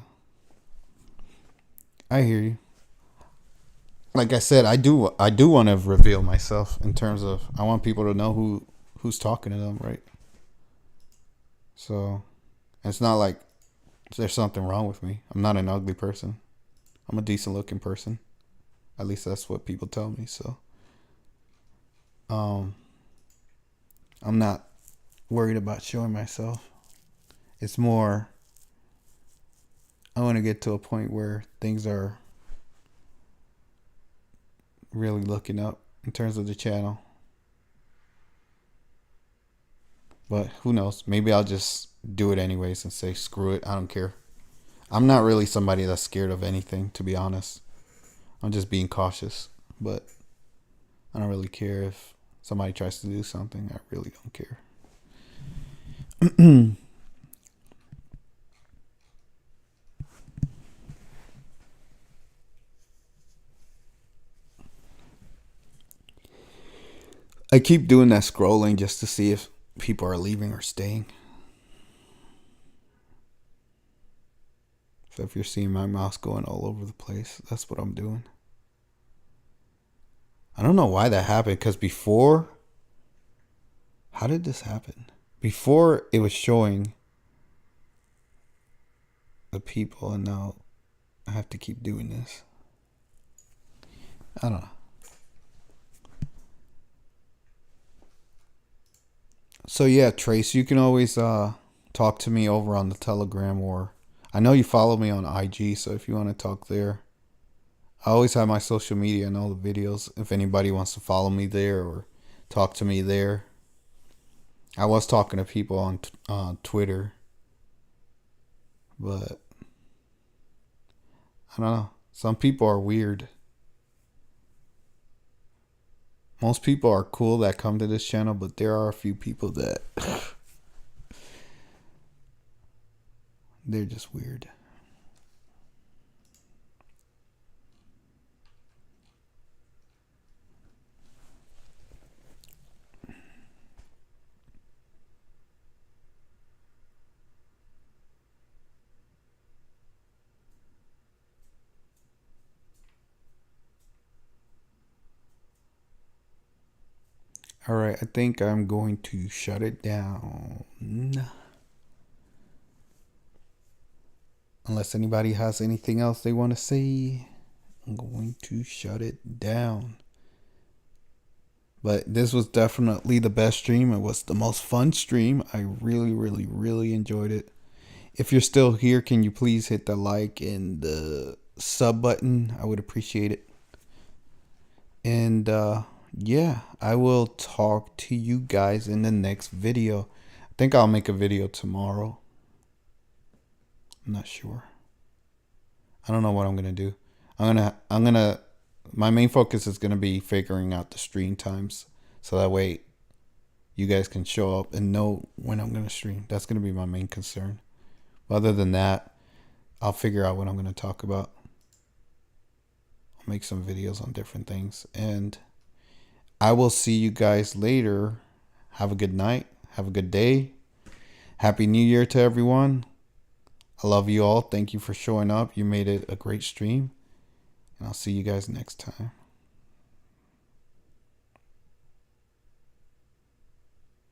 I hear you. Like I said, I do want to reveal myself in terms of I want people to know who's talking to them, right? So it's not like there's something wrong with me. I'm not an ugly person. I'm a decent looking person. At least that's what people tell me. So I'm not worried about showing myself. It's more I want to get to a point where things are really looking up in terms of the channel. But who knows? Maybe I'll just do it anyways and say, screw it. I don't care. I'm not really somebody that's scared of anything, to be honest. I'm just being cautious. But I don't really care if somebody tries to do something. I really don't care. I keep doing that scrolling just to see if people are leaving or staying. So if you're seeing my mouse going all over the place, that's what I'm doing. I don't know why that happened, because before... How did this happen? Before it was showing the people, and now I have to keep doing this. I don't know. So yeah, Trace, you can always talk to me over on the Telegram, or I know you follow me on IG, so if you want to talk there, I always have my social media and all the videos. If anybody wants to follow me there or talk to me there. I was talking to people on Twitter, but I don't know. Some people are weird. Most people are cool that come to this channel, but there are a few people that they're just weird. All right, I think I'm going to shut it down. Unless anybody has anything else they want to say, I'm going to shut it down. But this was definitely the best stream. It was the most fun stream. I really, really, really enjoyed it. If you're still here, can you please hit the like and the sub button? I would appreciate it. And yeah, I will talk to you guys in the next video. I think I'll make a video tomorrow. I'm not sure. I don't know what I'm gonna do. My main focus is gonna be figuring out the stream times, so that way you guys can show up and know when I'm gonna stream. That's gonna be my main concern. Other than that, I'll figure out what I'm gonna talk about. I'll make some videos on different things, and I will see you guys later. Have a good night. Have a good day. Happy New Year to everyone. I love you all. Thank you for showing up. You made it a great stream. And I'll see you guys next time.